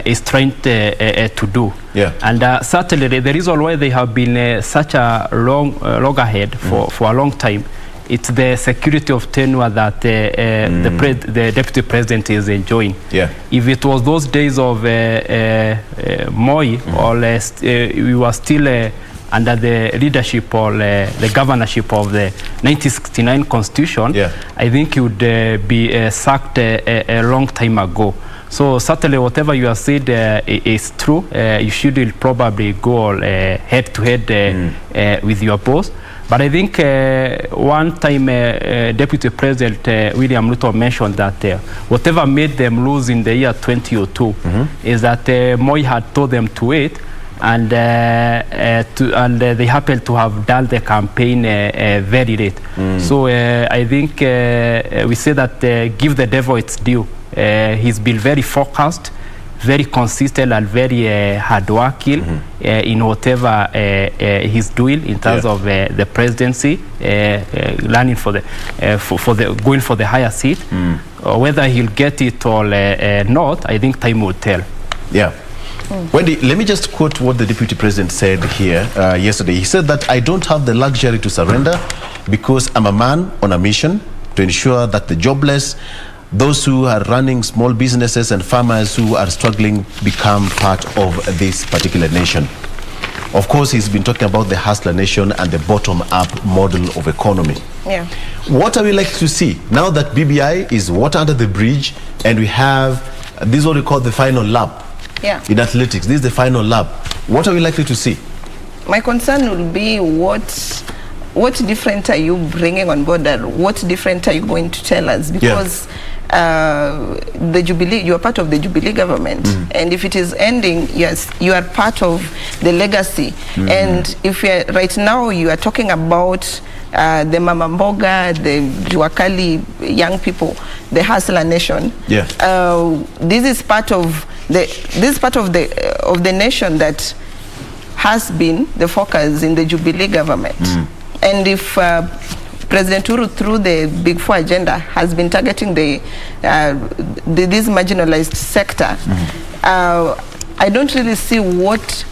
is trying to do. And certainly the reason why they have been such a long loggerhead for a long time, it's the security of tenure that the deputy president is enjoying. If it was those days of Moi, or we were still under the leadership or the governorship of the 1969 Constitution, I think it would be sacked a long time ago. So certainly whatever you have said is true. You should probably go head to head with your boss. But I think one time Deputy President William Ruto mentioned that whatever made them lose in the year 2002 is that Moi had told them to wait, and they happened to have done the campaign very late. So I think we say that give the devil its due. He's been very focused, very consistent, and very hardworking in whatever he's doing in terms of the presidency, running for the going for the higher seat. Whether he'll get it or not, I think time will tell. Wendy, let me just quote what the deputy president said here yesterday. He said that I don't have the luxury to surrender because I'm a man on a mission to ensure that the jobless, those who are running small businesses, and farmers who are struggling become part of this particular nation. Of course, he's been talking about the hustler nation and the bottom-up model of economy. What are we likely to see now that BBI is water under the bridge, and we have this is what we call the final lap in athletics? This is the final lap. What are we likely to see? My concern will be what different are you bringing on board, or what different are you going to tell us? Because the Jubilee, you are part of the Jubilee government, and if it is ending, yes, you are part of the legacy. And if you are, right now you are talking about the Mama Mboga, the Juakali young people, the hustler nation. This is part of the nation that has been the focus in the Jubilee government. And if President Uhuru, through the Big Four agenda, has been targeting this marginalized sector, I don't really see what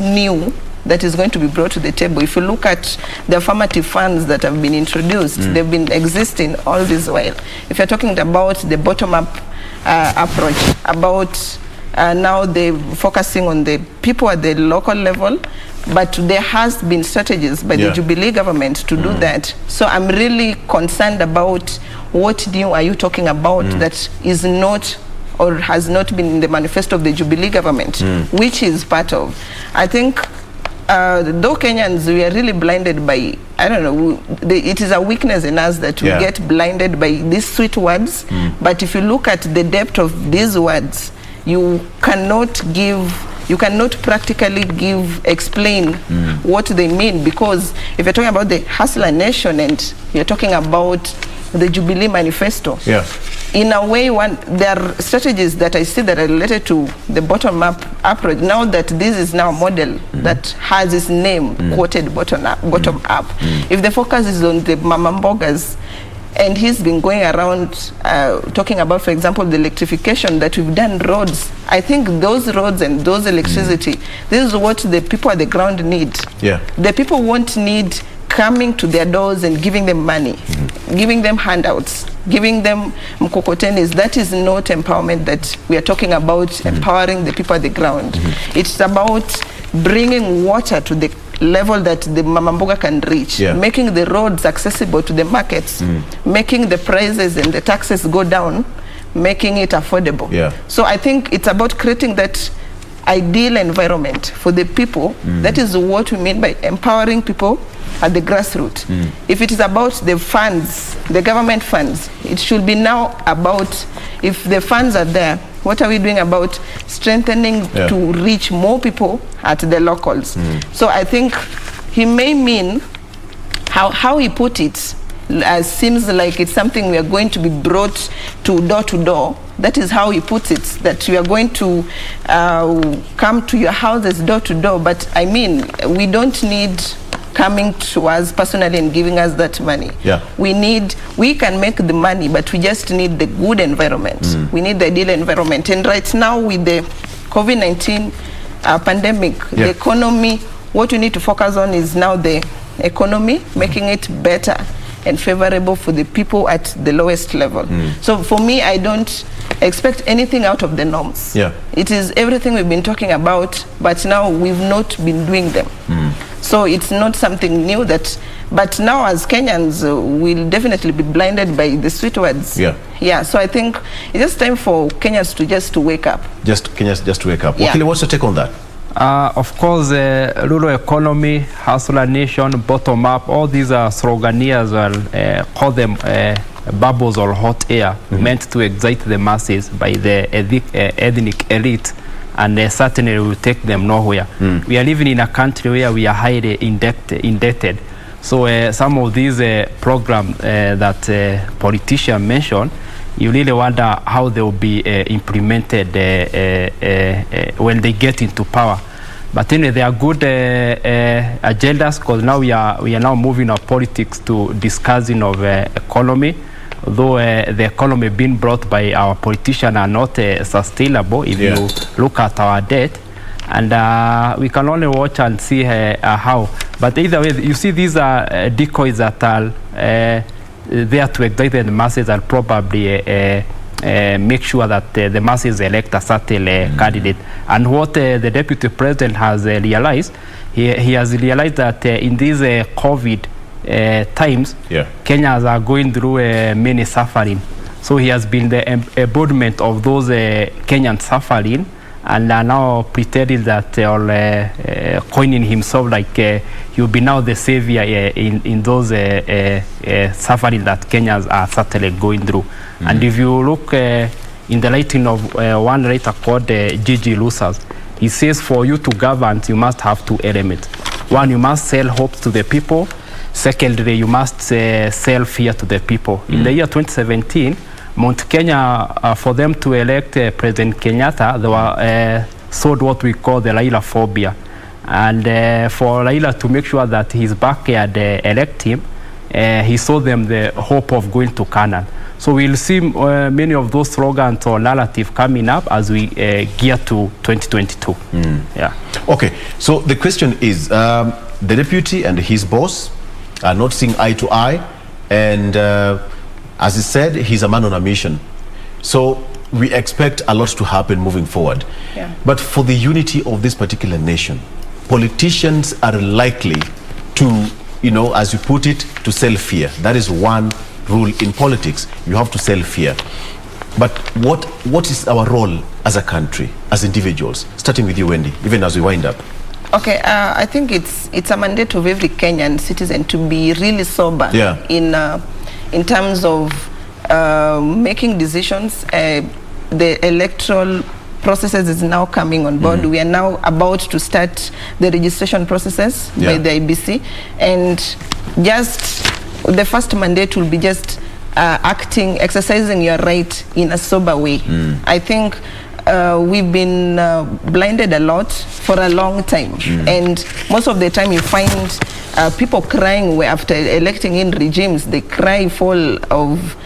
new that is going to be brought to the table. If you look at the affirmative funds that have been introduced, they've been existing all this while. If you're talking about the bottom-up approach, about now they're focusing on the people at the local level, but there has been strategies by the Jubilee government to do that. So I'm really concerned about what new are you talking about that is not or has not been in the manifesto of the Jubilee government, which is part of. I think though Kenyans, we are really blinded by, I don't know, it is a weakness in us that we get blinded by these sweet words, but if you look at the depth of these words, you cannot practically explain what they mean, because if you're talking about the hustler nation and you're talking about the Jubilee manifesto, in a way, there are strategies that I see that are related to the bottom-up approach. Now that this is now a model that has its name quoted bottom-up. If the focus is on the Mama Mbogas, and he's been going around talking about, for example, the electrification, that we've done roads. I think those roads and those electricity, this is what the people at the ground need. The people won't need coming to their doors and giving them money, giving them handouts, giving them mkokotenis. That is not empowerment that we are talking about, empowering the people at the ground. It's about bringing water to the level that the Mama Mboga can reach, making the roads accessible to the markets, making the prices and the taxes go down, making it affordable. Yeah. So I think it's about creating that ideal environment for the people. That is what we mean by empowering people at the grassroots. If it is about the funds, the government funds, it should be now about, if the funds are there, what are we doing about strengthening to reach more people at the locals? So I think he may mean how he put it seems like it's something we are going to be brought to door. That is how he puts it, that we are going to come to your houses door to door. But I mean, we don't need coming to us personally and giving us that money. Yeah. We can make the money, but we just need the good environment. We need the ideal environment. And right now with the COVID-19 pandemic, the economy, what we need to focus on is now the economy, making it better and favorable for the people at the lowest level. So for me, I don't expect anything out of the norms. Yeah. It is everything we've been talking about, but now we've not been doing them. So it's not something new but now as Kenyans, we'll definitely be blinded by the sweet words. Yeah, so I think it's just time for Kenyans to wake up. Kenyans just to wake up. Yeah. Wakili, what's your take on that? Of course, rural economy, hustler nation, bottom up, all these are sloganeers, call them bubbles or hot air, meant to excite the masses by the ethnic elite, and certainly will take them nowhere. We are living in a country where we are highly indebted. So some of these programs that politicians mention, you really wonder how they will be implemented when they get into power. But anyway, they are good agendas, because now we are now moving our politics to discussing of economy. Though the economy being brought by our politicians are not sustainable if you look at our debt. And we can only watch and see how. But either way, you see these are decoys that are there to excite the masses and probably make sure that the masses elect a certain candidate. And what the deputy president has realized, he has realized that in these COVID times, Kenyans are going through many suffering. So he has been the embodiment of those Kenyan suffering, and are now pretending that or coining himself like he will be now the savior in those suffering that Kenyans are certainly going through. And if you look in the writing of one writer called Gigi Lusas, he says for you to govern, you must have two elements. One, you must sell hope to the people. Secondly, you must sell fear to the people. In the year 2017, Mount Kenya, for them to elect President Kenyatta, they were sold what we call the Raila phobia. And for Raila to make sure that his backyard elect him, he sold them the hope of going to Canaan. So we'll see many of those slogans or narrative coming up as we gear to 2022. Yeah. Okay, so the question is, the deputy and his boss are not seeing eye to eye, and as he said, he's a man on a mission. So we expect a lot to happen moving forward. But for the unity of this particular nation, politicians are likely to, as you put it, to sell fear. That is one rule in politics. You have to sell fear. But what is our role as a country, as individuals? Starting with you, Wendy, even as we wind up. Okay, I think it's a mandate of every Kenyan citizen to be really sober in terms of making decisions. The electoral processes is now coming on board. We are now about to start the registration processes by the IBC, and just the first mandate will be just exercising your right in a sober way. I think we've been blinded a lot for a long time, and most of the time you find people crying after electing in regimes. They cry full of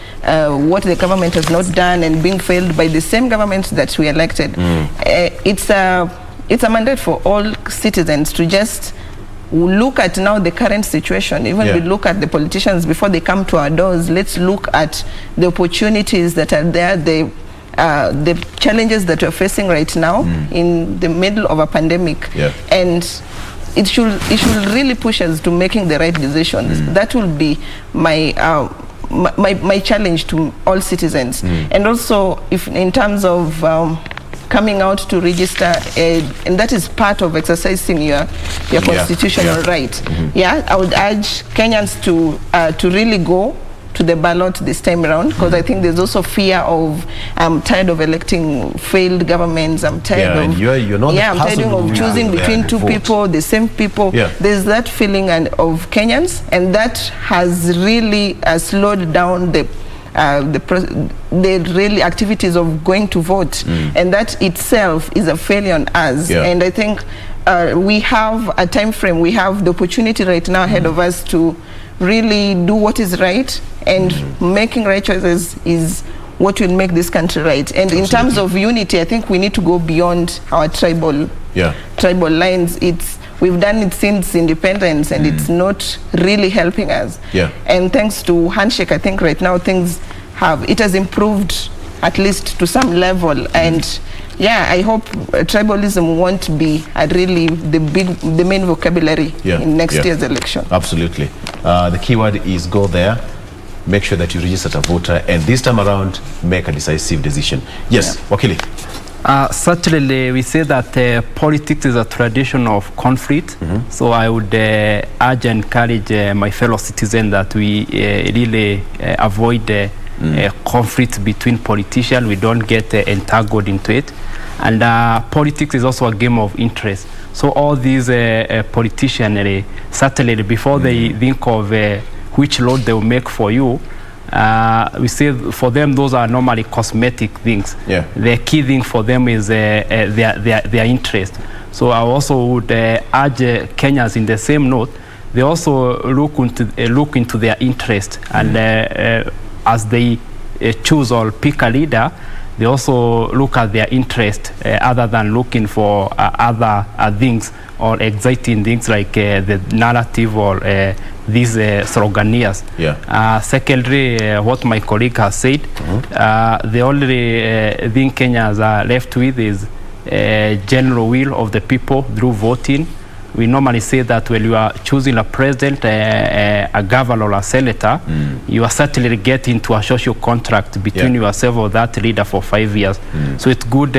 what the government has not done and being failed by the same government that we elected. It's a mandate for all citizens to just look at now the current situation. Even we look at the politicians before they come to our doors. Let's look at the opportunities that are there, the challenges that we're facing right now in the middle of a pandemic, and it should really push us to making the right decisions. That will be my my challenge to all citizens. And also, if in terms of coming out to register, and that is part of exercising your constitutional right. I would urge Kenyans to really go to the ballot this time around, because I think there's also fear of, I'm tired of electing failed governments, I'm tired of, you're not I'm tired of choosing between two people, the same people. There's that feeling of Kenyans, and that has really slowed down the really activities of going to vote, and that itself is a failure on us. And I think we have a time frame, we have the opportunity right now ahead of us to really do what is right, and making right choices is what will make this country right. And in terms of unity, I think we need to go beyond our tribal lines. We've done it since independence, and it's not really helping us. And thanks to Handshake, I think right now it has improved at least to some level. And I hope tribalism won't be really the main vocabulary in next year's election. Absolutely. The keyword is go there, make sure that you register as a voter, and this time around, make a decisive decision. Yes, Wakili. Certainly, we say that politics is a tradition of conflict. So I would urge and encourage my fellow citizens that we really avoid conflict between politicians. We don't get entangled into it. And politics is also a game of interest. So all these politicians, certainly before they think of which road they will make for you, we say for them those are normally cosmetic things. The key thing for them is their interest. So I also would urge Kenyans in the same note, they also look into their interest, and as they choose or pick a leader, they also look at their interest other than looking for other things or exciting things like the narrative or these sloganeers. Secondly, what my colleague has said, the only thing Kenyans are left with is general will of the people through voting. We normally say that when you are choosing a president, a governor or a senator, you are certainly getting into a social contract between yourself or that leader for 5 years. So it's good,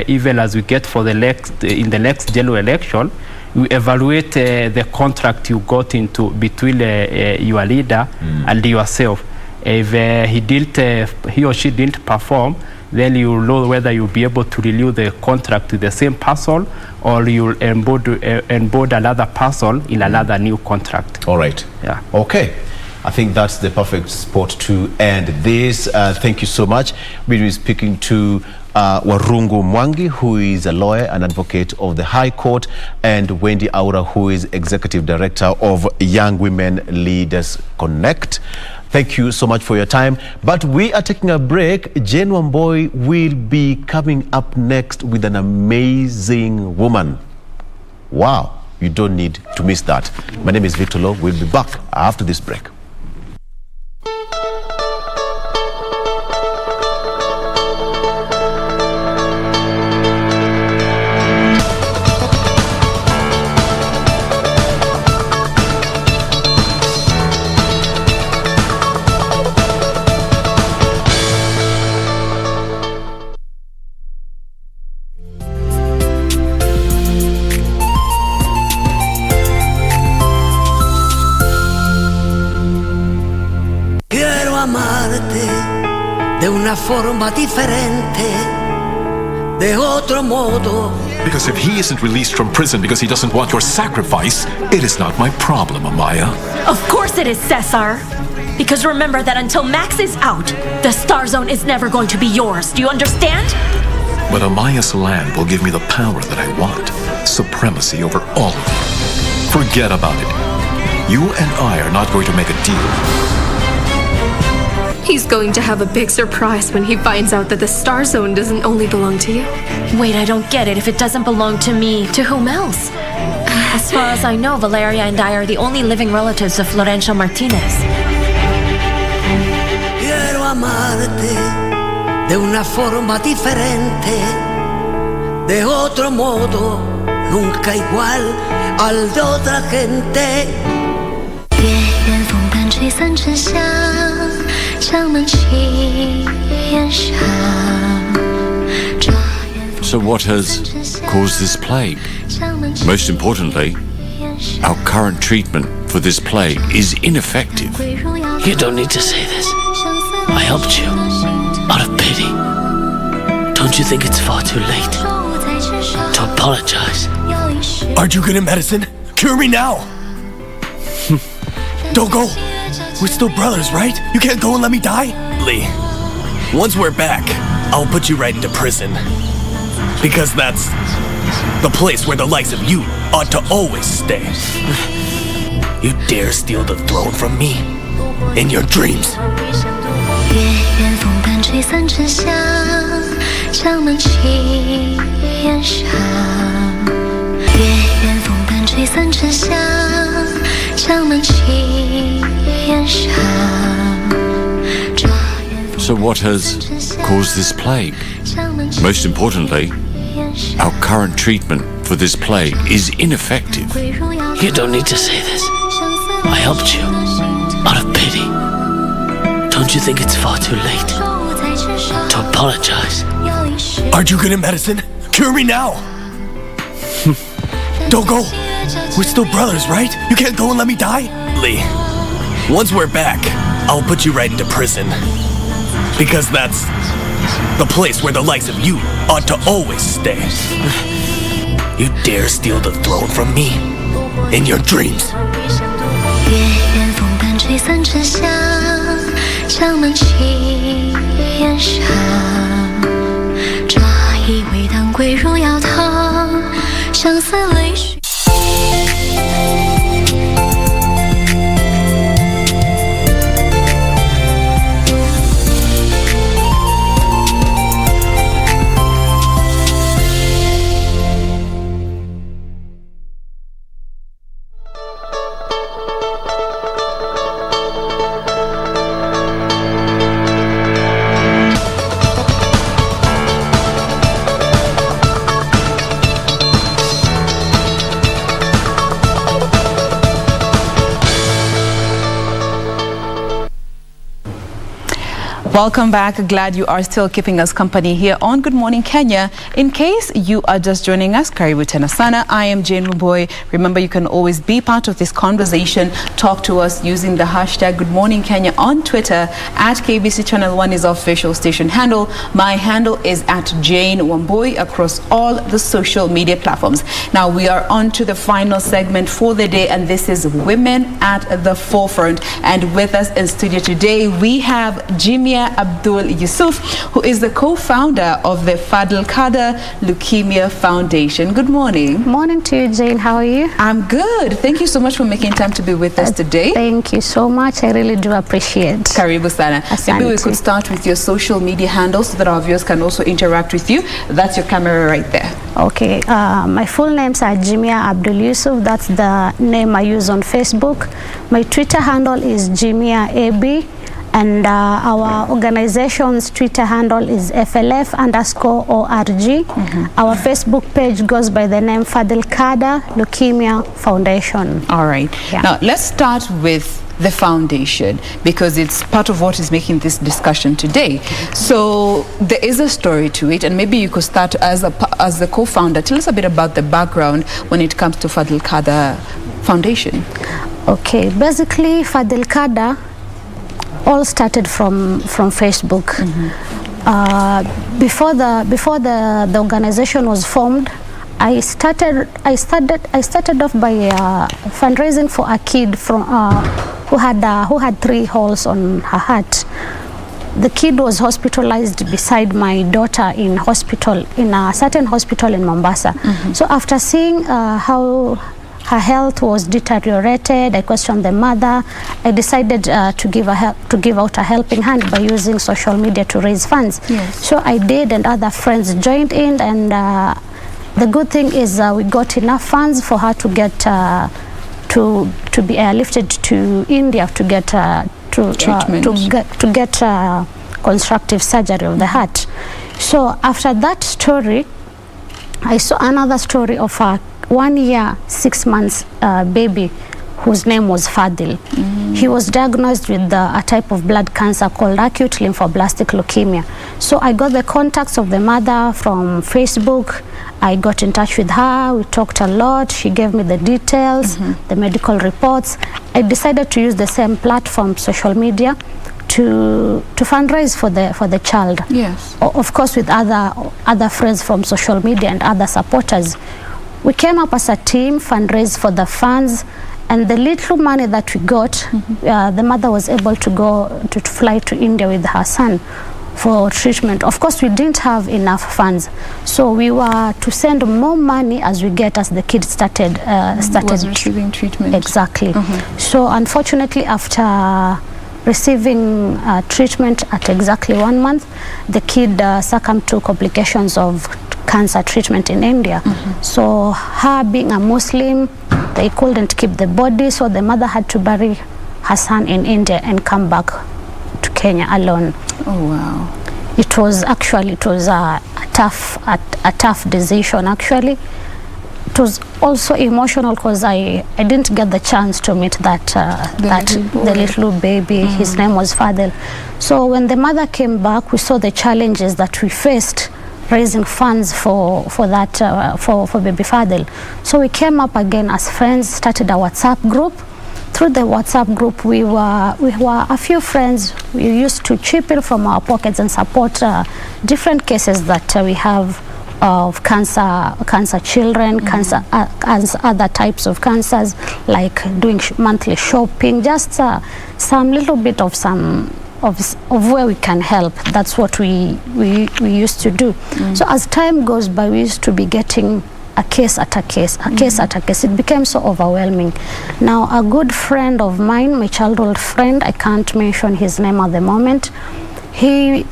even as we get for in the next general election, you evaluate the contract you got into between your leader and yourself. If he or she didn't perform, then you know whether you'll be able to renew the contract with the same person, or you'll onboard another person in another new contract. All right. Okay. I think that's the perfect spot to end this. Thank you so much. We'll be speaking to Warungu Mwangi, who is a lawyer and advocate of the High Court, and Wendy Aura, who is Executive Director of Young Women Leaders Connect. Thank you so much for your time. But we are taking a break. Jane Wamboi will be coming up next with an amazing woman. Wow, you don't need to miss that. My name is Victor Lowe. We'll be back after this break. De una forma differente, de otro modo. Because if he isn't released from prison because he doesn't want your sacrifice, it is not my problem, Amaya. Of course it is, Cesar. Because remember that until Max is out, the Star Zone is never going to be yours. Do you understand? But Amaya's land will give me the power that I want. Supremacy over all of you. Forget about it. You and I are not going to make a deal. He's going to have a big surprise when he finds out that the Star Zone doesn't only belong to you. Wait, I don't get it. If it doesn't belong to me, to whom else? As far as I know, Valeria and I are the only living relatives of Florencio Martinez. Quiero amarte de una forma diferente, de otro modo, nunca igual al de otra gente. 月圆风般吹散沉香， So what has caused this plague? Most importantly, our current treatment for this plague is ineffective. You don't need to say this. I helped you out of pity. Don't you think it's far too late to apologize? Aren't you good at medicine? Cure me now! Don't go! We're still brothers, right? You can't go and let me die? Lee, once we're back, I'll put you right into prison. Because that's the place where the likes of you ought to always stay. You dare steal the throne from me in your dreams. So what has caused this plague? Most importantly, our current treatment for this plague is ineffective. You don't need to say this. I helped you out of pity. Don't you think it's far too late to apologize? Aren't you good at medicine? Cure me now! Don't go! We're still brothers, right? You can't go and let me die? Lee, once we're back, I'll put you right into prison. Because that's the place where the likes of you ought to always stay. You dare steal the throne from me in your dreams. Welcome back. Glad you are still keeping us company here on Good Morning Kenya. In case you are just joining us, karibu tena sana. I am Jane Muboy. Remember, you can always be part of this conversation. Talk to us using the hashtag Good Morning Kenya on Twitter. At KBC Channel 1 is our official station handle. My handle is at Jane Wamboy across all the social media platforms. Now we are on to the final segment for the day, and this is Women at the Forefront. And with us in studio today, we have Jimia Abdul Yusuf, who is the co-founder of the Fadl Kader Leukemia Foundation. Good morning. Morning to you, Jane. How are you? I'm good. Thank you so much for making time to be with us today. Thank you so much. I really do appreciate. Karibu sana. Maybe we could start with your social media handles so that our viewers can also interact with you. That's your camera right there. Okay. My full names are Jimia Abdul Yusuf. That's the name I use on Facebook. My Twitter handle is Jimia AB. And our organization's Twitter handle is FLF_ORG. Our Facebook page goes by the name Fadl Kader Leukemia Foundation. All right. Yeah. Now, let's start with the foundation, because it's part of what is making this discussion today. So there is a story to it, and maybe you could start as the co-founder. Tell us a bit about the background when it comes to Fadl Kader Foundation. Okay. Basically, Fadl Kader all started from Facebook. Before the organization was formed, I started off by fundraising for a kid from who had 3 holes on her heart. The kid was hospitalized beside my daughter in a certain hospital in Mombasa. So after seeing how her health was deteriorated, I questioned the mother. I decided to give out a helping hand by using social media to raise funds. Yes. So I did, and other friends joined in, and the good thing is we got enough funds for her to get to be airlifted to India to get constructive surgery of the heart. So after that story, I saw another story of a 1 year, 6 months baby whose name was Fadil. He was diagnosed with a type of blood cancer called acute lymphoblastic leukemia. So I got the contacts of the mother from Facebook. I got in touch with her. We talked a lot. She gave me the details, the medical reports. I decided to use the same platform, social media, to fundraise for the child. Yes. Of course, with other friends from social media and other supporters. We came up as a team, fundraised for the funds, and the little money that we got, the mother was able to go to fly to India with her son for treatment. Of course, we didn't have enough funds, so we were to send more money as the kid started receiving treatment. Exactly. So unfortunately, after receiving treatment at exactly 1 month, the kid succumbed to complications of cancer treatment in India. So her being a Muslim, they couldn't keep the body, so the mother had to bury her son in India and come back to Kenya alone. Oh wow. It was a tough decision actually. It was also emotional because I didn't get the chance to meet the little baby. His name was Fadil. So when the mother came back, we saw the challenges that we faced raising funds for baby Fadil. So we came up again as friends, started a WhatsApp group. Through the WhatsApp group, we were a few friends. We used to chip in from our pockets and support different cases that we have of cancer children, cancer, other types of cancers, like doing monthly shopping, just some little bit of where we can help. That's what we used to do. So as time goes by, we used to be getting a case at a case. It became so overwhelming. Now, a good friend of mine, my childhood friend, I can't mention his name at the moment, he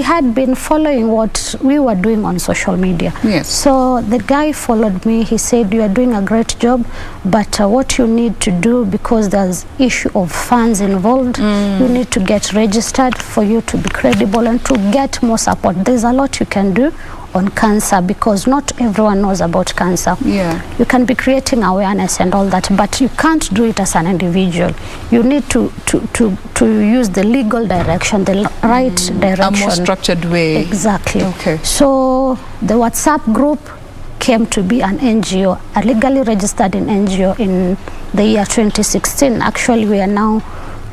had been following what we were doing on social media. Yes. So the guy followed me. He said, "You are doing a great job, but what you need to do, because there's issue of funds involved, you need to get registered for you to be credible and to get more support. There's a lot you can do on cancer, because not everyone knows about cancer. Yeah. You can be creating awareness and all that, but you can't do it as an individual. You need to use the legal direction, the right direction. A more structured way. Exactly. Okay. So the WhatsApp group came to be an NGO, a legally registered NGO in the year 2016. Actually, we are now,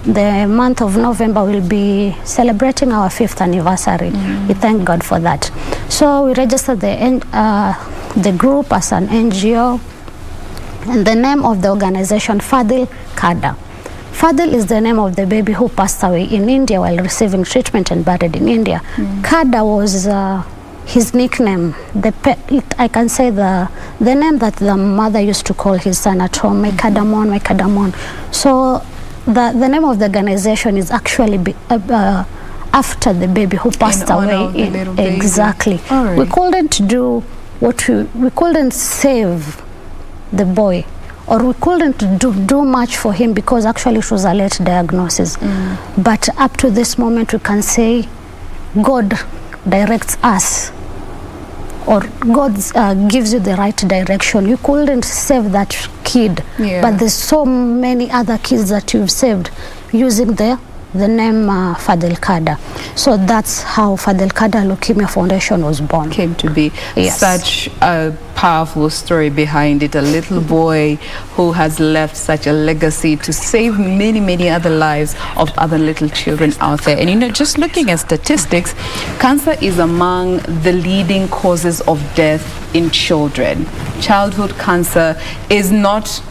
the month of November, will be celebrating our 5th anniversary. We thank God for that. So we registered the group as an NGO, and the name of the organization, Fadil Kada. Fadil is the name of the baby who passed away in India while receiving treatment and buried in India. Kada was his nickname. I can say the name that the mother used to call his son at home, my Kadamon, my Kadamon. So the name of the organization is actually after the baby who passed away. Exactly. Right. We couldn't do we couldn't save the boy, or we couldn't do much for him, because actually it was a late diagnosis. But up to this moment, we can say God directs us, or God gives you the right direction. You couldn't save that kid, but there's so many other kids that you've saved using the name Fadil Kada. So that's how Fadil Kada Leukemia Foundation was born. Came to be. Yes. Such a powerful story behind it. A little boy who has left such a legacy to save many, many other lives of other little children out there. And you know, just looking at statistics, cancer is among the leading causes of death in children. Childhood cancer is not,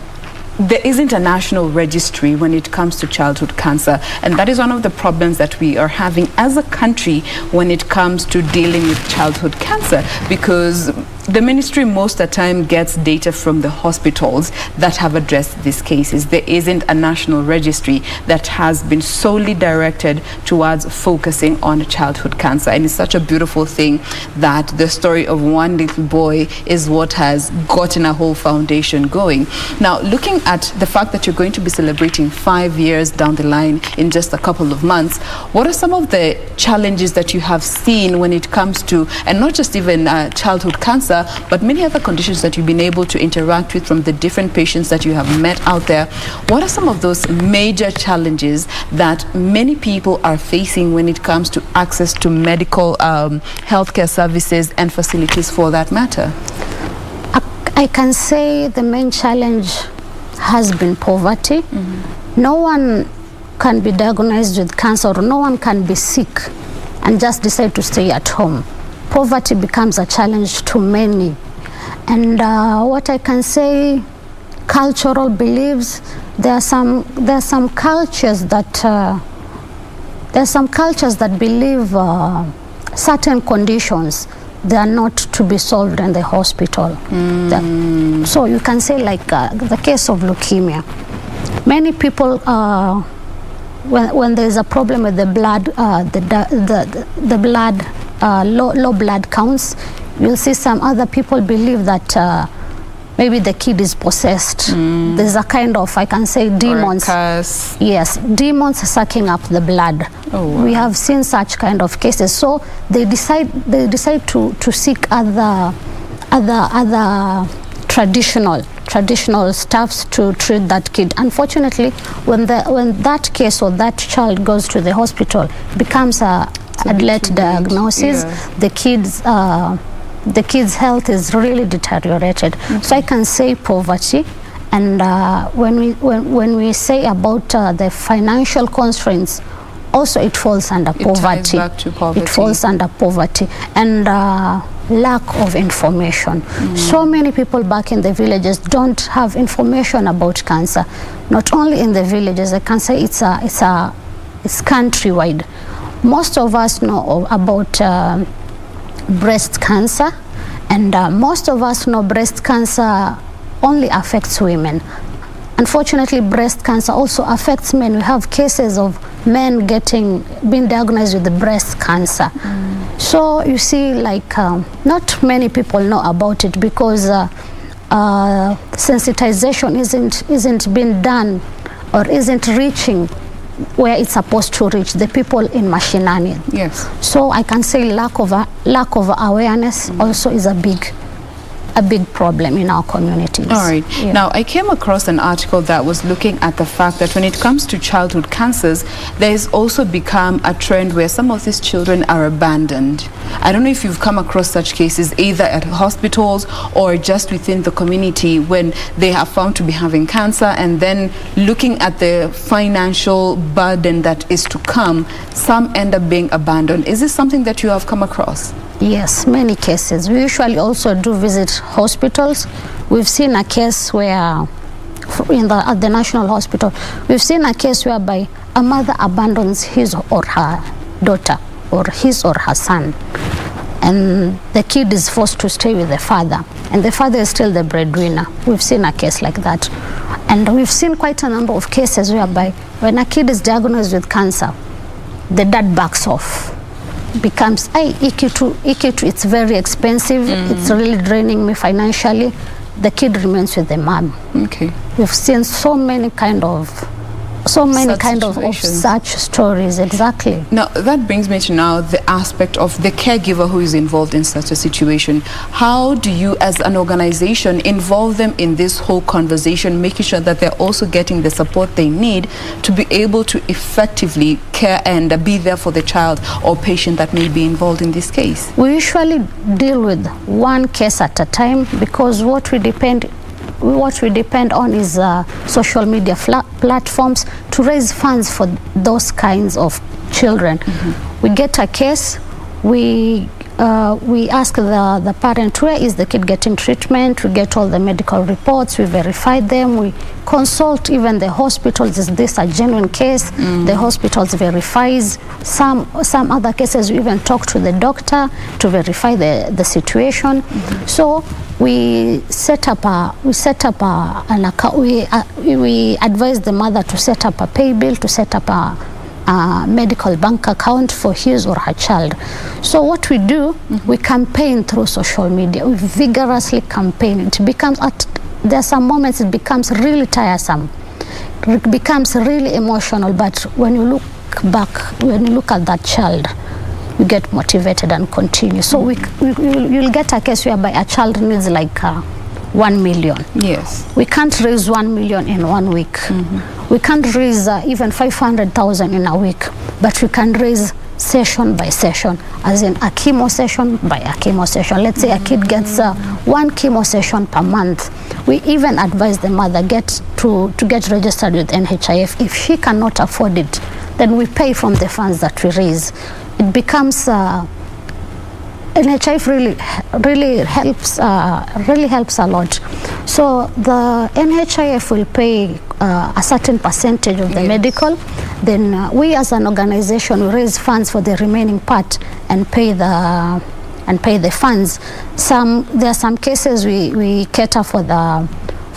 there isn't a national registry when it comes to childhood cancer, and that is one of the problems that we are having as a country when it comes to dealing with childhood cancer, because the ministry most of the time gets data from the hospitals that have addressed these cases. There isn't a national registry that has been solely directed towards focusing on childhood cancer, and it's such a beautiful thing that the story of one little boy is what has gotten a whole foundation going. Now, looking at the fact that you're going to be celebrating 5 years down the line in just a couple of months, what are some of the challenges that you have seen when it comes to, and not just even childhood cancer, cancer, but many other conditions that you've been able to interact with from the different patients that you have met out there. What are some of those major challenges that many people are facing when it comes to access to medical healthcare services and facilities for that matter? I can say the main challenge has been poverty. No one can be diagnosed with cancer, or no one can be sick and just decide to stay at home. Poverty becomes a challenge to many. And what I can say, cultural beliefs, there are some cultures that believe certain conditions, they are not to be solved in the hospital. So you can say like the case of leukemia. Many people, when there is a problem with the blood, low blood counts, you'll see some other people believe that maybe the kid is possessed. There's a kind of, I can say, demons. Yes, demons sucking up the blood. We have seen such kind of cases. So they decide to seek other traditional stuffs to treat that kid. Unfortunately, when that case or that child goes to the hospital, it becomes a late diagnosis. The kid's health is really deteriorated. So I can say poverty. And when we say about the financial constraints, also it falls under poverty. It falls under poverty and lack of information. So many people back in the villages don't have information about cancer. Not only in the villages, I can say it's countrywide. Most of us know about breast cancer, and most of us know breast cancer only affects women. Unfortunately, breast cancer also affects men. We have cases of men being diagnosed with the breast cancer. So you see, like not many people know about it because sensitization isn't being done or isn't reaching where it's supposed to reach the people in mashinani. Yes. So I can say lack of awareness also is a big problem in our communities. All right. Yeah. Now, I came across an article that was looking at the fact that when it comes to childhood cancers, there has also become a trend where some of these children are abandoned. I don't know if you've come across such cases either at hospitals or just within the community when they are found to be having cancer, and then looking at the financial burden that is to come, some end up being abandoned. Is this something that you have come across? Yes, many cases. We usually also do visit hospitals. We've seen a case where, at the National Hospital, we've seen a case whereby a mother abandons his or her daughter or his or her son, and the kid is forced to stay with the father, and the father is still the breadwinner. We've seen a case like that. And we've seen quite a number of cases whereby when a kid is diagnosed with cancer, the dad backs off. Becomes Ikitu, it's very expensive, it's really draining me financially. The kid remains with the mom. Okay. We've seen so many kind of such stories. Exactly. Now that brings me to now the aspect of the caregiver who is involved in such a situation. How do you as an organization involve them in this whole conversation, making sure that they're also getting the support they need to be able to effectively care and be there for the child or patient that may be involved in this case? We usually deal with one case at a time, because what we depend on is social media platforms to raise funds for those kinds of children. We get a case, we ask the parent, where is the kid getting treatment? We get all the medical reports, we verify them, we consult even the hospitals. Is this a genuine case? The hospitals verifies. Some other cases we even talk to the doctor to verify the situation. So we set up an account. We advise the mother to set up a pay bill, to set up a medical bank account for his or her child. So what we do, we campaign through social media. We vigorously campaign. It becomes there are some moments it becomes really tiresome. It becomes really emotional. But when you look back, when you look at that child, you get motivated and continue. So you'll get a case whereby a child needs like 1 million. Yes. We can't raise 1 million in 1 week. We can't raise even 500,000 in a week, but we can raise session by session, as in a chemo session by a chemo session. Let's say a kid gets 1 chemo session per month. We even advise the mother to get registered with NHIF. If she cannot afford it, then we pay from the funds that we raise. It becomes NHIF really helps a lot. So the NHIF will pay a certain percentage of the medical. Then we as an organization will raise funds for the remaining part and pay the funds. There are some cases we cater for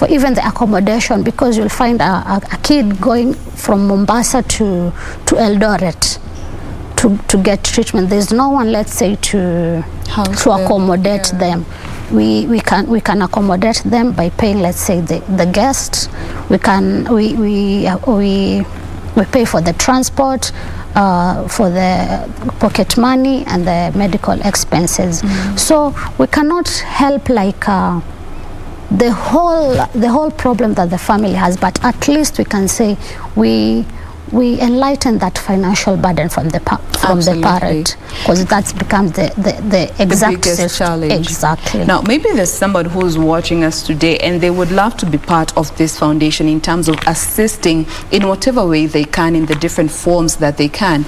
even the accommodation, because you'll find a kid going from Mombasa to Eldoret to get treatment. There's no one, let's say, to accommodate them. We can accommodate them by paying, let's say, the guests. We pay for the transport, for the pocket money and the medical expenses. So we cannot help like the whole problem that the family has, but at least we can say we enlighten that financial burden from the parent, because that becomes the exact biggest challenge. Exactly. Now, maybe there's somebody who's watching us today and they would love to be part of this foundation in terms of assisting in whatever way they can, in the different forms that they can.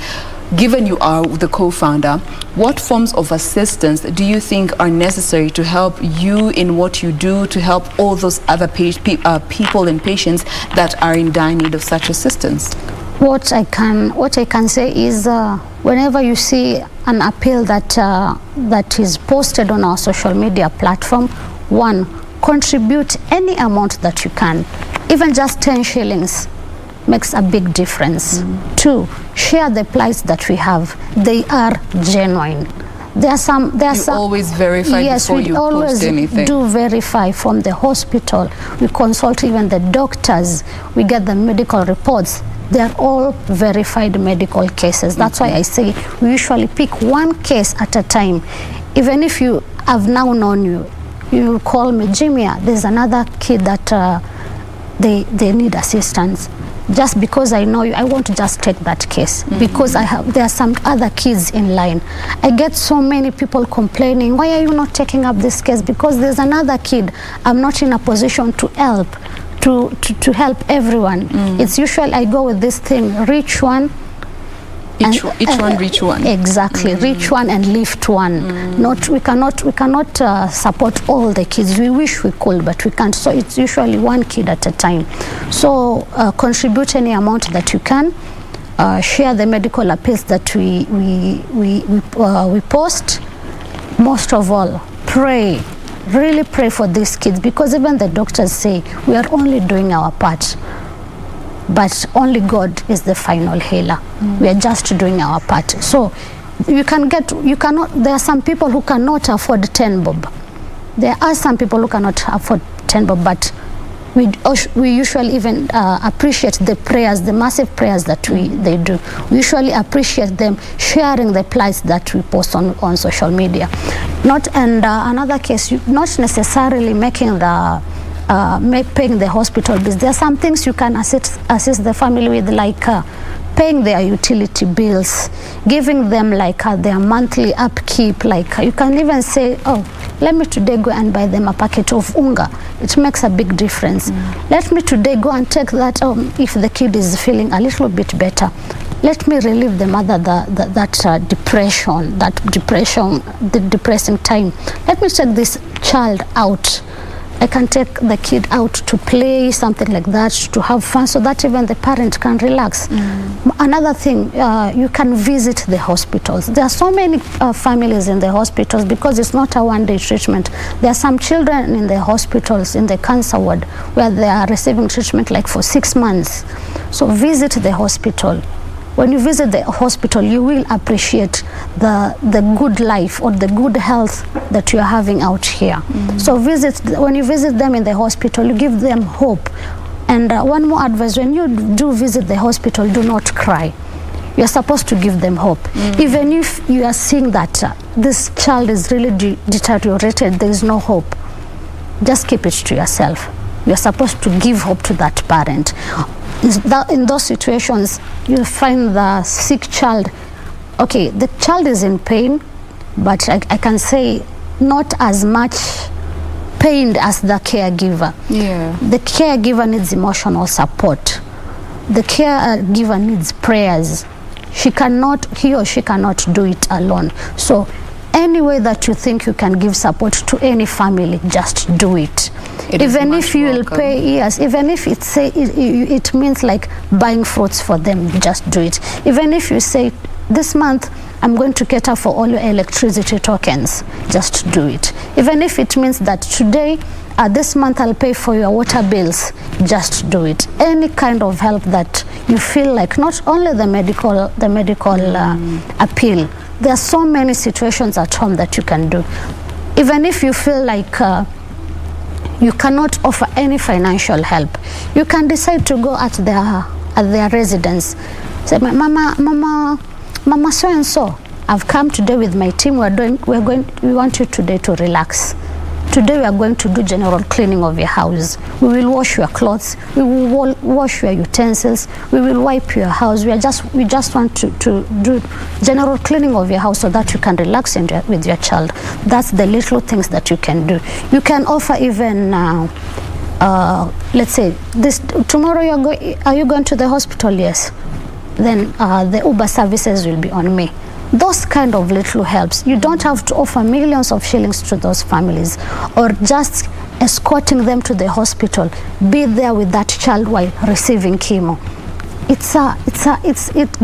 Given you are the co-founder, what forms of assistance do you think are necessary to help you in what you do, to help all those other people and patients that are in dire need of such assistance? What I can say is, whenever you see an appeal that is posted on our social media platform, 1, contribute any amount that you can, even just 10 shillings. Makes a big difference. 2, share the plights that we have. They are genuine. There are some. Always verify before you post anything. Yes, we do verify from the hospital. We consult even the doctors. We get the medical reports. They are all verified medical cases. That's why I say we usually pick 1 case at a time. Even if you have now known you call me, Jimia, there's another kid that they need assistance. Just because I know you, I want to just take that case, because there are some other kids in line. I get so many people complaining, why are you not taking up this case? Because there's another kid. I'm not in a position to help, to help everyone. It's usually I go with this thing, reach one. Each one reach one. Exactly, reach one and lift one. We cannot support all the kids. We wish we could, but we can't. So it's usually 1 kid at a time. So contribute any amount that you can. Share the medical appeals that we post. Most of all, pray. Really pray for these kids, because even the doctors say we are only doing our part. But only God is the final healer. We are just doing our part. So there are some people who cannot afford 10 bob. There are some people who cannot afford 10 bob, but we usually even appreciate the prayers, the massive prayers that they do. We usually appreciate them sharing the plights that we post on social media. Another case, not necessarily making paying the hospital bills. There are some things you can assist the family with, like paying their utility bills, giving them like their monthly upkeep. Like you can even say, oh, let me today go and buy them a packet of unga. It makes a big difference. Let me today go and take that, if the kid is feeling a little bit better. Let me relieve the mother that depressing time. Let me take this child out. I can take the kid out to play, something like that, to have fun, so that even the parent can relax. Another thing, you can visit the hospitals. There are so many families in the hospitals, because it's not a one-day treatment. There are some children in the hospitals, in the cancer ward, where they are receiving treatment like for 6 months. So visit the hospital. When you visit the hospital, you will appreciate the good life or the good health that you are having out here. So when you visit them in the hospital, you give them hope. And one more advice, when you do visit the hospital, do not cry. You're supposed to give them hope. Even if you are seeing that this child is really deteriorated, there is no hope, just keep it to yourself. You're supposed to give hope to that parent. In those situations, you find the sick child, okay, the child is in pain, but I can say not as much pained as the caregiver. Yeah. The caregiver needs emotional support. The caregiver needs prayers. He or she cannot do it alone. So any way that you think you can give support to any family, just do it. Even if you will pay, yes, even if it means like buying fruits for them, just do it. Even if you say, this month I'm going to cater for all your electricity tokens, just do it. Even if it means that today, this month I'll pay for your water bills, just do it. Any kind of help that you feel like, not only the medical appeal. There are so many situations at home that you can do. Even if you feel like you cannot offer any financial help, you can decide to go at their residence. Say, Mama so and so, I've come today with my team. We want you today to relax. Today we are going to do general cleaning of your house. We will wash your clothes. We will wash your utensils. We will wipe your house. We just want to do general cleaning of your house so that you can relax with your child. That's the little things that you can do. You can offer even, let's say, tomorrow are you going to the hospital? Yes. Then the Uber services will be on me. Those kind of little helps. You don't have to offer millions of shillings to those families or just escorting them to the hospital. Be there with that child while receiving chemo. It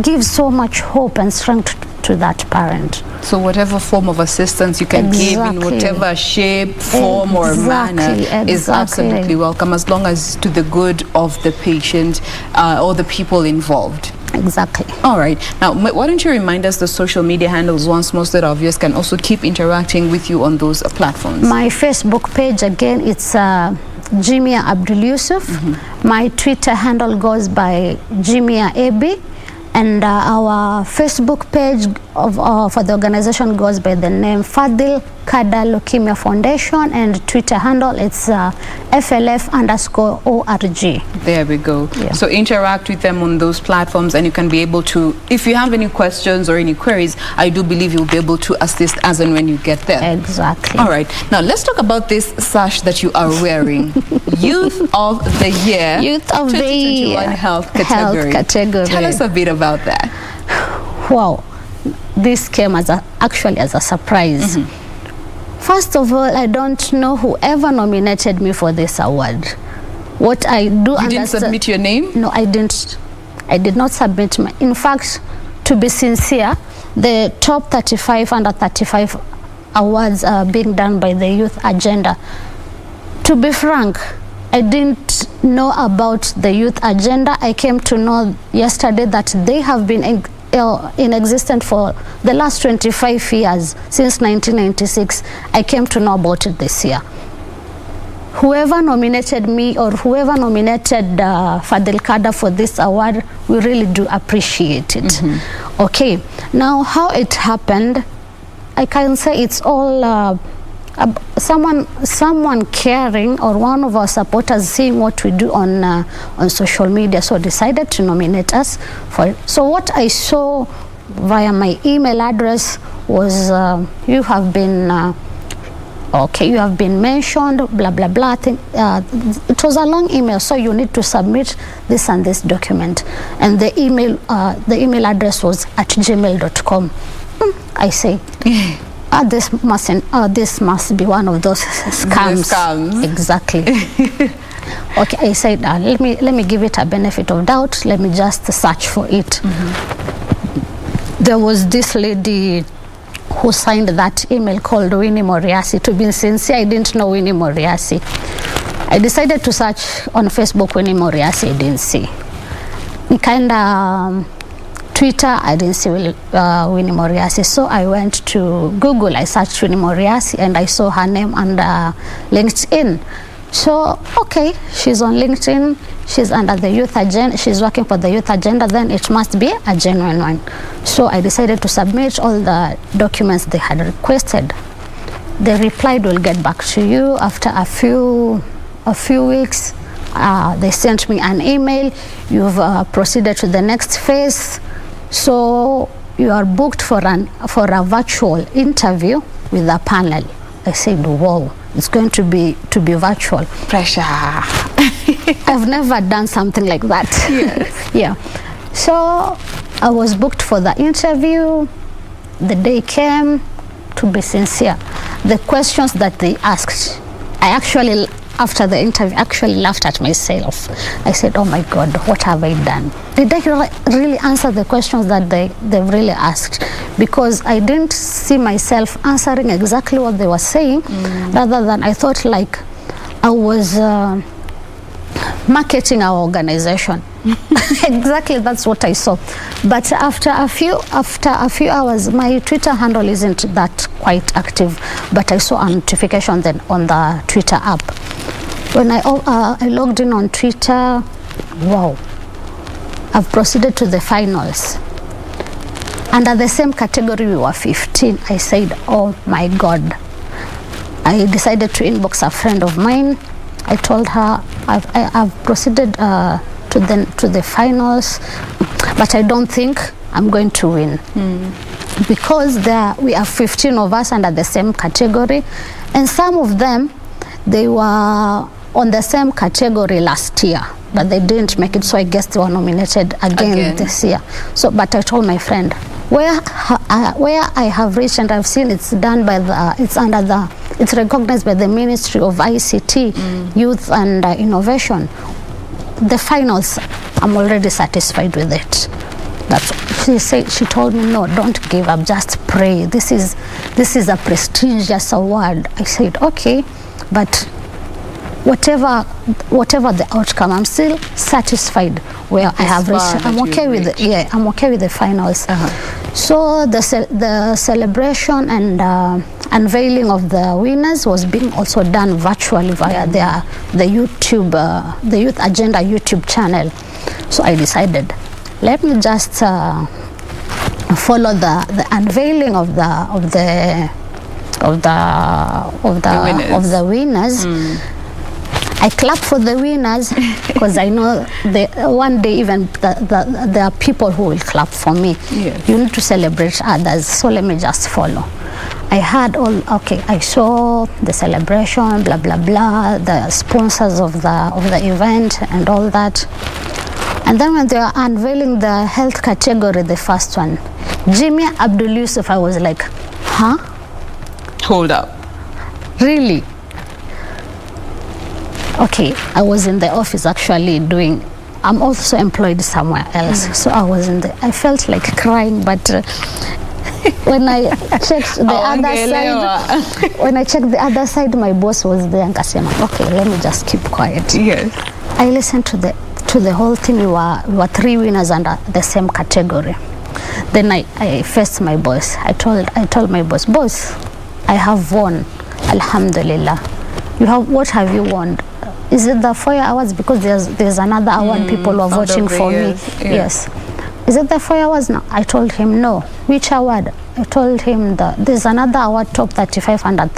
gives so much hope and strength to that parent. So whatever form of assistance you can give in whatever shape, form or manner is absolutely welcome, as long as to the good of the patient or the people involved. Exactly. All right. Now, why don't you remind us the social media handles once more so that our viewers can also keep interacting with you on those platforms? My Facebook page, again, it's Jimia Abdul Yusuf. My Twitter handle goes by Jimia AB. And our Facebook page for the organization goes by the name Fadil Kada Leukemia Foundation, and Twitter handle it's FLF_ORG. There we go. Yeah. So interact with them on those platforms, and you can be able to, if you have any questions or any queries, I do believe you'll be able to assist as and when you get there. Exactly. All right. Now let's talk about this sash that you are wearing. Youth of the Year. Youth of the 2021 Year. Health category. Tell us a bit about that. Wow. This came actually as a surprise. First of all, I don't know whoever nominated me for this award. What I do You didn't submit your name? No, I didn't. I did not submit my. In fact, to be sincere, the top 35 under 35 awards are being done by the Youth Agenda. To be frank, I didn't know about the Youth Agenda. I came to know yesterday that they have been in existence for the last 25 years, since 1996. I came to know about it this year. Whoever nominated me or whoever nominated Fadil Kada for this award, we really do appreciate it. Okay, now how it happened, I can say it's all someone caring, or one of our supporters seeing what we do on social media, so decided to nominate us for it. So what I saw via my email address was you have been you have been mentioned, blah blah blah. I think it was a long email, so you need to submit this and this document, and the email address was @gmail.com. I say this must be one of those scams. Exactly. Okay, I said let me give it a benefit of doubt. Let me just search for it. There was this lady who signed that email called Winnie Moriasi. To be sincere, I didn't know Winnie Moriasi. I decided to search on Facebook Winnie Moriasi. I didn't see. Twitter, I didn't see Winnie Moriasi. So I went to Google. I searched Winnie Moriasi and I saw her name on LinkedIn. So, okay, she's on LinkedIn, she's under the youth agenda, she's working for the youth agenda, then it must be a genuine one. So I decided to submit all the documents they had requested. They replied, we'll get back to you. After a few weeks, they sent me an email. You've proceeded to the next phase. So you are booked for a virtual interview with a panel. I said, whoa, it's going to be virtual. Pressure. I've never done something like that. Yes. Yeah. So I was booked for the interview. The day came. To be sincere, the questions that they asked, I actually, after the interview, actually laughed at myself. I said, oh my God, what have I done? Did I really answer the questions that they really asked? Because I didn't see myself answering exactly what they were saying, rather than I thought like I was marketing our organization. Exactly, that's what I saw. But after a few hours, my Twitter handle isn't that quite active, but I saw a notification then on the Twitter app. When I logged in on Twitter, wow, I've proceeded to the finals. Under the same category, we were 15. I said, oh my God. I decided to inbox a friend of mine. I told her I've proceeded to the finals, but I don't think I'm going to win because we are 15 of us under the same category, and some of them, they were on the same category last year, but they didn't make it, so I guess they were nominated again this year. So, but I told my friend, where I have reached and I've seen it's done by it's recognized by the Ministry of ICT, Youth and Innovation. The finals, I'm already satisfied with it. She told me, no, don't give up, just pray. This is a prestigious award. I said, okay, but whatever the outcome, I'm still satisfied where I have reached. I'm okay with it. Yeah, I'm okay with the finals. So the celebration and unveiling of the winners was being also done virtually via the Youth Agenda YouTube channel. So I decided, let me just follow the unveiling of the winners. I clap for the winners because I know one day even there are people who will clap for me. Yes. You need to celebrate others, so let me just follow. I saw the celebration, blah blah blah, the sponsors of the event and all that. And then when they were unveiling the health category, the first one, Jimmy Abdul Yusuf, I was like, huh? Hold up. Really? Okay, I was in the office actually I'm also employed somewhere else. So I felt like crying, but when I checked the other side, my boss was there and I said, okay, let me just keep quiet. Yes. I listened to the whole thing. We were 3 winners under the same category. Then I faced my boss. I told my boss, I have won, Alhamdulillah. What have you won? Is it the FOIA awards? Because there's another award people are voting for me. Yes. Is it the FOIA awards? No. I told him no. Which award? I told him there's another award, top 35 under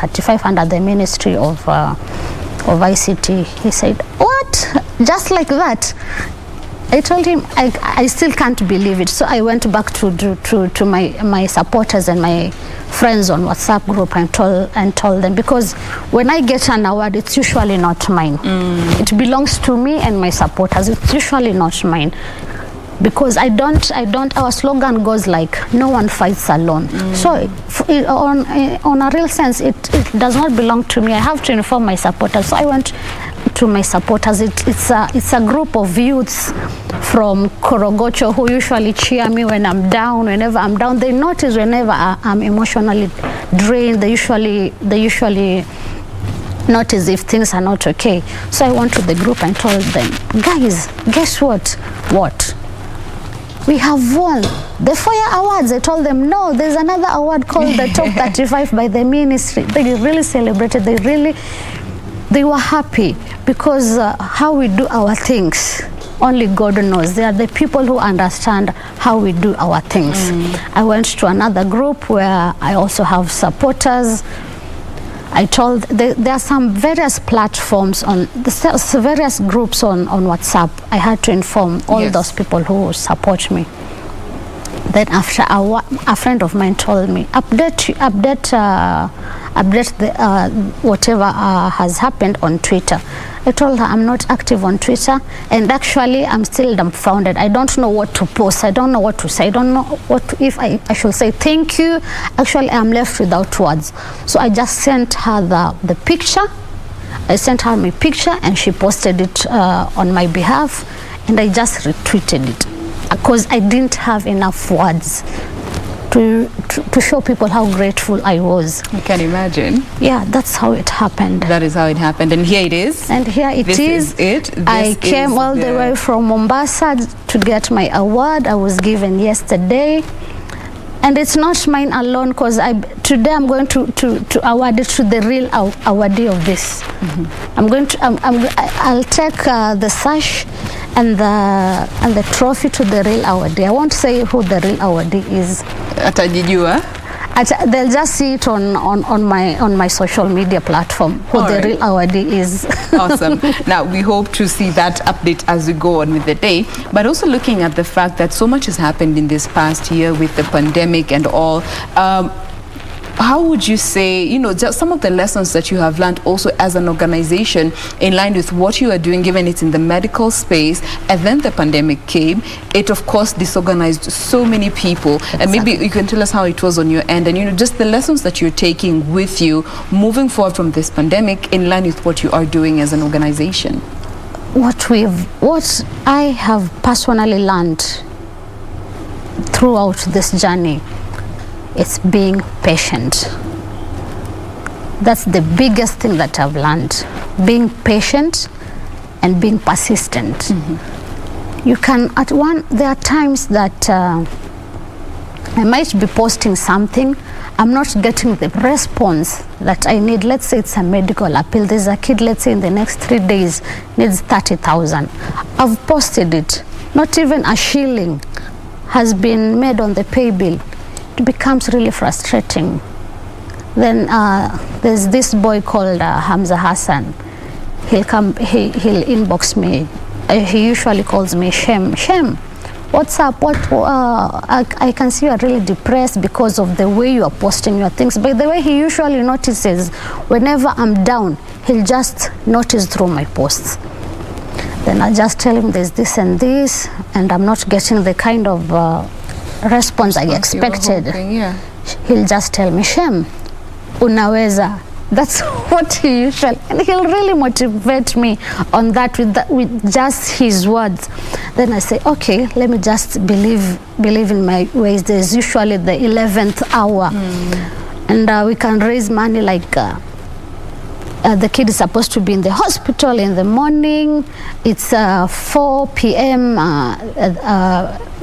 the Ministry of ICT. He said, what? Just like that? I told him I still can't believe it. So I went back to my supporters and my friends on WhatsApp group and told them, because when I get an award, it's usually not mine. It belongs to me and my supporters. It's usually not mine. Because our slogan goes like, no one fights alone. So on a real sense, it does not belong to me. I have to inform my supporters. So I went to my supporters. It's a group of youths from Korogocho who usually cheer me when I'm down. Whenever I'm down, they notice whenever I'm emotionally drained. They usually notice if things are not okay. So I went to the group and told them, guys, guess what? What? We have won the FOIA awards. I told them, no, there's another award called the top 35 by the ministry. They really celebrated. They they were happy because how we do our things, only God knows. They are the people who understand how we do our things. I went to another group where I also have supporters. I told, there are some various platforms on, various groups on WhatsApp. I had to inform all those people who support me. Then after a friend of mine told me, update the, whatever has happened on Twitter. I told her I'm not active on Twitter, and actually I'm still dumbfounded. I don't know what to post. I don't know what to say. I don't know what if I should say thank you. Actually, I'm left without words. So I just sent her the picture. I sent her my picture, and she posted it on my behalf, and I just retweeted it because I didn't have enough words to show people how grateful I was. I can imagine. Yeah, that's how it happened. That is how it happened. And here it is. And here it this is. I came all the way from Mombasa to get my award. I was given yesterday. And it's not mine alone, because today I'm going to award it to the real awardee of this. I'll take the sash and the trophy to the real awardee. I won't say who the real awardee is. Atajijua? They'll just see it on my social media platform who the real awardee is. Awesome. Now we hope to see that update as we go on with the day, but also looking at the fact that so much has happened in this past year with the pandemic and all. How would you say, you know, just some of the lessons that you have learned also as an organization in line with what you are doing, given it's in the medical space, and then the pandemic came. It, of course, disorganized so many people. Exactly. And maybe you can tell us how it was on your end, and, you know, just the lessons that you're taking with you moving forward from this pandemic in line with what you are doing as an organization. What I have personally learned throughout this journey, it's being patient. That's the biggest thing that I've learned. Being patient and being persistent. You can, there are times that I might be posting something, I'm not getting the response that I need. Let's say it's a medical appeal. There's a kid, let's say in the next 3 days, needs 30,000. I've posted it. Not even a shilling has been made on the pay bill. It becomes really frustrating. Then there's this boy called Hamza Hassan. He'll inbox me. He usually calls me Shem. Shem, what's up? I can see you are really depressed because of the way you are posting your things. By the way, he usually notices whenever I'm down, he'll just notice through my posts. Then I just tell him there's this and this, and I'm not getting the kind of response I expected. He'll just tell me, Shem, unaweza. That's what he usually, and he'll really motivate me on that with just his words. Then I say, okay, let me just believe in my ways. There's usually the 11th hour, and we can raise money like the kid is supposed to be in the hospital in the morning. It's 4 p.m.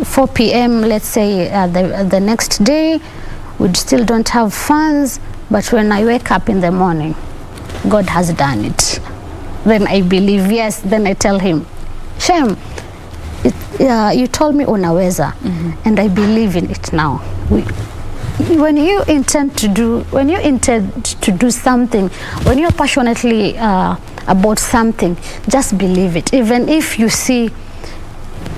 4 p.m. let's say the next day. We still don't have funds, but when I wake up in the morning, God has done it. Then I believe, yes. Then I tell him, Shem, you told me unaweza, and I believe in it now. When you intend to do something, when you're passionately about something, just believe it. Even if you see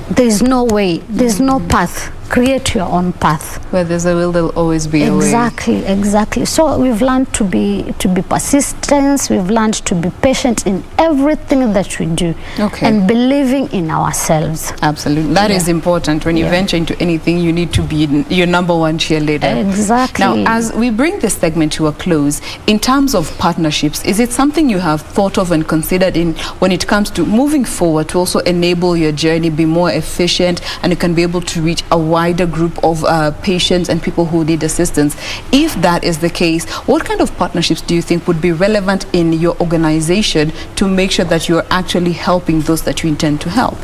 there's no way, there's no path, create your own path. Where there's a will, there'll always be a way. Exactly. So we've learned to be persistent. We've learned to be patient in everything that we do, and believing in ourselves. Absolutely, that is important. When you venture into anything, you need to be your number one cheerleader. Exactly. Now, as we bring this segment to a close, in terms of partnerships, is it something you have thought of and considered in when it comes to moving forward to also enable your journey be more efficient, and you can be able to reach a wider group of patients and people who need assistance? If that is the case, what kind of partnerships do you think would be relevant in your organization to make sure that you're actually helping those that you intend to help?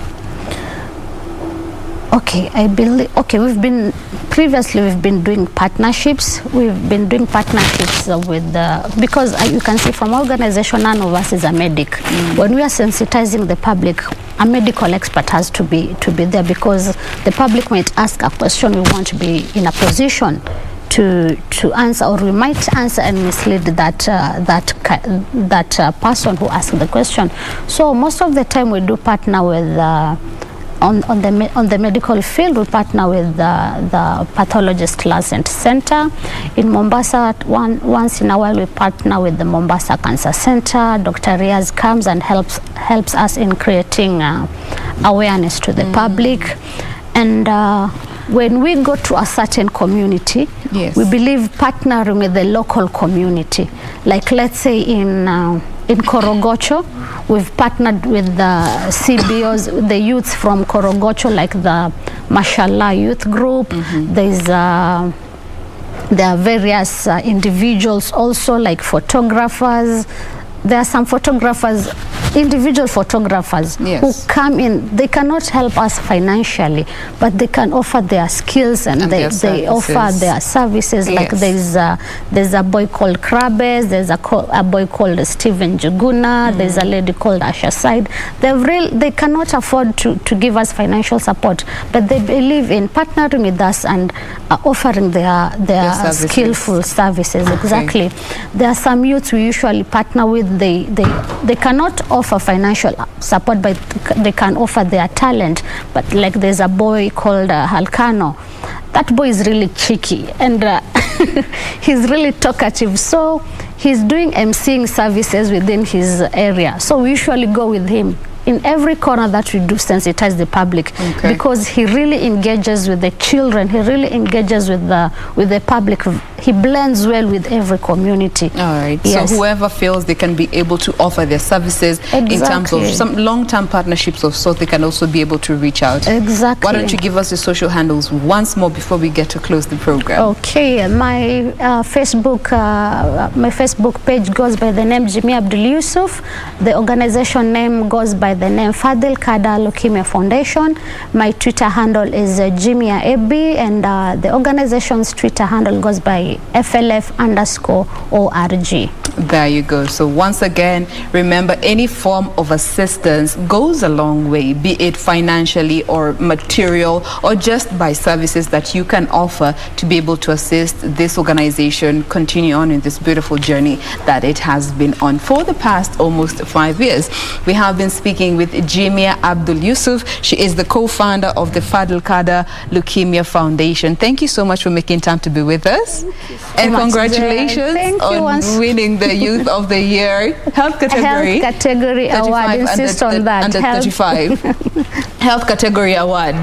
Okay, I believe, we've been doing partnerships. We've been doing partnerships with because you can see from organization, none of us is a medic. When we are sensitizing the public, a medical expert has to be there, because the public might ask a question, we want to be in a position to answer, or we might answer and mislead that person who asked the question. So most of the time we do partner with on the medical field. We partner with the Pathologist Liaison Center in Mombasa. Once in a while we partner with the Mombasa Cancer Center. Dr. Riaz comes and helps us in creating awareness to the public. And when we go to a certain community, we believe partnering with the local community. Like let's say in Korogocho, we've partnered with the CBOs, the youths from Korogocho, like the Mashallah Youth Group. There are various individuals also, like photographers. There are some photographers, individual photographers, who come in. They cannot help us financially, but they can offer their skills and they offer their services. Like there's a boy called Krabes, there's a boy called Stephen Juguna, there's a lady called Asha Said. They cannot afford to give us financial support, but they believe in partnering with us and offering their skillful services. Exactly. There are some youths we usually partner with. They cannot offer financial support, but they can offer their talent. But like there's a boy called Halkano. That boy is really cheeky and he's really talkative. So he's doing emceeing services within his area. So we usually go with him in every corner that we do sensitize the public, because he really engages with the children. He really engages with the public. He blends well with every community. All right. Yes. So whoever feels they can be able to offer their services in terms of some long-term partnerships of sorts, they can also be able to reach out. Exactly. Why don't you give us your social handles once more before we get to close the program? Okay. My Facebook page goes by the name Jimmy Abdul Yusuf. The organization name goes by the name Fadil Kada Leukemia Foundation. My Twitter handle is Jimia Ebi, and the organization's Twitter handle goes by FLF_ORG. There you go. So once again, remember, any form of assistance goes a long way, be it financially or material or just by services that you can offer to be able to assist this organization continue on in this beautiful journey that it has been on for the past almost 5 years. We have been speaking with Jimia Abdul Yusuf. She is the co-founder of the Fadil Kada Leukemia Foundation. Thank you so much for making time to be with us. And congratulations on winning the Youth of the Year Health Category. Health Category Award. Insist on that. Under 35. Health Category Award.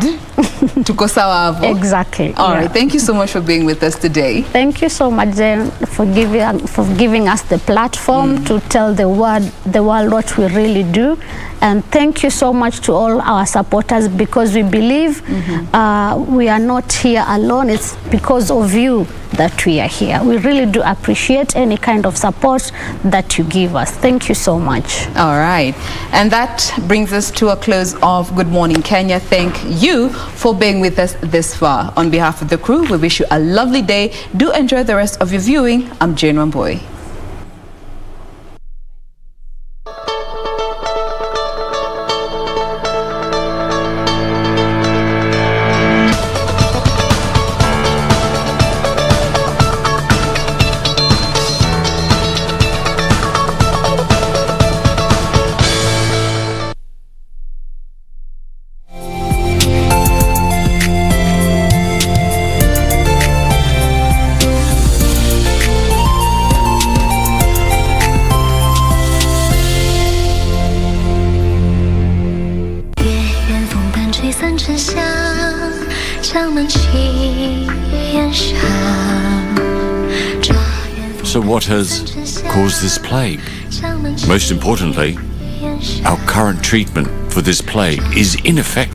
Tuko sawa hapo. Exactly. All right. Thank you so much for being with us today. Thank you so much, Jen, for giving us the platform to tell the world what we really do. And thank you so much to all our supporters, because we believe we are not here alone. It's because of you that we are here. We really do appreciate any kind of support that you give us. Thank you so much. All right. And that brings us to a close of Good Morning Kenya. Thank you for being with us this far. On behalf of the crew, we wish you a lovely day. Do enjoy the rest of your viewing. I'm Jane Wamboy. So what has caused this plague? Most importantly, our current treatment for this plague is ineffective.